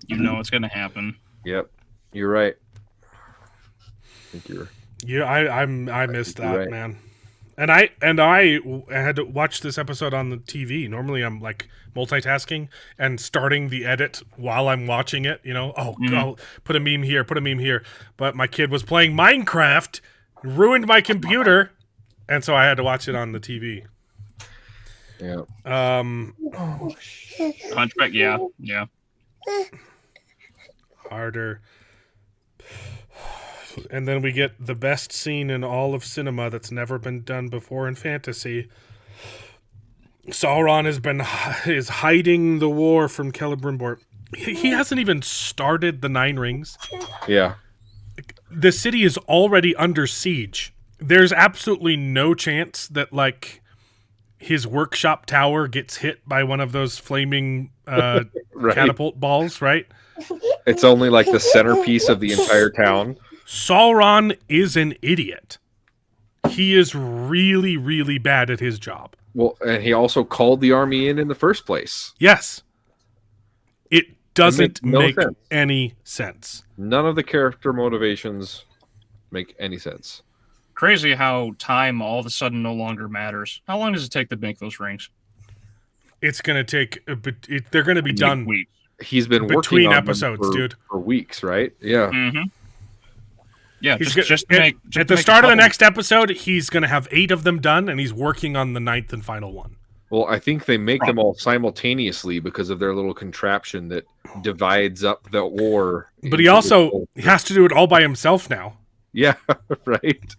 F: You know it's going to happen.
E: Yep. You're right. I think you're.
C: Yeah, I missed that,
E: right.
C: man. And I had to watch this episode on the TV. Normally I'm like multitasking and starting the edit while I'm watching it, you know. I'll put a meme here, But my kid was playing Minecraft, ruined my computer, and so I had to watch it on the TV.
E: Yeah.
F: Hunchback, yeah.
C: Harder. And then we get the best scene in all of cinema that's never been done before in fantasy. Sauron is hiding the war from Celebrimbor. He hasn't even started the Nine Rings.
E: Yeah.
C: The city is already under siege. There's absolutely no chance that like his workshop tower gets hit by one of those flaming
E: Right.
C: catapult balls, right?
E: It's only like the centerpiece of the entire town.
C: Sauron is an idiot. He is really, really bad at his job.
E: Well, and he also called the army in the first place.
C: Yes. It doesn't
E: no
C: make
E: sense.
C: any sense.
E: None of the character motivations make any sense.
F: Crazy how time all of a sudden no longer matters. How long does it take to make those rings?
C: It's going to take... they're going to be done
F: Weeks.
E: He's been
C: between
E: working on
C: episodes,
E: them
C: dude.
E: for weeks, right? Yeah.
F: Mm-hmm. Yeah,
C: He's
F: just
C: gonna,
F: to make
C: at the start of the next episode, he's going to have 8 of them done, and he's working on the 9th and final one.
E: Well, I think they make them all simultaneously because of their little contraption that divides up the ore.
C: But he also has to do it all by himself now.
E: Yeah, right.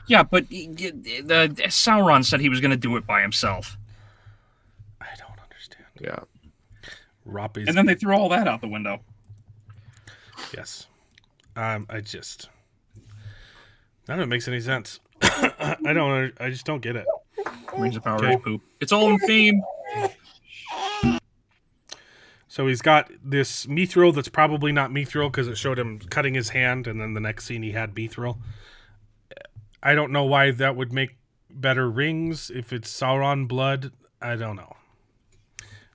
F: Yeah, but Sauron said he was going to do it by himself.
C: I don't understand.
E: Yeah.
C: Roppy's...
F: And then they threw all that out the window.
C: Yes. I just... None of it makes any sense. I just don't get it.
F: Rings of Power is poop. It's all in theme.
C: So he's got this mithril that's probably not mithril because it showed him cutting his hand, and then the next scene he had mithril. I don't know why that would make better rings if it's Sauron blood. I don't know.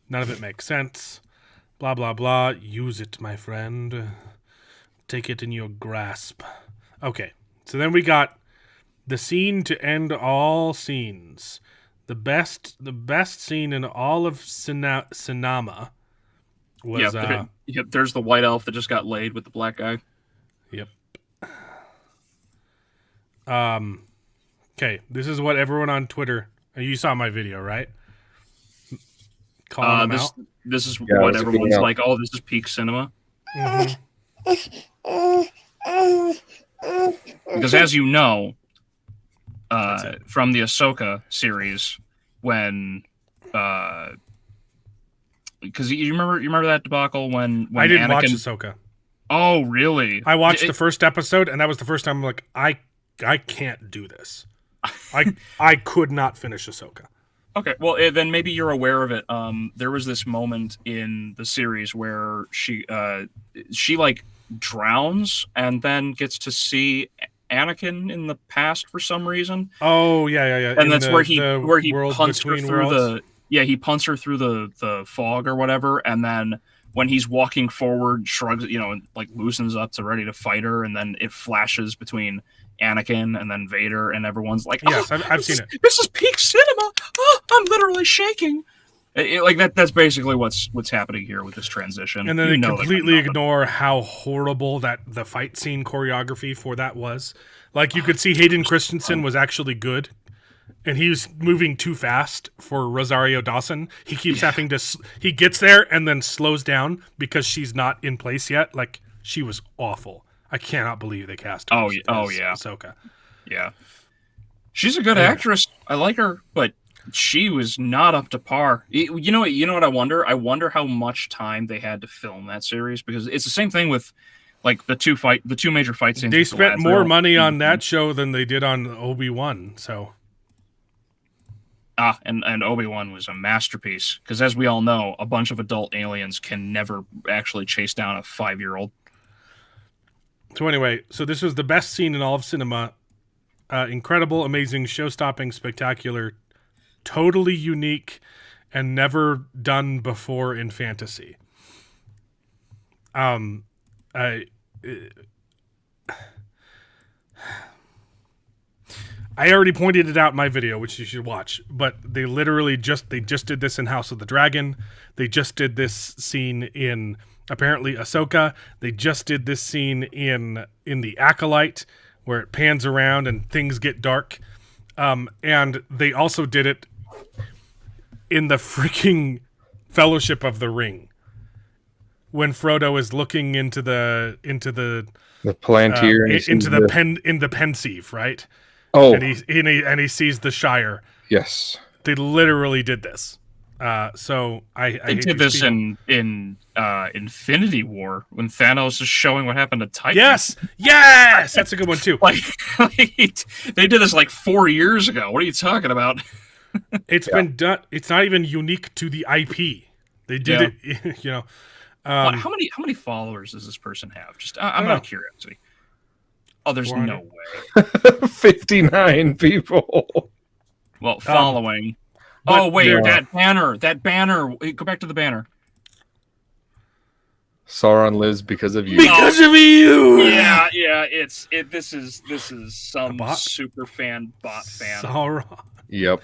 C: None of it makes sense. Blah, blah, blah. Use it, my friend. Take it in your grasp. Okay, so then we got the scene to end all scenes. The best scene in all of Cinema was...
F: there's the white elf that just got laid with the black guy.
C: Yep. Okay, this is what everyone on Twitter... You saw my video, right? Calling them out.
F: This is what everyone's like, oh, this is peak cinema.
C: Mm-hmm.
F: Because as you know, from the Ahsoka series, when because you remember that debacle when
C: I didn't
F: Anakin...
C: watch Ahsoka.
F: Oh, really?
C: I watched the first episode, and that was the first time I'm like, I can't do this. I could not finish Ahsoka.
F: Okay, well then maybe you're aware of it. There was this moment in the series where she like drowns and then gets to see Anakin in the past for some reason.
C: Oh yeah.
F: And that's where he punts her through
C: worlds.
F: he punts her through the fog or whatever, and then when he's walking forward, shrugs, and like loosens up to ready to fight her, and then it flashes between Anakin and then Vader, and everyone's like,
C: "Yes, I've seen it.
F: This is peak cinema. Oh, I'm literally shaking." Like that. That's basically what's happening here with this transition.
C: And then they completely ignore how horrible that the fight scene choreography for that was. Like you could see Hayden Christensen was actually good, and he was moving too fast for Rosario Dawson. He keeps having to. He gets there and then slows down because she's not in place yet. Like she was awful. I cannot believe they cast her as Ahsoka.
F: Yeah, she's a good actress. I like her, but she was not up to par. You know what I wonder? I wonder how much time they had to film that series, because it's the same thing with like the two major fight scenes.
C: They spent more money on that show than they did on Obi-Wan. So
F: and Obi-Wan was a masterpiece, because as we all know, a bunch of adult aliens can never actually chase down a 5-year-old.
C: So anyway, this was the best scene in all of cinema. Incredible, amazing, show-stopping, spectacular, totally unique, and never done before in fantasy. I already pointed it out in my video, which you should watch, but they literally just did this in House of the Dragon. They just did this scene in apparently Ahsoka. They just did this scene in The Acolyte, where it pans around and things get dark. And they also did it in the freaking Fellowship of the Ring, when Frodo is looking into the
E: Palantir,
C: into the Pensieve, right?
E: Oh,
C: and he sees the Shire.
E: Yes,
C: they literally did this. So
F: they did this in Infinity War, when Thanos is showing what happened to Titan.
C: Yes, that's a good one too.
F: like they did this like 4 years ago. What are you talking about?
C: It's been done. It's not even unique to the IP. They did it.
F: How many followers does this person have? Just I'm out of curiosity. Oh, there's 400. No way.
E: 59 people.
F: Well, following. Oh wait, that banner. Go back to the banner.
E: Sauron lives because of you.
C: Because of you.
F: Yeah. This is some super fan bot fan.
C: Sauron.
E: Yep.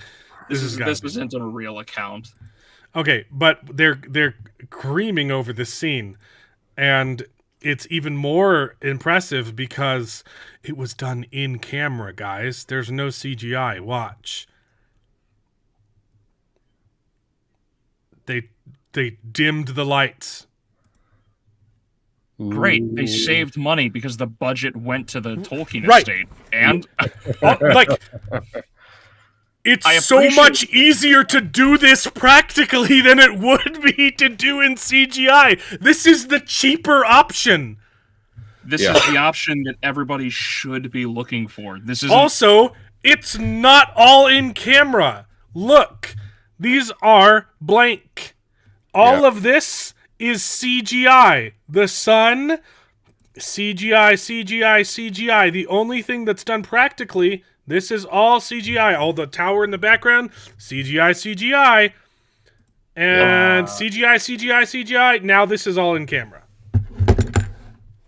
F: This isn't a real account.
C: Okay, but they're creaming over this scene, and it's even more impressive because it was done in camera, guys. There's no CGI. Watch. They dimmed the lights.
F: Great. They saved money because the budget went to the Tolkien
C: Right.
F: estate. And
C: Like, it's so much easier to do this practically than it would be to do in CGI. This is the cheaper option.
F: this is the option that everybody should be looking for. This is
C: Also, it's not all in camera. Look, these are blank. All of this is CGI. The sun, CGI, CGI, CGI. The only thing that's done practically, this is all CGI. All the tower in the background, CGI, CGI. And CGI, CGI, CGI. Now this is all in camera.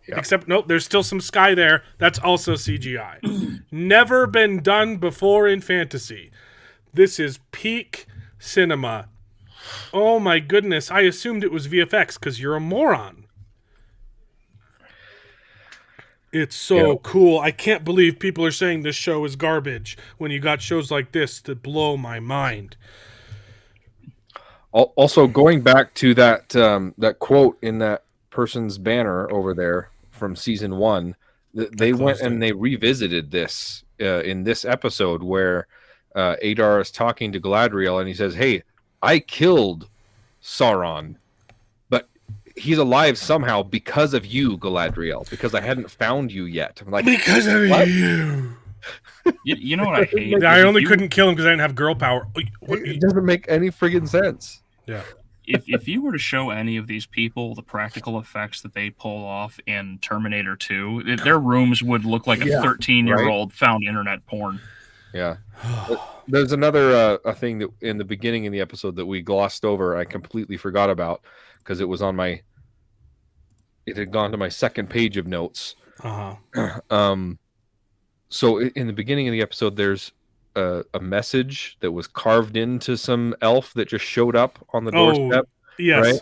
C: Except, nope, there's still some sky there. That's also CGI. Never been done before in fantasy. This is peak cinema. Oh my goodness, I assumed it was VFX because you're a moron. It's so cool. I can't believe people are saying this show is garbage when you got shows like this that blow my mind.
E: Also, going back to that that quote in that person's banner over there from season 1, they went and they revisited this in this episode where Adar is talking to Galadriel and he says, "Hey, I killed Sauron, but he's alive somehow because of you, Galadriel, because I hadn't found you yet." I'm like,
C: because of
E: what?
C: you.
F: You know what I hate?
C: I only couldn't kill him because I didn't have girl power.
E: It doesn't make any friggin' sense.
C: Yeah.
F: If you were to show any of these people the practical effects that they pull off in Terminator 2, their rooms would look like a 13-year-old found internet porn.
E: Yeah. There's another a thing that in the beginning of the episode that we glossed over, I completely forgot about because it was on it had gone to my second page of notes. So in the beginning of the episode, there's a message that was carved into some elf that just showed up on the doorstep.
C: Yes.
E: Right?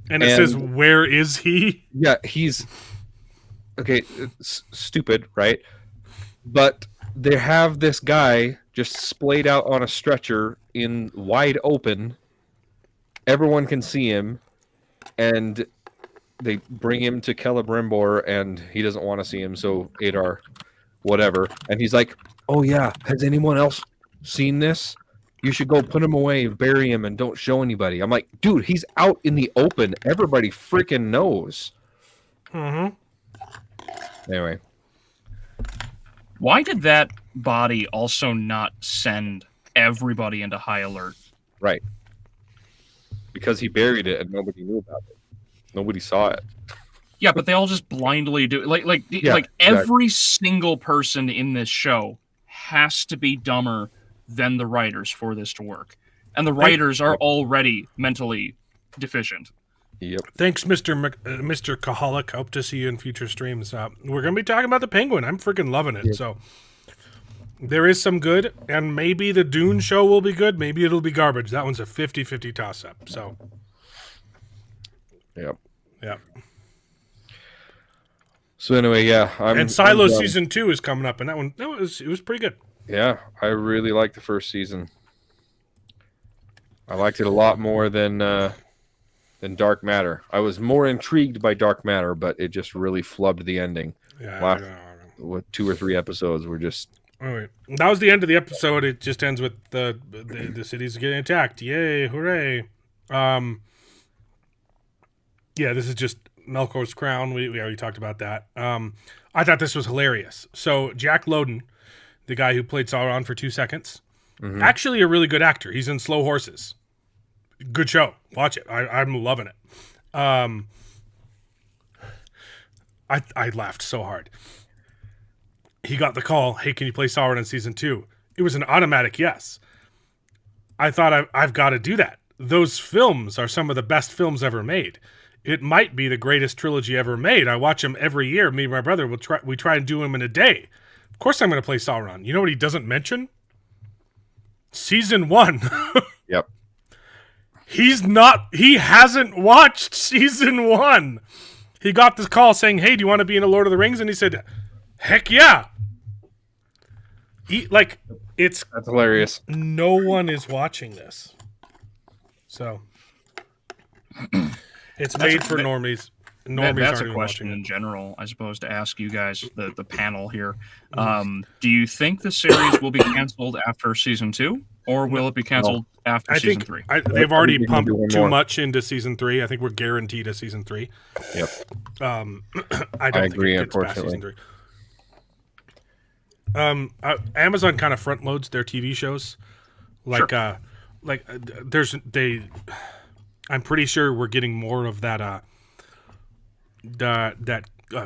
C: And it says, "Where is he?"
E: Yeah, he's okay. It's stupid, right? But they have this guy just splayed out on a stretcher in wide open. Everyone can see him, and they bring him to Celebrimbor, and he doesn't want to see him. So Adar, whatever, and he's like, "Oh yeah, has anyone else seen this? You should go put him away, bury him, and don't show anybody." I'm like, dude, he's out in the open. Everybody freaking knows.
C: Mm-hmm.
E: Anyway.
F: Why did that body also not send everybody into high alert?
E: Right. Because he buried it and nobody knew about it. Nobody saw it.
F: Yeah, but they all just blindly do it. Like every single person in this show has to be dumber than the writers for this to work. And the writers are already mentally deficient.
E: Yep.
C: Thanks, Mr. Kaholic. Hope to see you in future streams. We're going to be talking about the Penguin. I'm freaking loving it. Yep. So there is some good, and maybe the Dune show will be good. Maybe it'll be garbage. That one's a 50-50 toss-up. So,
E: yep.
C: Yep.
E: So anyway, yeah.
C: And Silo season 2 is coming up, and it was pretty good.
E: Yeah, I really liked the first season. I liked it a lot more than Dark Matter. I was more intrigued by Dark Matter, but it just really flubbed the ending.
C: Yeah.
E: With 2 or 3 episodes were just.
C: All right. That was the end of the episode. It just ends with the cities getting attacked. Yay! Hooray! Yeah, this is just Melkor's crown. We already talked about that. I thought this was hilarious. So Jack Lowden, the guy who played Sauron for 2 seconds, actually a really good actor. He's in Slow Horses. Good show. Watch it. I'm loving it. I laughed so hard. He got the call, "Hey, can you play Sauron in season 2?" It was an automatic yes. I thought I've got to do that. Those films are some of the best films ever made. It might be the greatest trilogy ever made. I watch them every year. Me and my brother we try and do them in a day. Of course I'm going to play Sauron. You know what he doesn't mention? Season 1.
E: Yep.
C: He hasn't watched season 1. He got this call saying, "Hey, do you want to be in a Lord of the Rings?" And he said, "Heck yeah!" That's
E: hilarious.
C: No one is watching this, so it's made for normies.
F: That's
C: aren't
F: a
C: even
F: question
C: watching
F: in
C: it.
F: general, I suppose, to ask you guys, the panel here. Do you think the series will be canceled after season 2, or will it be canceled after
C: I
F: season
C: think
F: 3?
C: they've already
E: they're gonna do
C: pumped
E: one
C: too
E: more.
C: much into season 3. I think we're guaranteed a season 3.
E: Yep.
C: I don't
E: agree,
C: think it gets past
E: unfortunately.
C: season 3. Amazon kind of front loads their TV shows, I'm pretty sure we're getting more of that.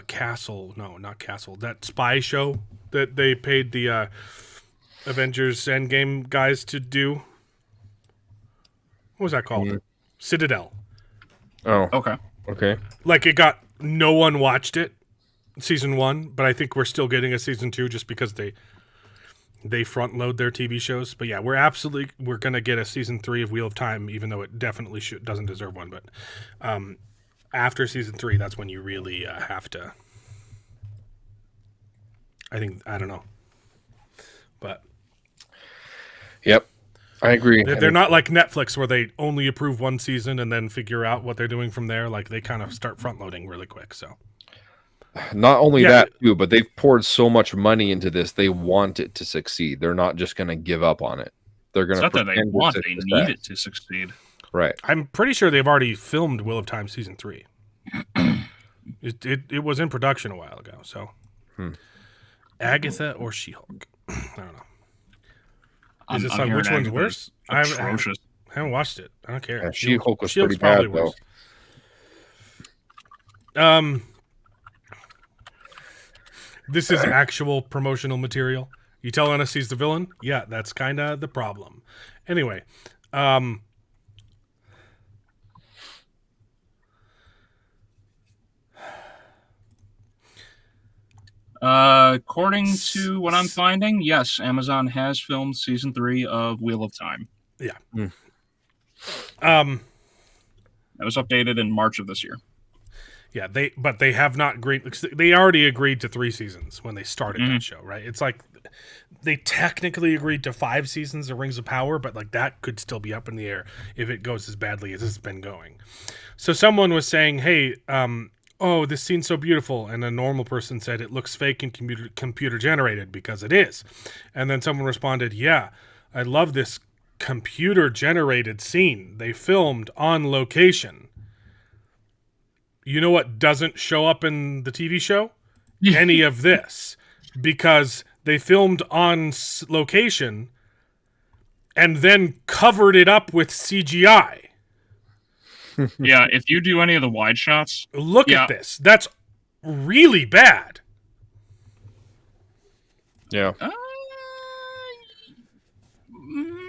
C: Castle, no, not Castle. That spy show that they paid the Avengers Endgame guys to do. What was that called? Citadel.
E: Oh,
F: Okay.
E: okay.
C: No one watched it, season 1, but I think we're still getting a season 2 just because they front load their TV shows. But yeah, we're gonna get a season 3 of Wheel of Time, even though it definitely doesn't deserve one. But after season 3, that's when you really have to. I don't know, but
E: Yep, I agree.
C: they're not like Netflix where they only approve one season and then figure out what they're doing from there. Like they kind of start front loading really quick. So
E: Not only
C: Yeah.
E: that too, but they've poured so much money into this. They want it to succeed. They're not just going to give up on it. They're going
F: It's
E: to
F: not that they want, they need it to succeed.
E: Right.
C: I'm pretty sure they've already filmed Wheel of Time season 3. It was in production a while ago. So Agatha or She-Hulk? I don't know. Is it
F: I'm
C: like
F: hearing
C: which one's
F: Agatha's
C: worse? I
F: atrocious.
C: haven't watched it. I don't care.
E: Yeah, She-Hulk was
C: She-Hulk's
E: pretty
C: probably
E: bad,
C: worse. This is actual promotional material. You telling us he's the villain? Yeah, that's kind of the problem. Anyway,
F: According to what I'm finding, yes, Amazon has filmed season 3 of Wheel of Time.
C: yeah.
F: That was updated in March of this year.
C: Yeah, they have not agreed. They already agreed to 3 seasons when they started that show, right? It's like they technically agreed to 5 seasons of Rings of Power, but like that could still be up in the air if it goes as badly as it's been going. So someone was saying, "Hey, oh, this scene's so beautiful," and a normal person said it looks fake and computer generated because it is. And then someone responded, "Yeah, I love this computer generated scene. They filmed on location." You know what doesn't show up in the TV show? Any of this. Because they filmed on location and then covered it up with CGI.
F: Yeah, if you do any of the wide shots,
C: Look at this. That's really bad.
E: Yeah.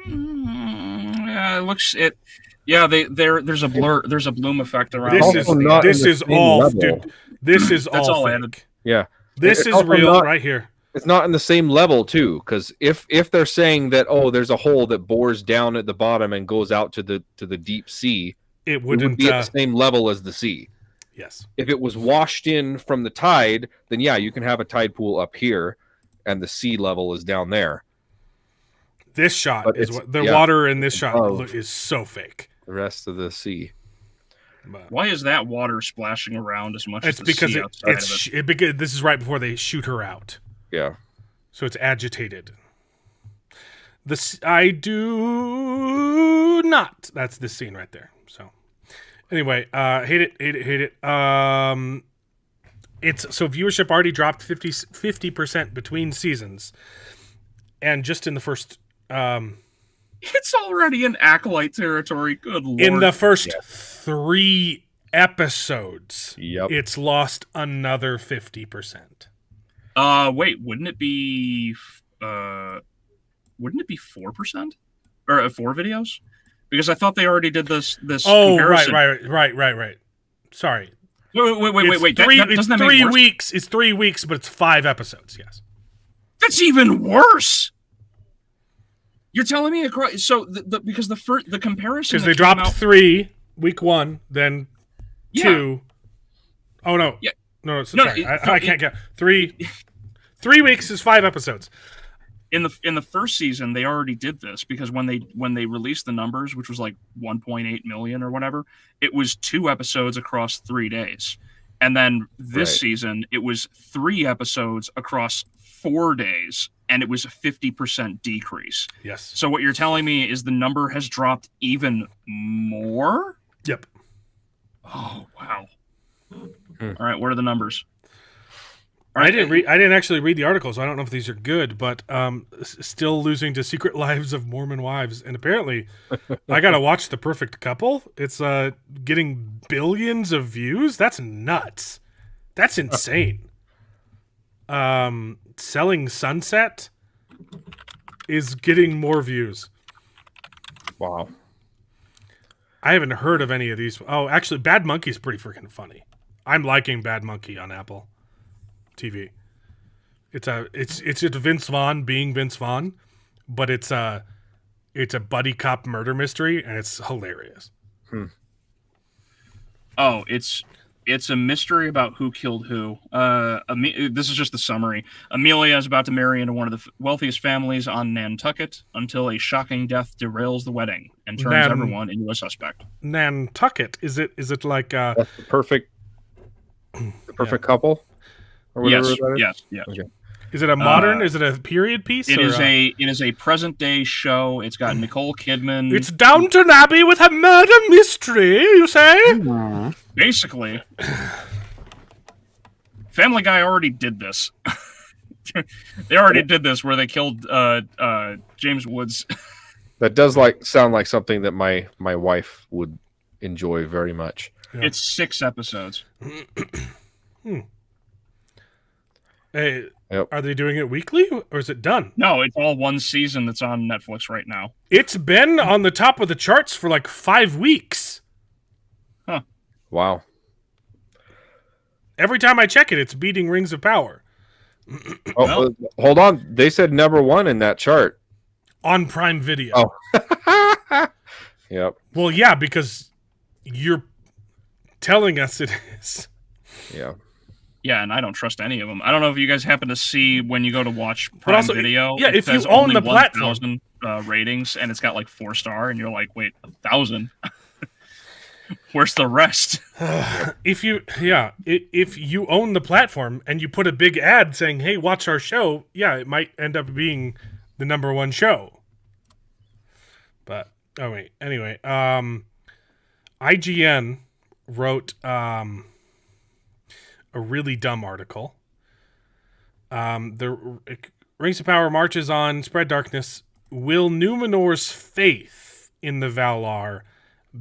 F: Yeah, it looks it. Yeah, there's a blur. There's a bloom effect around.
C: This
E: also
C: is
E: not in
C: this
E: the
C: is
E: same
C: all
E: level.
C: dude. This is
F: That's
C: all
F: all
C: fake.
F: added.
E: Yeah.
C: This
E: It's
C: is
E: also
C: real
E: not-
C: right here.
E: It's not in the same level too, because if they're saying that there's a hole that bores down at the bottom and goes out to the deep sea,
C: It
E: it
C: wouldn't
E: would be at the same level as the sea.
C: yes.
E: If it was washed in from the tide, then yeah, you can have a tide pool up here, and the sea level is down there.
C: This shot
E: But
C: is
E: it's-
C: what the
E: yeah,
C: water in this shot
E: above.
C: is so fake.
E: The rest of the sea.
C: But
F: Why is that water splashing around as much
C: it's
F: as the
C: because
F: sea outside of it?
C: because this is right before they shoot her out.
E: Yeah.
C: So it's agitated. I do not. That's this scene right there. So anyway, hate it. It's so viewership already dropped 50% between seasons, and just in the first
F: It's already in Acolyte territory. Good lord.
C: in the first 3 episodes,
E: Yep.
C: it's lost another 50%.
F: Wait, wouldn't it be 4% or 4 videos? Because I thought they already did this.
C: Oh,
F: comparison.
C: right. Sorry.
F: Wait.
C: It's 3,
F: Doesn't
C: it's
F: that make
C: 3
F: worse?
C: weeks. It's 3 weeks, but it's 5 episodes. Yes.
F: That's even worse. You're telling me across because the comparison
C: Because they
F: that came
C: dropped
F: out-
C: 3 week 1, then
F: Yeah.
C: 2. Oh no.
F: Yeah.
C: No,
F: No,
C: sorry. I can't get 3 weeks is 5 episodes.
F: In the first season, they already did this because when they released the numbers, which was like 1.8 million or whatever, it was 2 episodes across 3 days. And then this season, it was 3 episodes across 4 days, and it was a 50% decrease.
C: Yes.
F: So what you're telling me is the number has dropped even more?
C: Yep.
F: Oh, wow. All right, what are the numbers?
C: I didn't actually read the article, so I don't know if these are good. But still losing to Secret Lives of Mormon Wives, and apparently, I gotta watch The Perfect Couple. It's getting billions of views. That's nuts. That's insane. Selling Sunset is getting more views.
E: Wow.
C: I haven't heard of any of these. Oh, actually, Bad Monkey's pretty freaking funny. I'm liking Bad Monkey on Apple TV. It's just Vince Vaughn being Vince Vaughn, but it's a buddy cop murder mystery, and it's hilarious.
F: Oh, it's a mystery about who killed who. This is just the summary. Amelia is about to marry into one of the wealthiest families on Nantucket until a shocking death derails the wedding and turns everyone into a suspect.
C: Nantucket, is it like
E: That's the perfect couple? Or whatever
F: Yes.
E: Okay.
C: Is it a modern? Is it a period piece?
F: It is a present day show. It's got Nicole Kidman.
C: It's Downton Abbey with a murder mystery. You say?
F: Basically, Family Guy already did this. They already did this where they killed James Woods.
E: That does sound like something that my wife would enjoy very much.
C: Yeah.
F: It's 6 episodes.
C: Hey,
E: Yep.
C: Are they doing it weekly or is it done?
F: No, it's all one season that's on Netflix right now.
C: It's been on the top of the charts for like 5 weeks.
F: Huh.
E: Wow.
C: Every time I check it, it's beating Rings of Power.
E: Hold on. They said number 1 in that chart.
C: On Prime Video.
E: Oh. Yep.
C: Well, yeah, because you're telling us it is.
E: Yeah.
F: Yeah, and I don't trust any of them. I don't know if you guys happen to see when you go to watch Prime Video.
C: Yeah,
F: it
C: if you
F: says
C: own
F: only
C: the platform.
F: 1,000 ratings, and it's got like 4-star, and you're like, wait, 1,000? Where's the rest?
C: If you own the platform and you put a big ad saying, "Hey, watch our show," yeah, it might end up being the number 1 show. But anyway, IGN wrote a really dumb article. The Rings of Power marches on, spread darkness. Will Numenor's faith in the Valar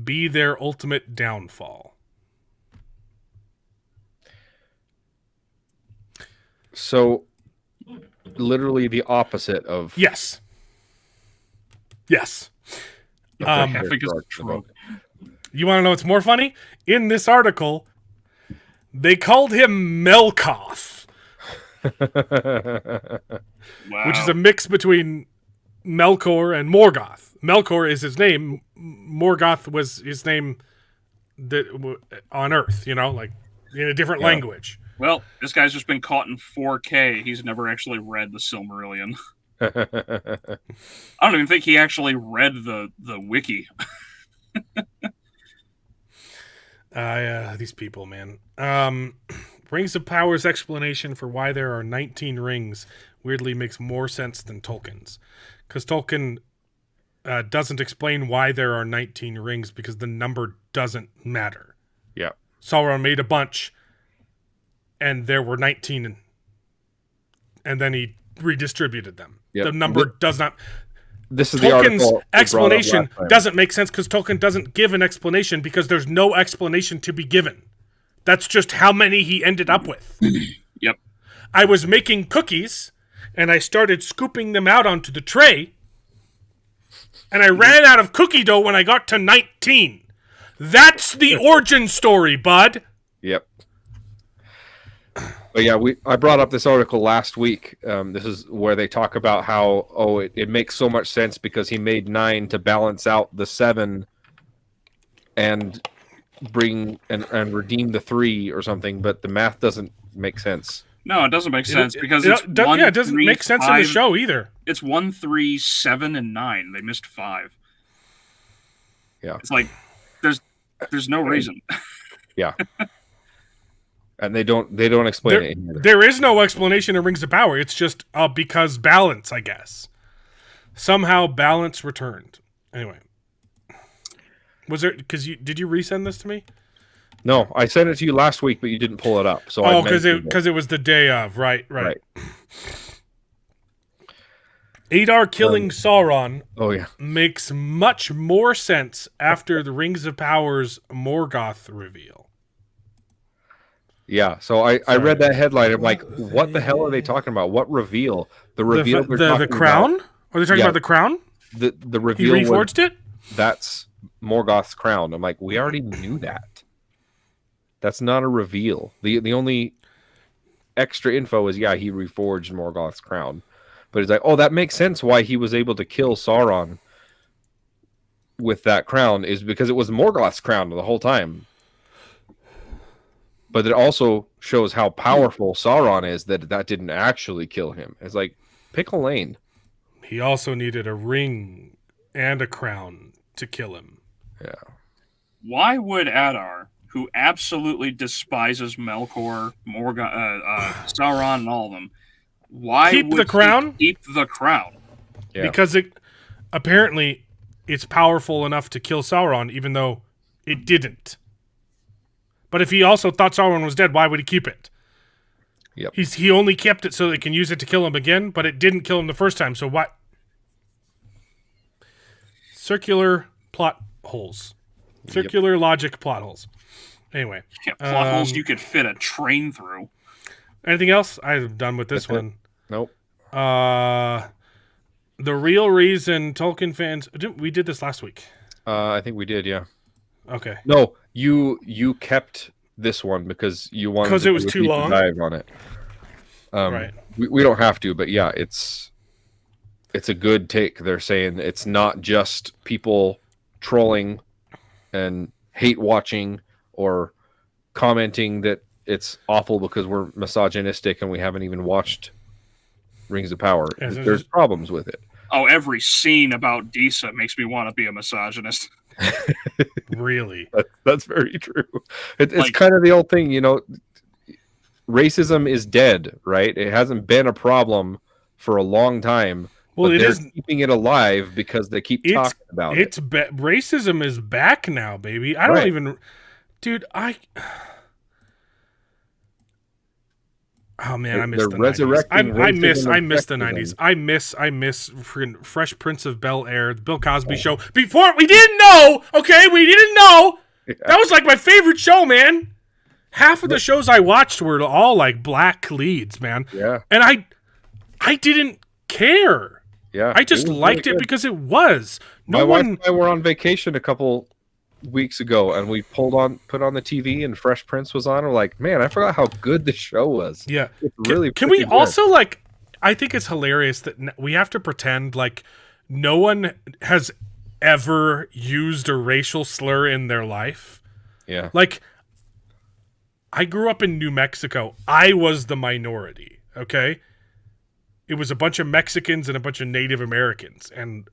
C: be their ultimate downfall?
E: So, literally the opposite of...
C: Yes.
F: I think it's true.
C: You want to know what's more funny? In this article, they called him Melkoth,
F: Wow.
C: which is a mix between Melkor and Morgoth. Melkor is his name. Morgoth was his name on Earth, like in a different language.
F: Well, this guy's just been caught in 4K. He's never actually read the Silmarillion. I don't even think he actually read the wiki.
C: These people, man. Rings of Power's explanation for why there are 19 rings weirdly makes more sense than Tolkien's. Because Tolkien doesn't explain why there are 19 rings because the number doesn't matter.
E: Yeah.
C: Sauron made a bunch, and there were 19, and then he redistributed them. Yep. The number does not...
E: This is
C: Tolkien's
E: the article
C: explanation doesn't make sense because Tolkien doesn't give an explanation because there's no explanation to be given. That's just how many he ended up with.
F: Yep.
C: I was making cookies, and I started scooping them out onto the tray, and I ran out of cookie dough when I got to 19. That's the origin story, bud.
E: Yep. But yeah, I brought up this article last week. This is where they talk about how, it makes so much sense because he made 9 to balance out the 7. And bring and redeem the 3 or something, but the math doesn't make sense.
F: No, it doesn't make sense because
C: it
F: it's
C: it doesn't make sense in the show either.
F: It's 1, 3, 7, and 9. They missed 5.
E: Yeah,
F: it's like there's no reason.
E: Yeah, and they don't explain it either.
C: There is no explanation in Rings of Power. It's just because balance, I guess. Somehow balance returned. Anyway, was there did you resend this to me?
E: No, I sent it to you last week, but you didn't pull it up. So
C: because it was the day of, right. Adar killing Sauron.
E: Oh yeah,
C: makes much more sense after the Rings of Power's Morgoth reveal.
E: Yeah, so I read that headline. I'm like, what the hell are they talking about? What reveal? The reveal.
C: The crown? Are they talking about the crown?
E: The reveal.
C: He reforged it.
E: That's Morgoth's crown. I'm like, we already knew that. That's not a reveal. The only extra info is he reforged Morgoth's crown. But it's like, oh, that makes sense why he was able to kill Sauron with that crown is because it was Morgoth's crown the whole time. But it also shows how powerful Sauron is that didn't actually kill him. It's like, pick a lane.
C: He also needed a ring and a crown to kill him.
E: Yeah.
F: Why would Adar, who absolutely despises Melkor, Sauron, and all of them,
C: keep the crown?
F: Keep the crown.
E: Yeah.
C: Because apparently it's powerful enough to kill Sauron, even though it didn't. But if he also thought Sauron was dead, why would he keep it?
E: Yep.
C: He only kept it so they can use it to kill him again, but it didn't kill him the first time. So what? Circular plot holes. Circular logic plot holes. Anyway.
F: Yeah, plot holes you could fit a train through.
C: Anything else? I'm done with this one.
E: Nope.
C: The real reason Tolkien fans... We did this last week.
E: I think we did, yeah.
C: Okay.
E: No, you kept this one because you wanted
C: because it was too long.
E: Dive on it.
C: Right.
E: We don't have to, but yeah, it's a good take. They're saying it's not just people trolling and hate watching or commenting that it's awful because we're misogynistic and we haven't even watched Rings of Power. There's problems with it.
F: Oh, every scene about Disa makes me want to be a misogynist.
C: Really?
E: That's very true. It's kind of the old thing, racism is dead, right? It hasn't been a problem for a long time. Well, they're keeping it alive because they keep talking about it.
C: Racism is back now, baby. I don't even... Dude, Oh man, I miss the 90s. I miss the 90s. I miss freaking Fresh Prince of Bel-Air, the Bill Cosby show. Before we didn't know, okay, we didn't know. Yeah. That was like my favorite show, man. Half of the shows I watched were all like black leads, man.
E: Yeah.
C: And I didn't care.
E: Yeah.
C: I just liked it because it was.
E: My wife and I were on vacation a couple weeks ago and we put on the TV and Fresh Prince was on. We're like, man, I forgot how good the show was.
C: Yeah.
E: It's really
C: can we also like, I think it's hilarious that we have to pretend like no one has ever used a racial slur in their life.
E: Yeah.
C: Like, I grew up in New Mexico. I was the minority, okay? It was a bunch of Mexicans and a bunch of Native Americans and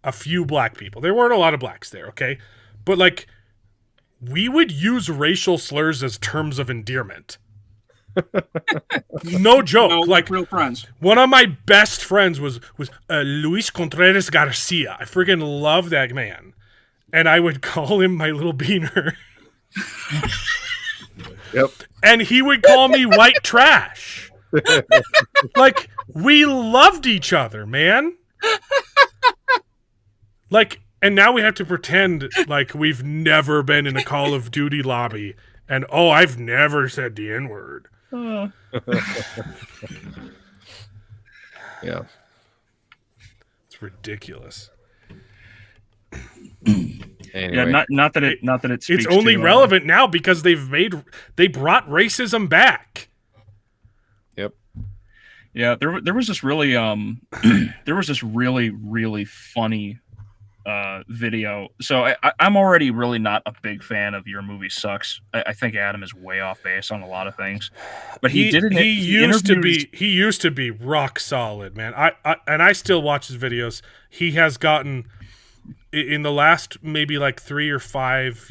C: a few black people. There weren't a lot of blacks there, okay? But, like, we would use racial slurs as terms of endearment. No joke.
F: No,
C: like,
F: real friends.
C: One of my best friends was Luis Contreras Garcia. I friggin' love that man. And I would call him my little beaner.
E: Yep.
C: And he would call me white trash. Like, we loved each other, man. Like... And now we have to pretend like we've never been in a Call of Duty lobby. And, I've never said the N-word.
E: Yeah.
C: It's ridiculous.
E: Anyway.
F: Yeah, not that it speaks
C: It's only
F: to,
C: relevant now because they brought racism back.
E: Yep.
F: Yeah, there was this really really funny video. So I'm already really not a big fan of Your Movie Sucks. I think Adam is way off base on a lot of things. But he
C: used to be rock solid, man. I still watch his videos. He has gotten in the last maybe like 3 or 5,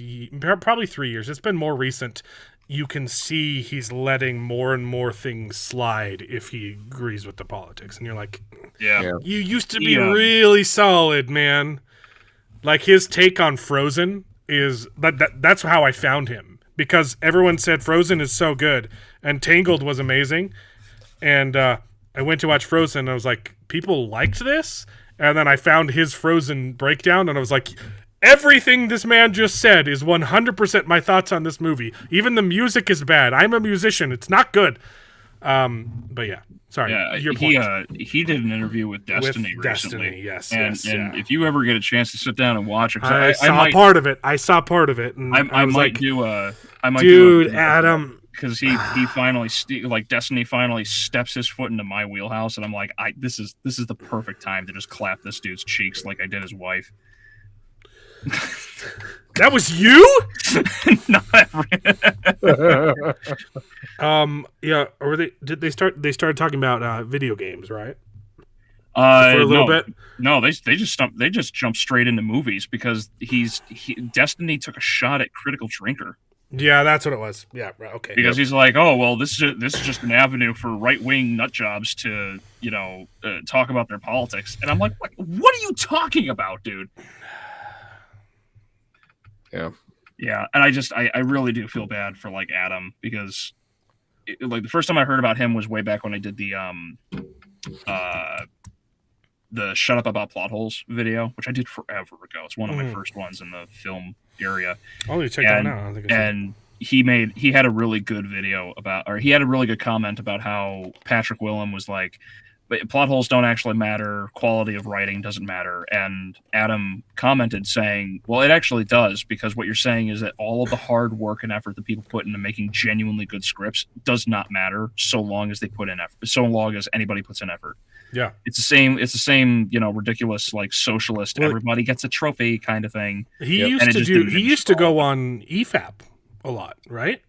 C: probably 3 years. It's been more recent. You can see he's letting more and more things slide if he agrees with the politics, and you're like,
F: yeah.
C: You used to be really solid, man. Like his take on Frozen is that's how I found him, because everyone said Frozen is so good and Tangled was amazing, and I went to watch Frozen and I was like, people liked this, and then I found his Frozen breakdown and I was like, everything this man just said is 100% my thoughts on this movie. Even the music is bad. I'm a musician. It's not good. But yeah, sorry.
F: Yeah,
C: your point.
F: He did an interview with Destiny recently.
C: Yes,
F: and if you ever get a chance to sit down and watch it,
C: I saw part of it. I saw part of it, and
F: I might do a.
C: Dude, Adam,
F: because he finally Destiny finally steps his foot into my wheelhouse, and I'm like, this is the perfect time to just clap this dude's cheeks like I did his wife.
C: That was you? Yeah, or they started talking about video games, right? For a little bit.
F: No, they just jumped straight into movies because Destiny took a shot at Critical Drinker.
C: Yeah, that's what it was. Yeah, right, okay.
F: Because he's like, oh well, this is just an avenue for right-wing nut jobs to talk about their politics, and I'm like, what are you talking about, dude? Yeah, and I really do feel bad for like Adam, because like the first time I heard about him was way back when I did the Shut Up About Plot Holes video, which I did forever ago. It's one of my first ones in the film area.
C: Oh, you check that out.
F: And he had a really good video he had a really good comment about how Patrick Willem was like, but plot holes don't actually matter. Quality of writing doesn't matter. And Adam commented saying, well, it actually does, because what you're saying is that all of the hard work and effort that people put into making genuinely good scripts does not matter so long as they put in effort, so long as anybody puts in effort.
C: Yeah.
F: It's the same, ridiculous, like socialist, everybody gets a trophy kind of thing.
C: He used to go on EFAP a lot, right?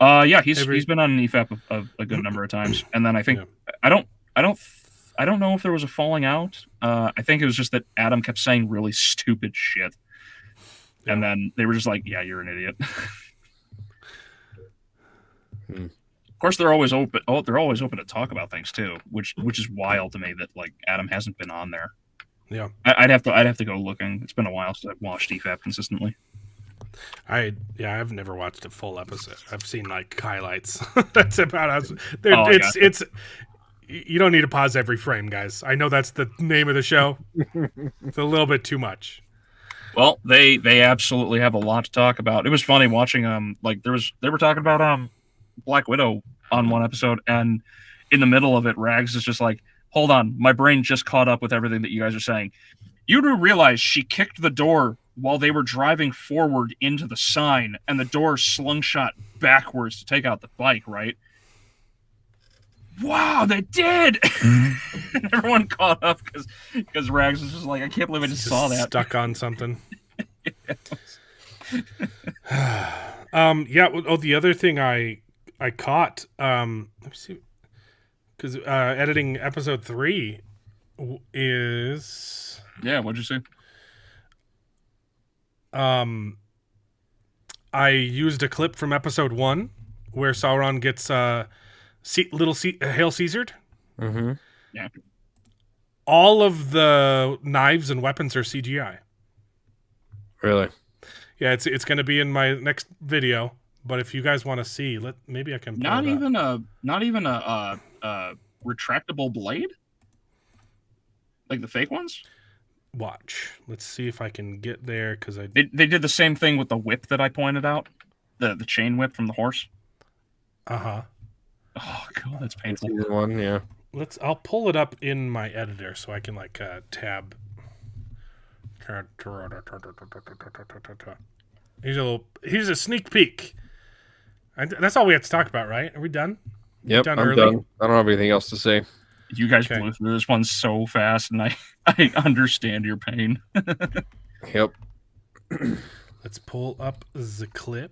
F: Yeah, he's been on an EFAP a good number of times. And then I think, I don't know if there was a falling out. I think it was just that Adam kept saying really stupid shit, and then they were just like, "Yeah, you're an idiot." Of course, they're always open. Oh, they're always open to talk about things too, which is wild to me that like Adam hasn't been on there.
C: Yeah,
F: I'd have to go looking. It's been a while since I've watched EFAP consistently.
C: I've never watched a full episode. I've seen like highlights. That's about us. It's. You don't need to pause every frame, guys. I know that's the name of the show. It's a little bit too much.
F: Well, they absolutely have a lot to talk about. It was funny watching they were talking about Black Widow on one episode, and in the middle of it, Rags is just like, hold on, my brain just caught up with everything that you guys are saying. You do realize she kicked the door while they were driving forward into the sign, and the door slingshot backwards to take out the bike, right? Wow, they did! Everyone caught up because Rags was just like, I can't believe I just saw that.
C: Stuck on something. Yeah. Oh, the other thing I caught. Let me see, because editing episode 3 is.
F: Yeah. What'd you say?
C: I used a clip from episode 1 where Sauron gets Hail Caesared.
E: Mm-hmm.
F: Yeah.
C: All of the knives and weapons are CGI.
F: Really?
C: Yeah, it's going to be in my next video. But if you guys want to see, maybe I can.
F: Not even a retractable blade, like the fake ones.
C: Watch. Let's see if I can get there because
F: they did the same thing with the whip that I pointed out, the chain whip from the horse.
C: Uh-huh.
F: Oh god, that's painful.
E: One, yeah.
C: I'll pull it up in my editor so I can like tab. Here's a sneak peek. That's all we have to talk about, right? Are we done?
E: Yep, I'm done. I don't have anything else to say.
F: You guys
C: Okay.
F: blew through this one so fast, and I understand your pain.
E: Yep.
C: Let's pull up the clip.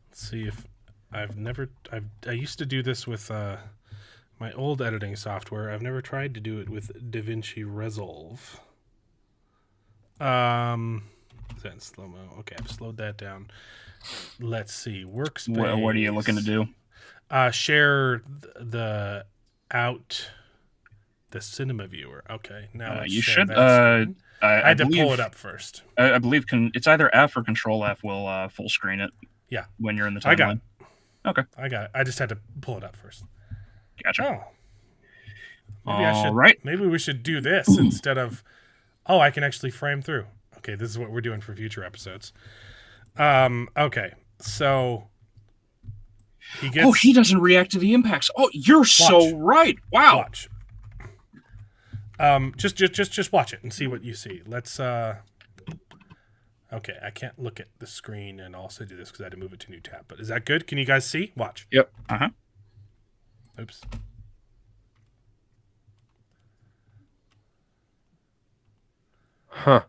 C: Let's see if I used to do this with my old editing software. I've never tried to do it with DaVinci Resolve. Is that in slow-mo? Okay, I've slowed that down. Let's see. Workspace.
F: What are you looking to do?
C: Share the cinema viewer. Okay, now let's
F: You
C: share
F: should.
C: that screen. I had to
F: believe,
C: pull it up first.
F: I believe it's either F or Control F will full screen it.
C: Yeah.
F: When you're in the timeline.
C: I got it.
F: Okay.
C: I got it. I just had to pull it up first.
F: Gotcha.
C: Oh. Maybe we should do this instead of. Oh, I can actually frame through. Okay, this is what we're doing for future episodes. Okay, so he gets.
F: Oh, he doesn't react to the impacts. Oh, you're so right. Wow.
C: Watch. Just watch it and see what you see. Let's. Okay, I can't look at the screen and also do this because I had to move it to a new tab. But is that good? Can you guys see? Watch.
E: Yep.
C: Oops.
E: Huh.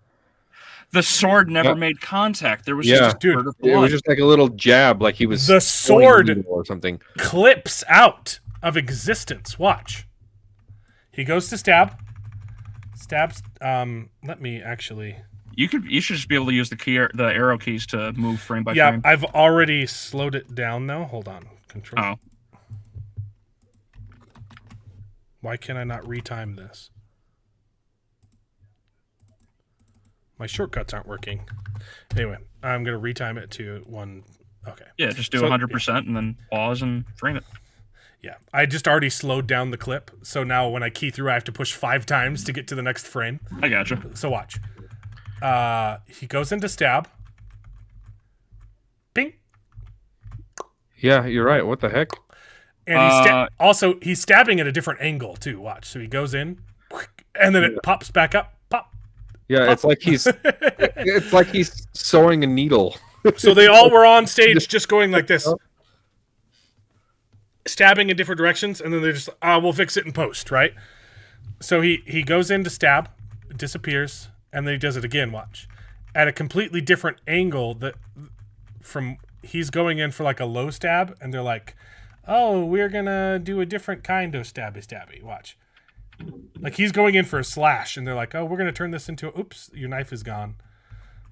F: The sword never made contact. There was just a
C: dude,
F: spurt of
E: It was
F: blood.
E: just like a little jab, like he was
C: The sword
E: throwing a needle or something.
C: clips out of existence. Watch. He goes to stab. Stabs. Let me actually.
F: You should just be able to use the arrow keys to move frame by
C: Yeah,
F: frame.
C: I've already slowed it down though. Hold on. Control.
F: Oh.
C: Why can I not retime this? My shortcuts aren't working. Anyway, I'm going to retime it to 1. Okay.
F: Yeah, just do 100% and then pause and frame it.
C: Yeah, I just already slowed down the clip. So now when I key through, I have to push 5 times to get to the next frame.
F: I gotcha.
C: So watch. He goes into stab. Bing.
E: Yeah, you're right. What the heck?
C: And he's stabbing at a different angle too. Watch. So he goes in, and then it pops back up. Pop.
E: Yeah, it's like he's sewing a needle.
C: So they all were on stage just going like this, stabbing in different directions, and then they're just, we'll fix it in post, right? So he goes in to stab, disappears, and then he does it again. Watch, at a completely different angle. He's going in for like a low stab, and they're like, "Oh, we're gonna do a different kind of stabby." Watch. Like he's going in for a slash, and they're like, "Oh, we're gonna turn this into oops, your knife is gone."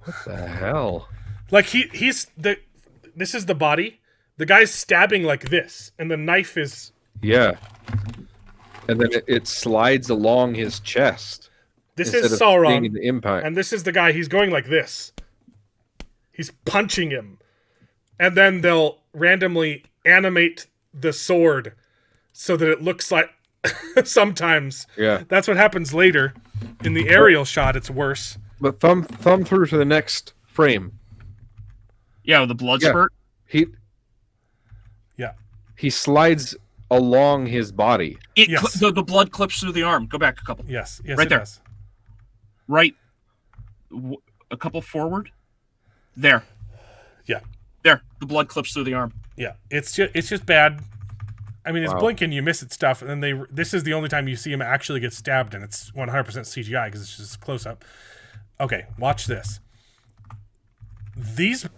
E: What the hell?
C: Like this is the body. The guy's stabbing like this, and the knife is
E: Yeah. And then it slides along his chest.
C: This
E: instead
C: is
E: of
C: Sauron,
E: staying the impact.
C: and this is the guy. He's going like this. He's punching him, and then they'll randomly animate the sword so that it looks like. Sometimes,
E: Yeah.
C: that's what happens later. In the aerial shot, it's worse.
E: But thumb through to the next frame.
F: Yeah, with the blood spurt.
E: He slides along his body.
C: Yes.
F: The blood clips through the arm. Go back a couple.
C: Yes,
F: right
C: it
F: there.
C: does.
F: Right. A couple forward. There.
C: Yeah.
F: There. The blood clips through the arm.
C: Yeah, it's just bad. I mean, it's
E: Wow.
C: blinking, you miss it stuff, and then this is the only time you see him actually get stabbed, and it's 100% CGI because it's just close up. Okay, watch this. These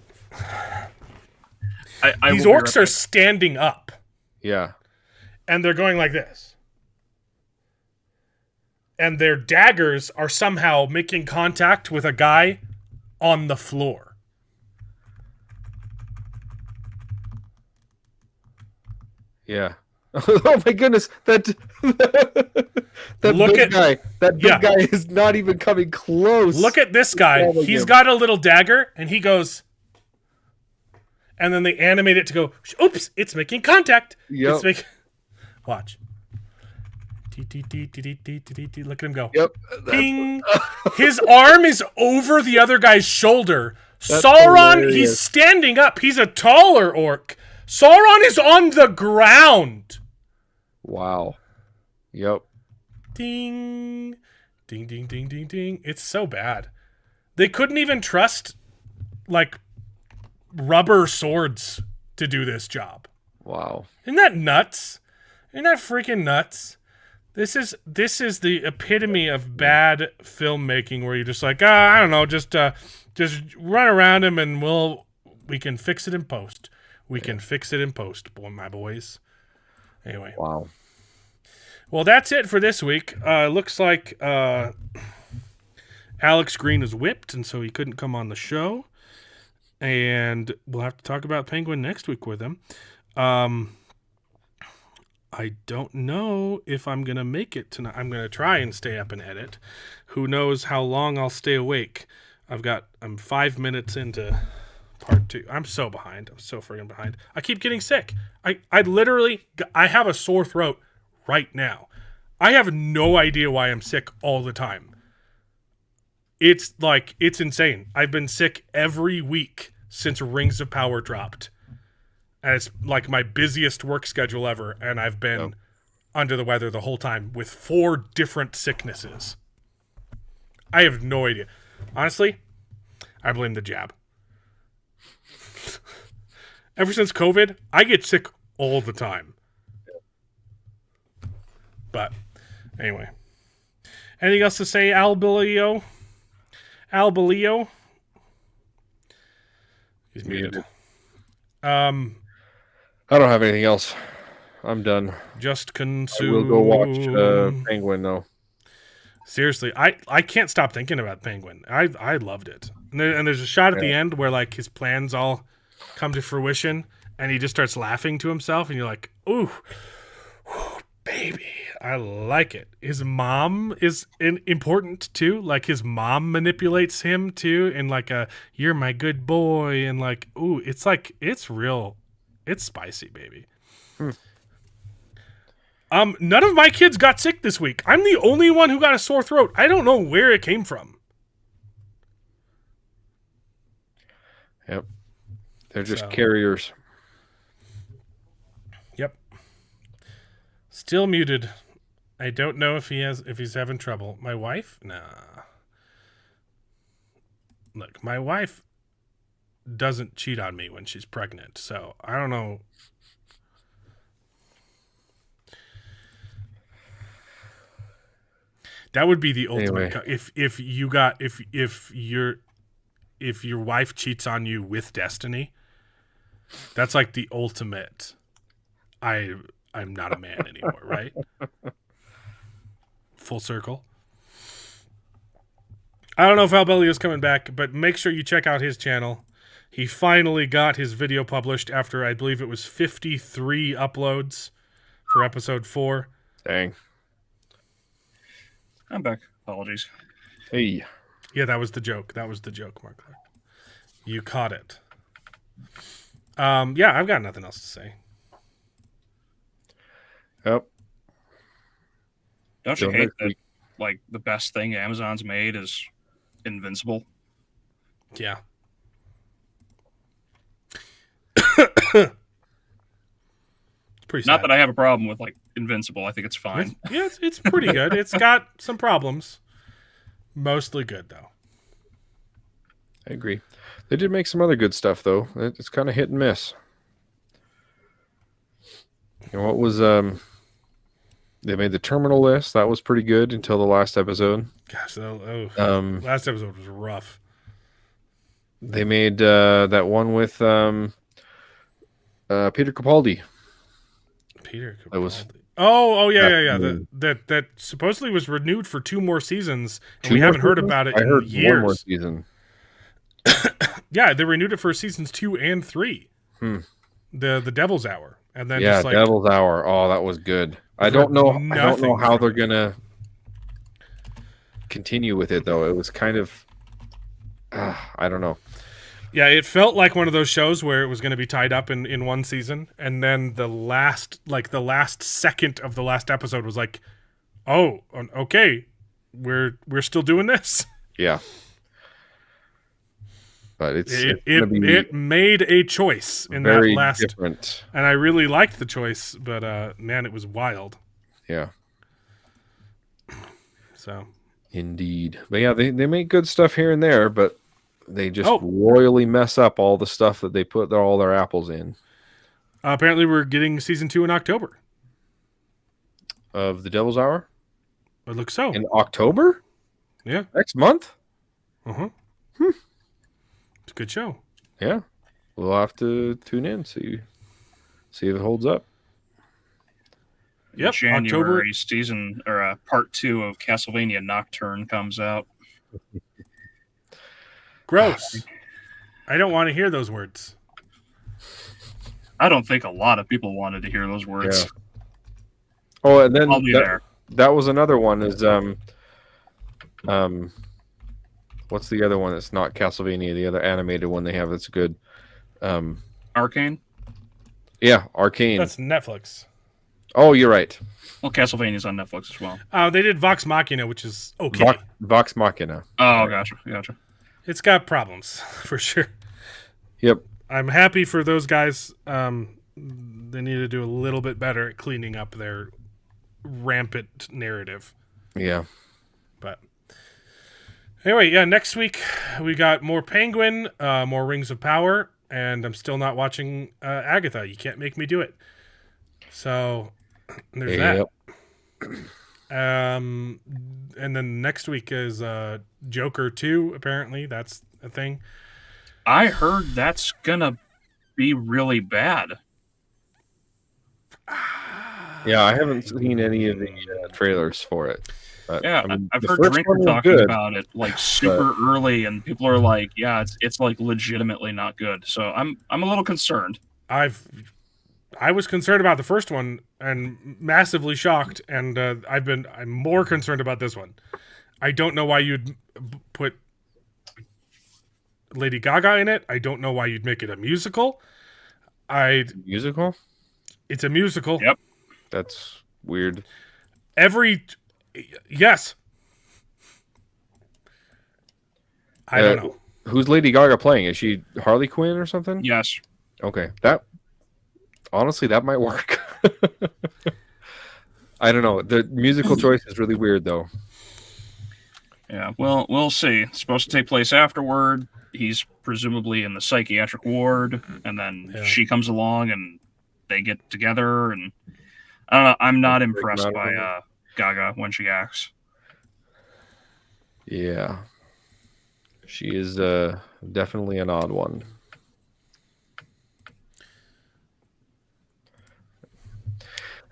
C: orcs are standing up,
E: Yeah.
C: and they're going like this. And their daggers are somehow making contact with a guy on the floor.
E: Yeah. Oh my goodness! That big guy. That big guy is not even coming close.
C: Look at this guy. He's got a little dagger, and he goes, and then they animate it to go. Oops! It's making contact.
E: Yep.
C: It's making. Watch. Look at him go.
E: Yep.
C: Ping. His arm is over the other guy's shoulder.
E: That's
C: Sauron.
E: hilarious.
C: He's standing up. He's a taller orc. Sauron is on the ground.
E: Wow. Yep.
C: Ding. Ding, ding, ding, ding, ding. It's so bad. They couldn't even trust like rubber swords to do this job.
E: Wow.
C: Isn't that nuts? Isn't that freaking nuts? This is the epitome of bad filmmaking where you're just like, I don't know, just run around him and we can fix it in post. We can fix it in post, my boys. Anyway.
E: Wow.
C: Well, that's it for this week. Looks like Alex Green is whipped, and so he couldn't come on the show. And we'll have to talk about Penguin next week with him. I don't know if I'm going to make it tonight. I'm going to try and stay up and edit. Who knows how long I'll stay awake. I'm 5 minutes into part 2. I'm so behind. I'm so friggin' behind. I keep getting sick. I have a sore throat right now. I have no idea why I'm sick all the time. It's insane. I've been sick every week since Rings of Power dropped. And it's like my busiest work schedule ever, and I've been under the weather the whole time with 4 different sicknesses. I have no idea. Honestly, I blame the jab. Ever since COVID, I get sick all the time. But anyway. Anything else to say, Albilio? Albilio? He's muted.
E: I don't have anything else. I'm done.
C: Just consume.
E: I will go watch Penguin, though.
C: Seriously, I can't stop thinking about Penguin. I loved it. And there's a shot at the end where like his plans all come to fruition, and he just starts laughing to himself, and you're like, ooh, baby, I like it. His mom is important too. Like his mom manipulates him too, and like you're my good boy, and like, ooh, it's real. It's spicy, baby. None of my kids got sick this week. I'm the only one who got a sore throat. I don't know where it came from.
E: Yep. They're just carriers.
C: Yep. Still muted. I don't know if he's having trouble. My wife? Nah. Look, my wife doesn't cheat on me when she's pregnant, so I don't know. That would be the ultimate.
E: Anyway.
C: If your wife cheats on you with destiny, that's like the ultimate. I'm not a man anymore, right? Full circle. I don't know if Albelio's coming back, but make sure you check out his channel. He finally got his video published after, I believe it was 53 uploads for episode 4.
E: Dang.
F: I'm back. Apologies.
E: Hey.
C: Yeah, that was the joke. Mark. You caught it. Yeah, I've got nothing else to say.
E: Yep.
F: Don't you hate that, like, the best thing Amazon's made is Invincible?
C: Yeah. Pretty sad.
F: Not that I have a problem with, like, Invincible. I think it's fine.
C: It's pretty good. It's got some problems. Mostly good, though.
E: I agree. They did make some other good stuff, though. It's kind of hit and miss. You know, what was... They made the Terminal List. That was pretty good until the last episode.
C: Gosh, last episode was rough.
E: They made that one with Peter Capaldi.
C: Peter Capaldi.
E: That was...
C: Oh yeah. That supposedly was renewed for 2 more seasons, and we haven't heard about it in years.
E: One more season.
C: Yeah, they renewed it for seasons 2 and 3. The Devil's Hour, and then
E: yeah,
C: just like,
E: Devil's Hour. Oh, that was good. I don't know how they're gonna continue with it, though. It was kind of, I don't know.
C: Yeah, it felt like one of those shows where it was going to be tied up in one season, and then the last second of the last episode was like, oh, okay, we're still doing this.
E: Yeah. But
C: it made a choice in that last
E: different.
C: And I really liked the choice, but man, it was wild.
E: Yeah.
C: So
E: indeed. But yeah, they make good stuff here and there, but they just royally mess up all the stuff that they put all their apples in.
C: Apparently, we're getting season 2 in October.
E: Of The Devil's Hour?
C: It looks so.
E: In October?
C: Yeah.
E: Next month?
C: Uh-huh. It's a good show.
E: Yeah. We'll have to tune in, see if it holds up.
C: Yep.
F: January season or part 2 of Castlevania Nocturne comes out.
C: Gross. I don't want to hear those words.
F: I don't think a lot of people wanted to hear those words.
E: Yeah. Oh, and then
F: I'll be there.
E: That was another one. Is what's the other one that's not Castlevania? The other animated one they have that's good.
F: Arcane.
E: Yeah, Arcane.
C: That's Netflix.
E: Oh, you're right.
F: Well, Castlevania's on Netflix as well.
C: They did Vox Machina, which is okay.
E: Vox Machina.
F: Oh, gotcha.
C: It's got problems for sure.
E: Yep.
C: I'm happy for those guys. They need to do a little bit better at cleaning up their rampant narrative.
E: Yeah.
C: But anyway, yeah, next week we got more Penguin, more Rings of Power, and I'm still not watching Agatha. You can't make me do it. So there's that. And then next week is Joker 2, apparently. That's a thing.
F: I heard that's gonna be really bad.
E: Yeah, I haven't seen any of the trailers for it.
F: Yeah,
E: I mean,
F: I've
E: the
F: heard
E: first
F: Drinker
E: one was
F: talking
E: good,
F: about it like super early, and people are like, "Yeah, it's like legitimately not good." So I'm a little concerned.
C: I was concerned about the first one and massively shocked, and I'm more concerned about this one. I don't know why you'd put Lady Gaga in it. I don't know why you'd make it a musical.
E: Musical?
C: It's a musical.
F: Yep.
E: That's weird.
C: Yes. I don't know.
E: Who's Lady Gaga playing? Is she Harley Quinn or something?
F: Yes.
E: Okay. Honestly, that might work. I don't know. The musical choice is really weird, though.
F: Yeah, well, we'll see. It's supposed to take place afterward. He's presumably in the psychiatric ward, and then she comes along, and they get together. And I don't know. I'm not impressed by Gaga when she acts.
E: Yeah, she is definitely an odd one.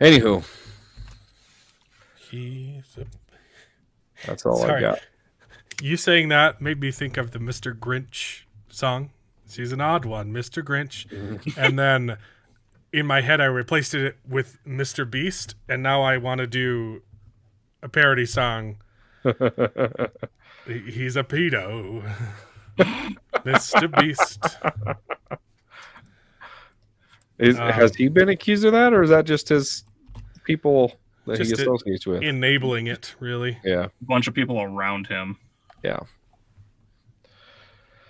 E: Anywho, that's all I got.
C: You saying that made me think of the Mr. Grinch song. She's an odd one, Mr. Grinch. And then in my head, I replaced it with Mr. Beast, and now I want to do a parody song. He's a pedo. Mr. Beast.
E: Has he been accused of that, or is that just his people that he associates with?
C: Enabling it, really.
E: Yeah.
F: A bunch of people around him.
E: Yeah.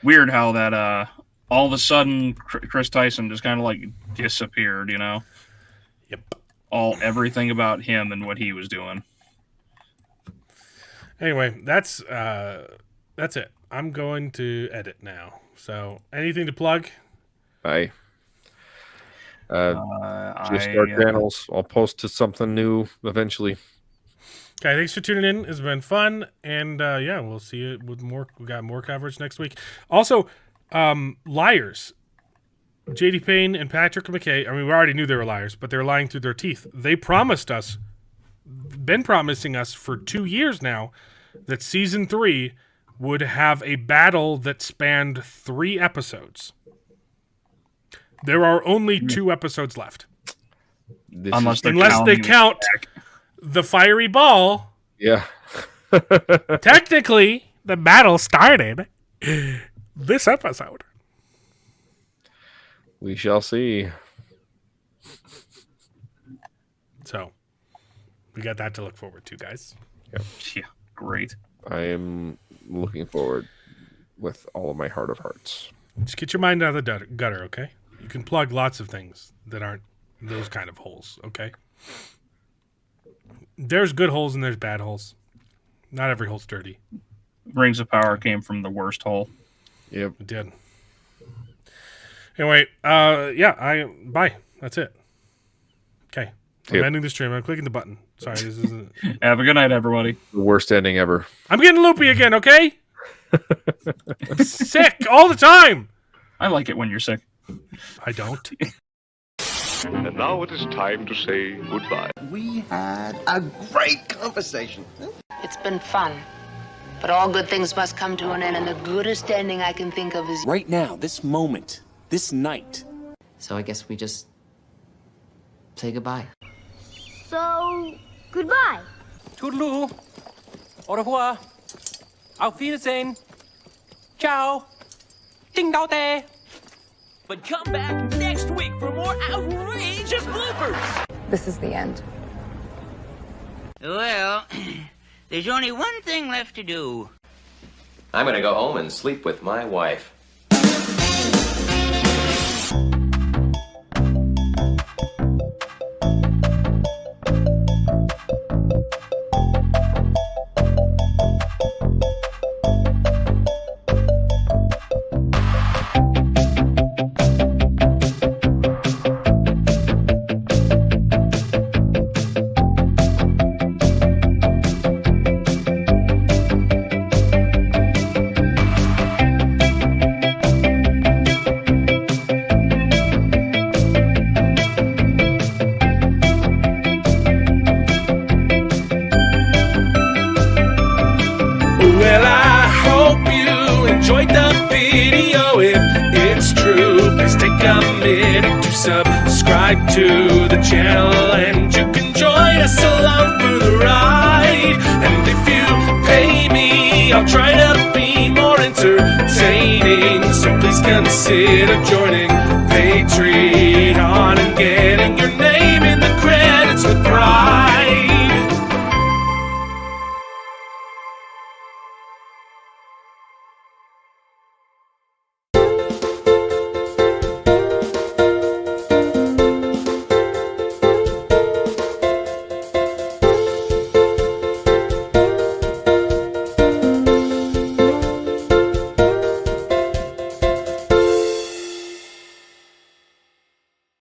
F: Weird how that all of a sudden Chris Tyson just kind of like disappeared, you know?
C: Yep.
F: Everything about him and what he was doing.
C: Anyway, that's it. I'm going to edit now. So, anything to plug?
E: Bye. Just our channels. I'll post to something new eventually.
C: Okay, thanks for tuning in. It's been fun, and yeah, we'll see you with more. We got more coverage next week. Also, liars. JD Payne and Patrick McKay. I mean, we already knew they were liars, but they're lying through their teeth. They promised us, been promising us for 2 years now, that season 3 would have a battle that spanned 3 episodes. There are only 2 episodes left. Unless they count the fiery ball.
E: Yeah.
C: Technically, the battle started this episode.
E: We shall see.
C: So, we got that to look forward to, guys.
E: Yep.
F: Yeah, great.
E: I am looking forward with all of my heart of hearts.
C: Just get your mind out of the gutter, okay? You can plug lots of things that aren't those kind of holes, okay? There's good holes and there's bad holes. Not every hole's dirty.
F: Rings of Power came from the worst hole.
E: Yep.
C: It did. Anyway, bye. That's it. Okay. I'm
E: Yep.
C: ending the stream. I'm clicking the button. Sorry, this isn't.
F: Have a good night, everybody.
E: The worst ending ever.
C: I'm getting loopy again, okay? I'm sick all the time.
F: I like it when you're sick.
C: I don't.
J: And now it is time to say goodbye.
H: We had a great conversation.
I: It's been fun. But all good things must come to an end, and the goodest ending I can think of is
H: Right now, this moment, this night.
I: So I guess we just say goodbye.
B: So, goodbye.
H: Toodaloo. Au revoir. Auf Wiedersehen. Ciao. Ding dao day. But come back next week for more outrageous bloopers.
I: This is the end.
L: Well, there's only one thing left to do.
M: I'm gonna go home and sleep with my wife.
C: Well, I hope you enjoyed the video. If it's true, please take a minute to subscribe to the channel, and you can join us along for the ride. And if you pay me, I'll try to be more entertaining, so please consider joining